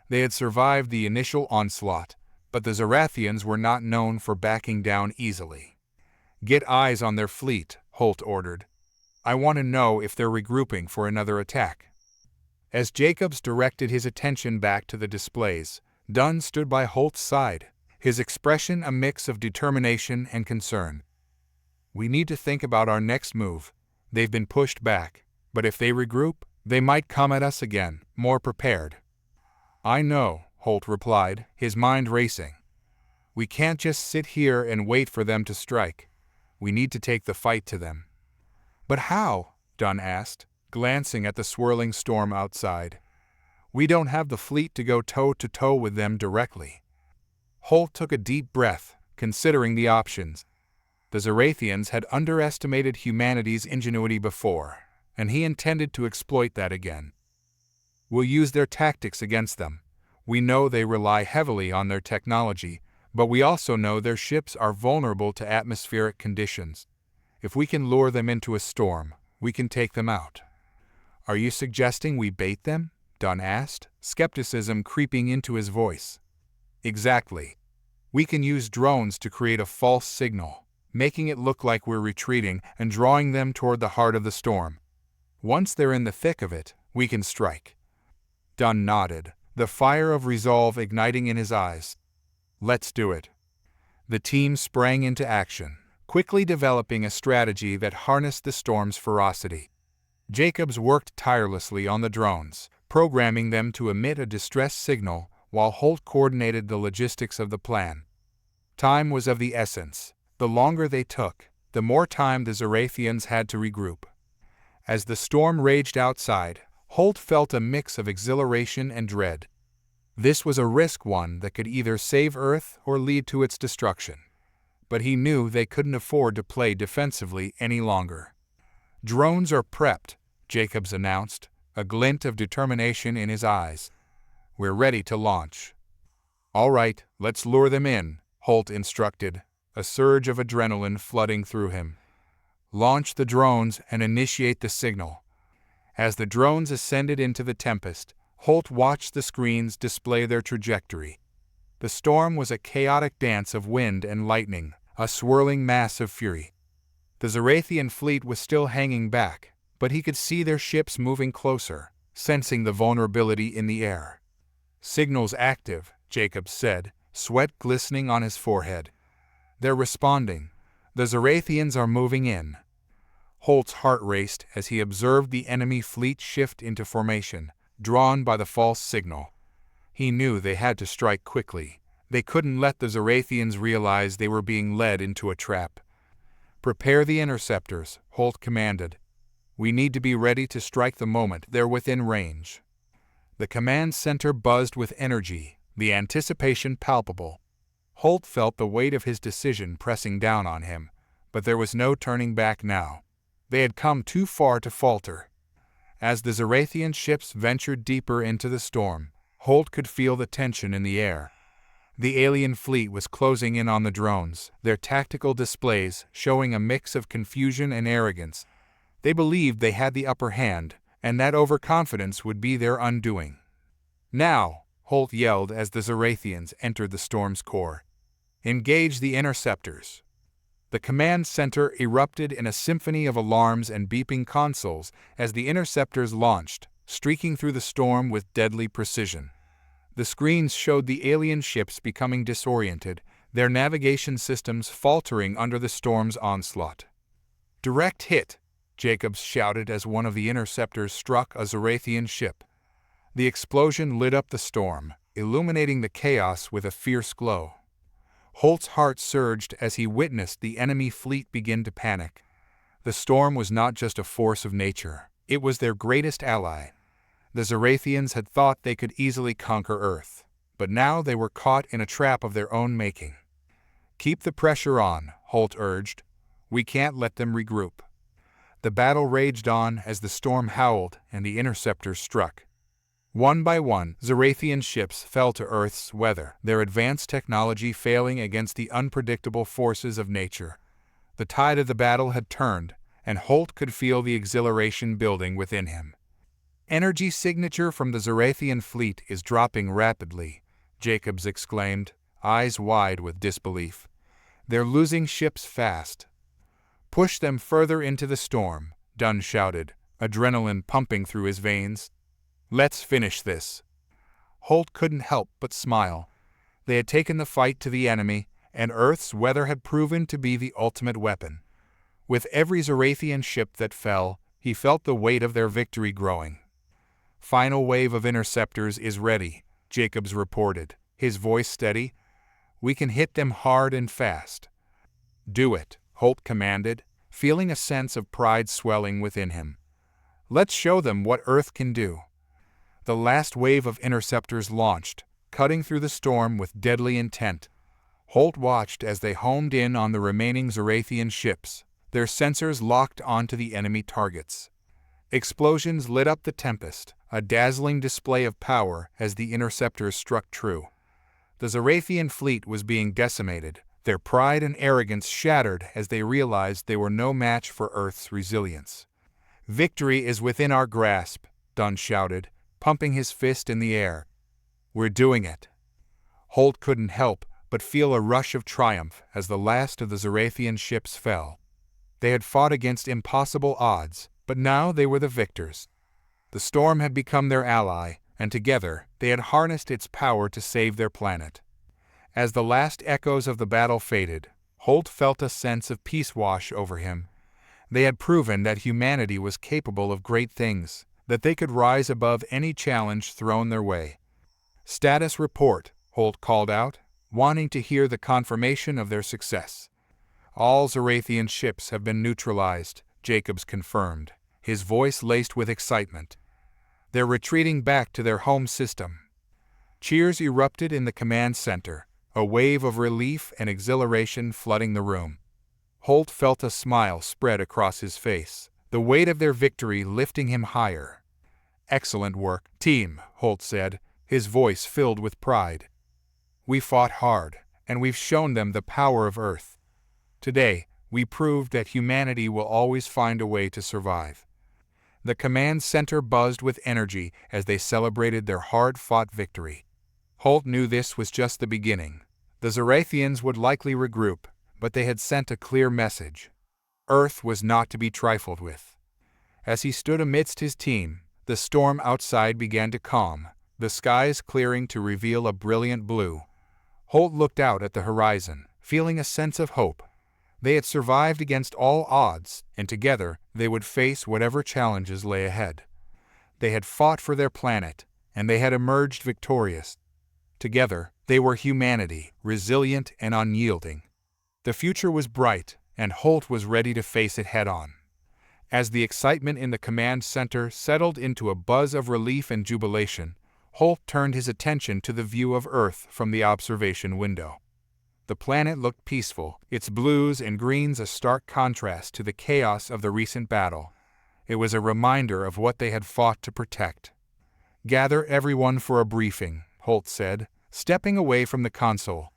They had survived the initial onslaught, but the Zorathians were not known for backing down easily. "Get eyes on their fleet," Holt ordered. "I want to know if they're regrouping for another attack." As Jacobs directed his attention back to the displays, Dunn stood by Holt's side, his expression a mix of determination and concern. "We need to think about our next move. They've been pushed back, but if they regroup, they might come at us again, more prepared." "I know," Holt replied, his mind racing. "We can't just sit here and wait for them to strike. We need to take the fight to them." "But how?" Dunn asked, glancing at the swirling storm outside. "We don't have the fleet to go toe-to-toe with them directly." Holt took a deep breath, considering the options. The Zorathians had underestimated humanity's ingenuity before, and he intended to exploit that again. "We'll use their tactics against them. We know they rely heavily on their technology, but we also know their ships are vulnerable to atmospheric conditions. If we can lure them into a storm, we can take them out." "Are you suggesting we bait them?" Dunn asked, skepticism creeping into his voice. "Exactly. We can use drones to create a false signal, making it look like we're retreating and drawing them toward the heart of the storm. Once they're in the thick of it, we can strike." Dunn nodded, the fire of resolve igniting in his eyes. "Let's do it." The team sprang into action, quickly developing a strategy that harnessed the storm's ferocity. Jacobs worked tirelessly on the drones, programming them to emit a distress signal while Holt coordinated the logistics of the plan. Time was of the essence. The longer they took, the more time the Zorathians had to regroup. As the storm raged outside, Holt felt a mix of exhilaration and dread. This was a risk one that could either save Earth or lead to its destruction. But he knew they couldn't afford to play defensively any longer. "Drones are prepped," Jacobs announced, a glint of determination in his eyes. "We're ready to launch." "All right, let's lure them in," Holt instructed, a surge of adrenaline flooding through him. "Launch the drones and initiate the signal." As the drones ascended into the tempest, Holt watched the screens display their trajectory. The storm was a chaotic dance of wind and lightning, a swirling mass of fury. The Zorathian fleet was still hanging back, but he could see their ships moving closer, sensing the vulnerability in the air. "Signals active," Jacobs said, sweat glistening on his forehead. "They're responding. The Zorathians are moving in." Holt's heart raced as he observed the enemy fleet shift into formation, drawn by the false signal. He knew they had to strike quickly. They couldn't let the Zorathians realize they were being led into a trap. "Prepare the interceptors," Holt commanded. "We need to be ready to strike the moment they're within range." The command center buzzed with energy, the anticipation palpable. Holt felt the weight of his decision pressing down on him, but there was no turning back now. They had come too far to falter. As the Zorathian ships ventured deeper into the storm, Holt could feel the tension in the air. The alien fleet was closing in on the drones, their tactical displays showing a mix of confusion and arrogance. They believed they had the upper hand, and that overconfidence would be their undoing. "Now," Holt yelled as the Zorathians entered the storm's core. "Engage the interceptors." The command center erupted in a symphony of alarms and beeping consoles as the interceptors launched, streaking through the storm with deadly precision. The screens showed the alien ships becoming disoriented, their navigation systems faltering under the storm's onslaught. "Direct hit," Jacobs shouted as one of the interceptors struck a Zorathian ship. The explosion lit up the storm, illuminating the chaos with a fierce glow. Holt's heart surged as he witnessed the enemy fleet begin to panic. The storm was not just a force of nature, it was their greatest ally. The Zorathians had thought they could easily conquer Earth, but now they were caught in a trap of their own making. "Keep the pressure on," Holt urged. "We can't let them regroup." The battle raged on as the storm howled and the interceptors struck. One by one, Zorathian ships fell to Earth's weather, their advanced technology failing against the unpredictable forces of nature. The tide of the battle had turned, and Holt could feel the exhilaration building within him. "Energy signature from the Zorathian fleet is dropping rapidly," Jacobs exclaimed, eyes wide with disbelief. "They're losing ships fast." "Push them further into the storm," Dunn shouted, adrenaline pumping through his veins. "Let's finish this." Holt couldn't help but smile. They had taken the fight to the enemy, and Earth's weather had proven to be the ultimate weapon. With every Zorathian ship that fell, he felt the weight of their victory growing. "Final wave of interceptors is ready," Jacobs reported, his voice steady. "We can hit them hard and fast." "Do it," Holt commanded, feeling a sense of pride swelling within him. "Let's show them what Earth can do." The last wave of interceptors launched, cutting through the storm with deadly intent. Holt watched as they homed in on the remaining Zorathian ships, their sensors locked onto the enemy targets. Explosions lit up the tempest, a dazzling display of power as the interceptors struck true. The Zorathian fleet was being decimated, their pride and arrogance shattered as they realized they were no match for Earth's resilience. "Victory is within our grasp," Dunn shouted, pumping his fist in the air. "We're doing it." Holt couldn't help but feel a rush of triumph as the last of the Zorathian ships fell. They had fought against impossible odds, but now they were the victors. The storm had become their ally, and together they had harnessed its power to save their planet. As the last echoes of the battle faded, Holt felt a sense of peace wash over him. They had proven that humanity was capable of great things, that they could rise above any challenge thrown their way. "Status report," Holt called out, wanting to hear the confirmation of their success. "All Zarathian ships have been neutralized," Jacobs confirmed, his voice laced with excitement. "They're retreating back to their home system." Cheers erupted in the command center, a wave of relief and exhilaration flooding the room. Holt felt a smile spread across his face, the weight of their victory lifting him higher. "Excellent work, team," Holt said, his voice filled with pride. "We fought hard, and we've shown them the power of Earth. Today, we proved that humanity will always find a way to survive." The command center buzzed with energy as they celebrated their hard-fought victory. Holt knew this was just the beginning. The Zarathians would likely regroup, but they had sent a clear message. Earth was not to be trifled with. As he stood amidst his team, the storm outside began to calm, the skies clearing to reveal a brilliant blue. Holt looked out at the horizon, feeling a sense of hope. They had survived against all odds, and together they would face whatever challenges lay ahead. They had fought for their planet, and they had emerged victorious. Together, they were humanity, resilient and unyielding. The future was bright, and Holt was ready to face it head-on. As the excitement in the command center settled into a buzz of relief and jubilation, Holt turned his attention to the view of Earth from the observation window. The planet looked peaceful, its blues and greens a stark contrast to the chaos of the recent battle. It was a reminder of what they had fought to protect. "Gather everyone for a briefing," Holt said, stepping away from the console.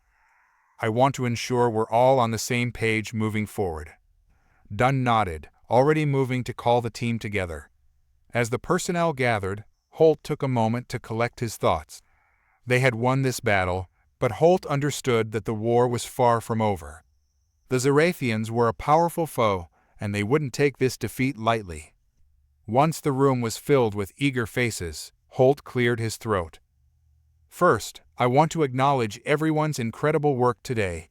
"I want to ensure we're all on the same page moving forward." Dunn nodded, already moving to call the team together. As the personnel gathered, Holt took a moment to collect his thoughts. They had won this battle, but Holt understood that the war was far from over. The Zarathians were a powerful foe, and they wouldn't take this defeat lightly. Once the room was filled with eager faces, Holt cleared his throat. "First, I want to acknowledge everyone's incredible work today.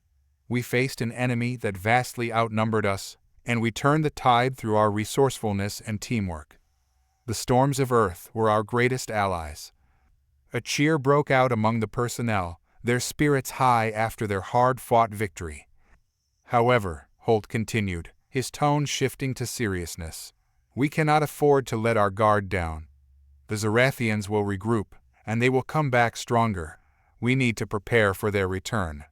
We faced an enemy that vastly outnumbered us, and we turned the tide through our resourcefulness and teamwork. The storms of Earth were our greatest allies." A cheer broke out among the personnel, their spirits high after their hard-fought victory. "However," Holt continued, his tone shifting to seriousness, "we cannot afford to let our guard down. The Zarathians will regroup, and they will come back stronger. We need to prepare for their return."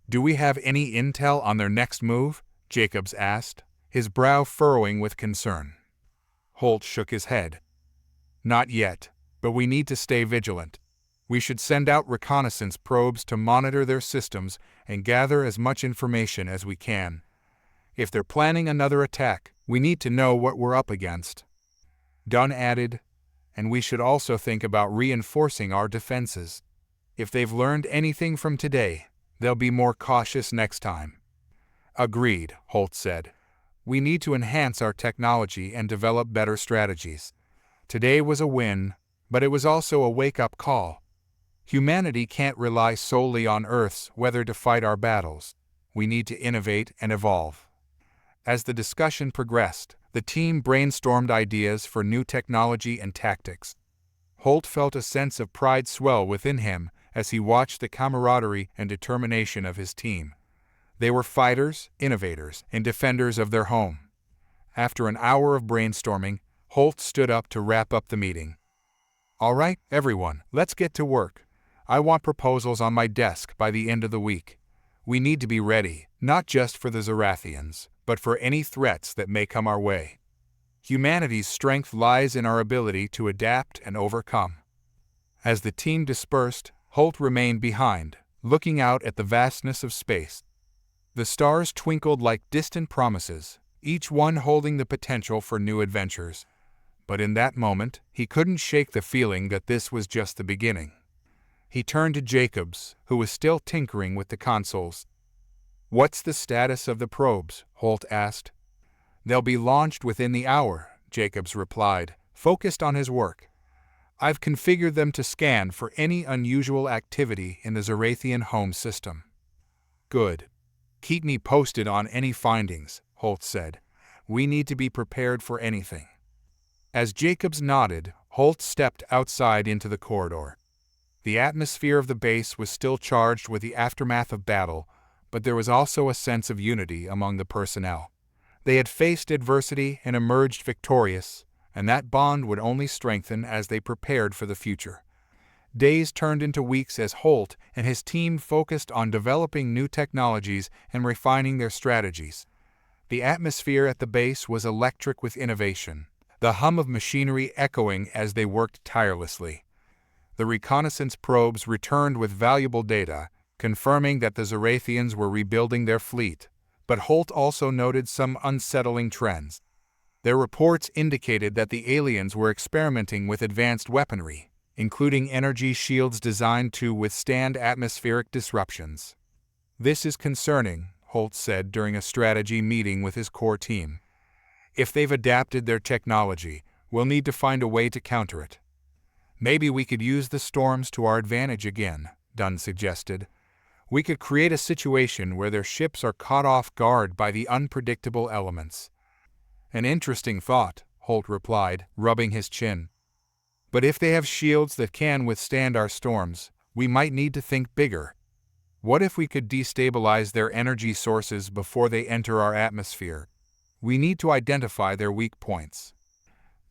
"Do we have any intel on their next move?" Jacobs asked, his brow furrowing with concern. Holt shook his head. "Not yet, but we need to stay vigilant. We should send out reconnaissance probes to monitor their systems and gather as much information as we can. If they're planning another attack, we need to know what we're up against." Dunn added, "And we should also think about reinforcing our defenses. If they've learned anything from today, they'll be more cautious next time." "Agreed," Holt said. "We need to enhance our technology and develop better strategies. Today was a win, but it was also a wake-up call. Humanity can't rely solely on Earth's weather to fight our battles. We need to innovate and evolve." As the discussion progressed, the team brainstormed ideas for new technology and tactics. Holt felt a sense of pride swell within him as he watched the camaraderie and determination of his team. They were fighters, innovators, and defenders of their home. After an hour of brainstorming, Holt stood up to wrap up the meeting. "All right, everyone, let's get to work. I want proposals on my desk by the end of the week. We need to be ready, not just for the Zarathians, but for any threats that may come our way. Humanity's strength lies in our ability to adapt and overcome." As the team dispersed, Holt remained behind, looking out at the vastness of space. The stars twinkled like distant promises, each one holding the potential for new adventures. But in that moment, he couldn't shake the feeling that this was just the beginning. He turned to Jacobs, who was still tinkering with the consoles. "What's the status of the probes?" Holt asked. "They'll be launched within the hour," Jacobs replied, focused on his work. "I've configured them to scan for any unusual activity in the Zarathian home system." "Good. Keep me posted on any findings," Holt said. We need to be prepared for anything. As Jacobs nodded, Holt stepped outside into the corridor. The atmosphere of the base was still charged with the aftermath of battle, but there was also a sense of unity among the personnel. They had faced adversity and emerged victorious, and that bond would only strengthen as they prepared for the future. Days turned into weeks as Holt and his team focused on developing new technologies and refining their strategies. The atmosphere at the base was electric with innovation, the hum of machinery echoing as they worked tirelessly. The reconnaissance probes returned with valuable data, confirming that the Zorathians were rebuilding their fleet, but Holt also noted some unsettling trends. Their reports indicated that the aliens were experimenting with advanced weaponry, including energy shields designed to withstand atmospheric disruptions. "This is concerning," Holt said during a strategy meeting with his core team. "If they've adapted their technology, we'll need to find a way to counter it." "Maybe we could use the storms to our advantage again," Dunn suggested. "We could create a situation where their ships are caught off guard by the unpredictable elements." "An interesting thought," Holt replied, rubbing his chin. "But if they have shields that can withstand our storms, we might need to think bigger. What if we could destabilize their energy sources before they enter our atmosphere? We need to identify their weak points."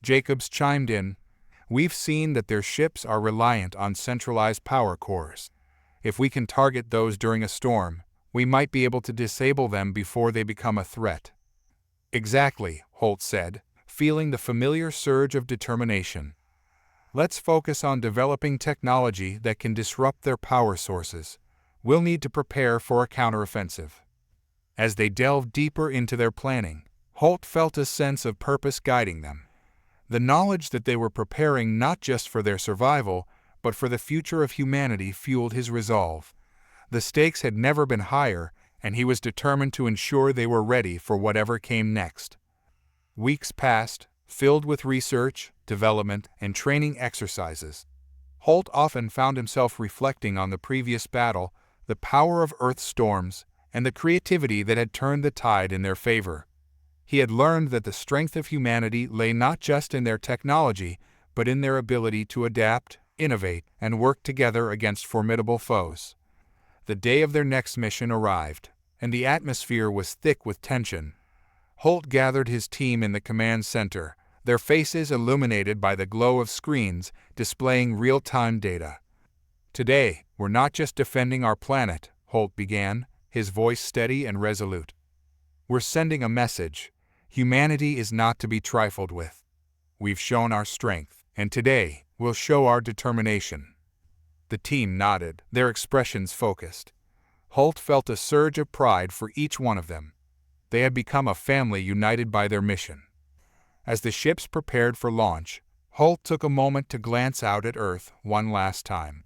Jacobs chimed in. "We've seen that their ships are reliant on centralized power cores. If we can target those during a storm, we might be able to disable them before they become a threat." "Exactly," Holt said, feeling the familiar surge of determination. "Let's focus on developing technology that can disrupt their power sources. We'll need to prepare for a counteroffensive." As they delved deeper into their planning, Holt felt a sense of purpose guiding them. The knowledge that they were preparing not just for their survival, but for the future of humanity fueled his resolve. The stakes had never been higher, and he was determined to ensure they were ready for whatever came next. Weeks passed, filled with research, development, and training exercises. Holt often found himself reflecting on the previous battle, the power of Earth's storms, and the creativity that had turned the tide in their favor. He had learned that the strength of humanity lay not just in their technology, but in their ability to adapt, innovate, and work together against formidable foes. The day of their next mission arrived, and the atmosphere was thick with tension. Holt gathered his team in the command center, their faces illuminated by the glow of screens displaying real-time data. "Today, we're not just defending our planet," Holt began, his voice steady and resolute. "We're sending a message. Humanity is not to be trifled with. We've shown our strength, and today, we'll show our determination." The team nodded, their expressions focused. Holt felt a surge of pride for each one of them. They had become a family united by their mission. As the ships prepared for launch, Holt took a moment to glance out at Earth one last time.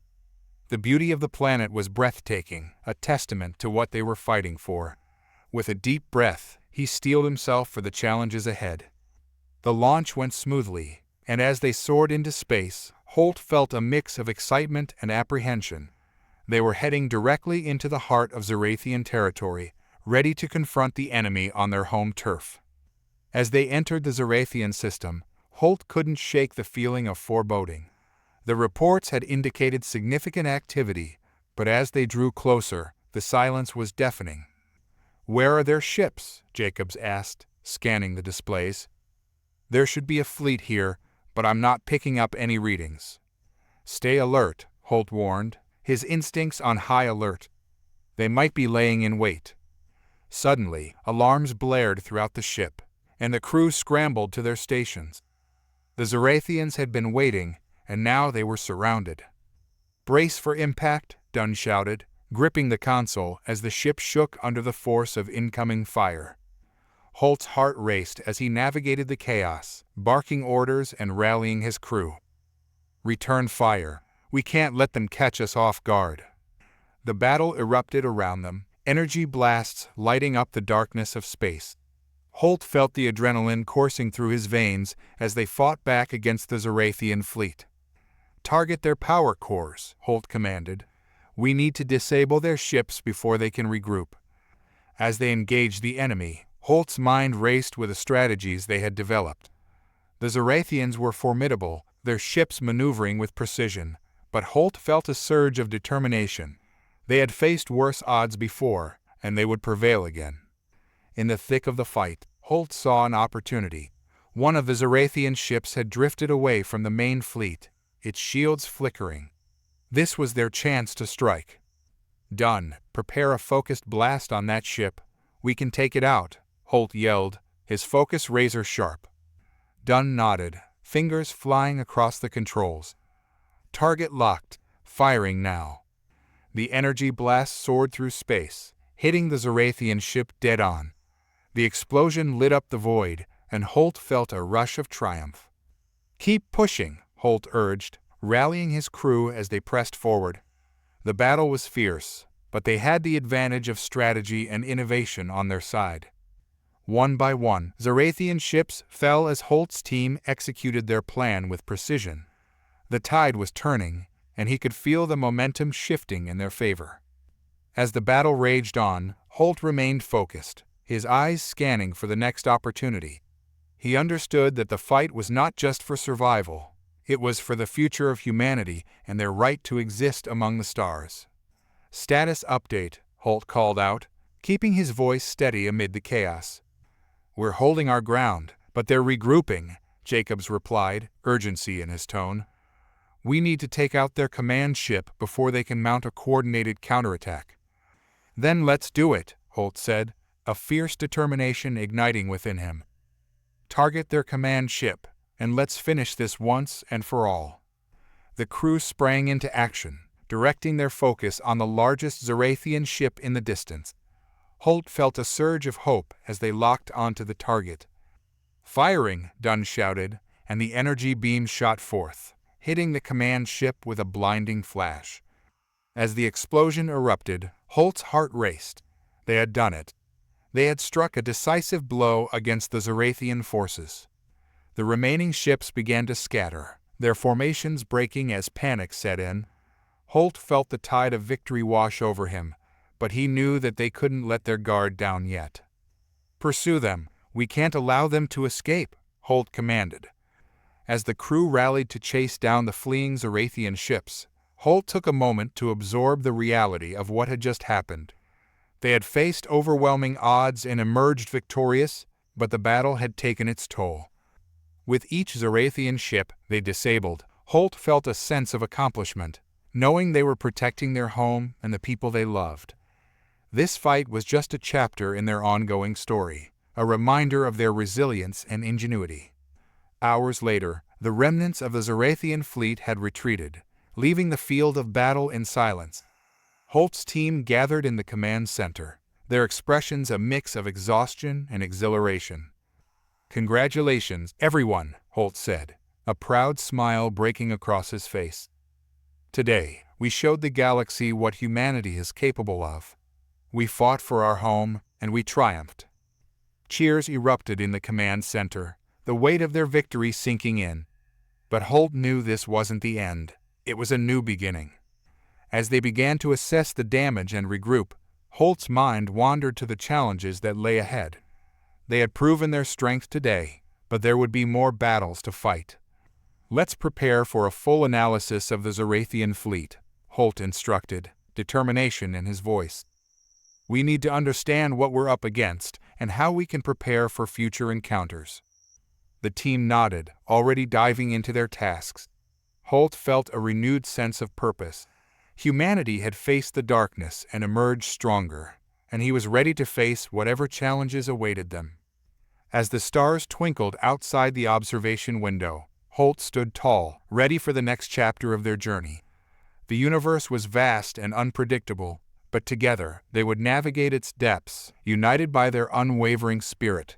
The beauty of the planet was breathtaking, a testament to what they were fighting for. With a deep breath, he steeled himself for the challenges ahead. The launch went smoothly, and as they soared into space, Holt felt a mix of excitement and apprehension. They were heading directly into the heart of Zorathian territory, ready to confront the enemy on their home turf. As they entered the Zorathian system, Holt couldn't shake the feeling of foreboding. The reports had indicated significant activity, but as they drew closer, the silence was deafening. "Where are their ships?" Jacobs asked, scanning the displays. "There should be a fleet here, but I'm not picking up any readings." "Stay alert," Holt warned, his instincts on high alert. "They might be laying in wait." Suddenly, alarms blared throughout the ship, and the crew scrambled to their stations. The Zorathians had been waiting, and now they were surrounded. "Brace for impact," Dunn shouted, gripping the console as the ship shook under the force of incoming fire. Holt's heart raced as he navigated the chaos, barking orders and rallying his crew. "Return fire. We can't let them catch us off guard." The battle erupted around them, energy blasts lighting up the darkness of space. Holt felt the adrenaline coursing through his veins as they fought back against the Zorathian fleet. "Target their power cores," Holt commanded. "We need to disable their ships before they can regroup." As they engaged the enemy, Holt's mind raced with the strategies they had developed. The Zarathians were formidable, their ships maneuvering with precision, but Holt felt a surge of determination. They had faced worse odds before, and they would prevail again. In the thick of the fight, Holt saw an opportunity. One of the Zarathian ships had drifted away from the main fleet, its shields flickering. This was their chance to strike. "Done. Prepare a focused blast on that ship. We can take it out," Holt yelled, his focus razor-sharp. Dunn nodded, fingers flying across the controls. Target locked, firing now. The energy blast soared through space, hitting the Zarathian ship dead on. The explosion lit up the void, and Holt felt a rush of triumph. "Keep pushing," Holt urged, rallying his crew as they pressed forward. The battle was fierce, but they had the advantage of strategy and innovation on their side. One by one, Zarathian ships fell as Holt's team executed their plan with precision. The tide was turning, and he could feel the momentum shifting in their favor. As the battle raged on, Holt remained focused, his eyes scanning for the next opportunity. He understood that the fight was not just for survival, it was for the future of humanity and their right to exist among the stars. "Status update," Holt called out, keeping his voice steady amid the chaos. "We're holding our ground, but they're regrouping," Jacobs replied, urgency in his tone. "We need to take out their command ship before they can mount a coordinated counterattack." "Then let's do it," Holt said, a fierce determination igniting within him. "Target their command ship, and let's finish this once and for all." The crew sprang into action, directing their focus on the largest Zarathian ship in the distance. Holt felt a surge of hope as they locked onto the target. "Firing!" Dunn shouted, and the energy beam shot forth, hitting the command ship with a blinding flash. As the explosion erupted, Holt's heart raced. They had done it. They had struck a decisive blow against the Zarathian forces. The remaining ships began to scatter, their formations breaking as panic set in. Holt felt the tide of victory wash over him, but he knew that they couldn't let their guard down yet. "Pursue them. We can't allow them to escape," Holt commanded. As the crew rallied to chase down the fleeing Zarathian ships, Holt took a moment to absorb the reality of what had just happened. They had faced overwhelming odds and emerged victorious, but the battle had taken its toll. With each Zarathian ship they disabled, Holt felt a sense of accomplishment, knowing they were protecting their home and the people they loved. This fight was just a chapter in their ongoing story, a reminder of their resilience and ingenuity. Hours later, the remnants of the Zarathian fleet had retreated, leaving the field of battle in silence. Holt's team gathered in the command center, their expressions a mix of exhaustion and exhilaration. "Congratulations, everyone," Holt said, a proud smile breaking across his face. "Today, we showed the galaxy what humanity is capable of. We fought for our home, and we triumphed." Cheers erupted in the command center, the weight of their victory sinking in. But Holt knew this wasn't the end. It was a new beginning. As they began to assess the damage and regroup, Holt's mind wandered to the challenges that lay ahead. They had proven their strength today, but there would be more battles to fight. "Let's prepare for a full analysis of the Zarathian fleet," Holt instructed, determination in his voice. "We need to understand what we're up against and how we can prepare for future encounters." The team nodded, already diving into their tasks. Holt felt a renewed sense of purpose. Humanity had faced the darkness and emerged stronger, and he was ready to face whatever challenges awaited them. As the stars twinkled outside the observation window, Holt stood tall, ready for the next chapter of their journey. The universe was vast and unpredictable, but together they would navigate its depths, united by their unwavering spirit.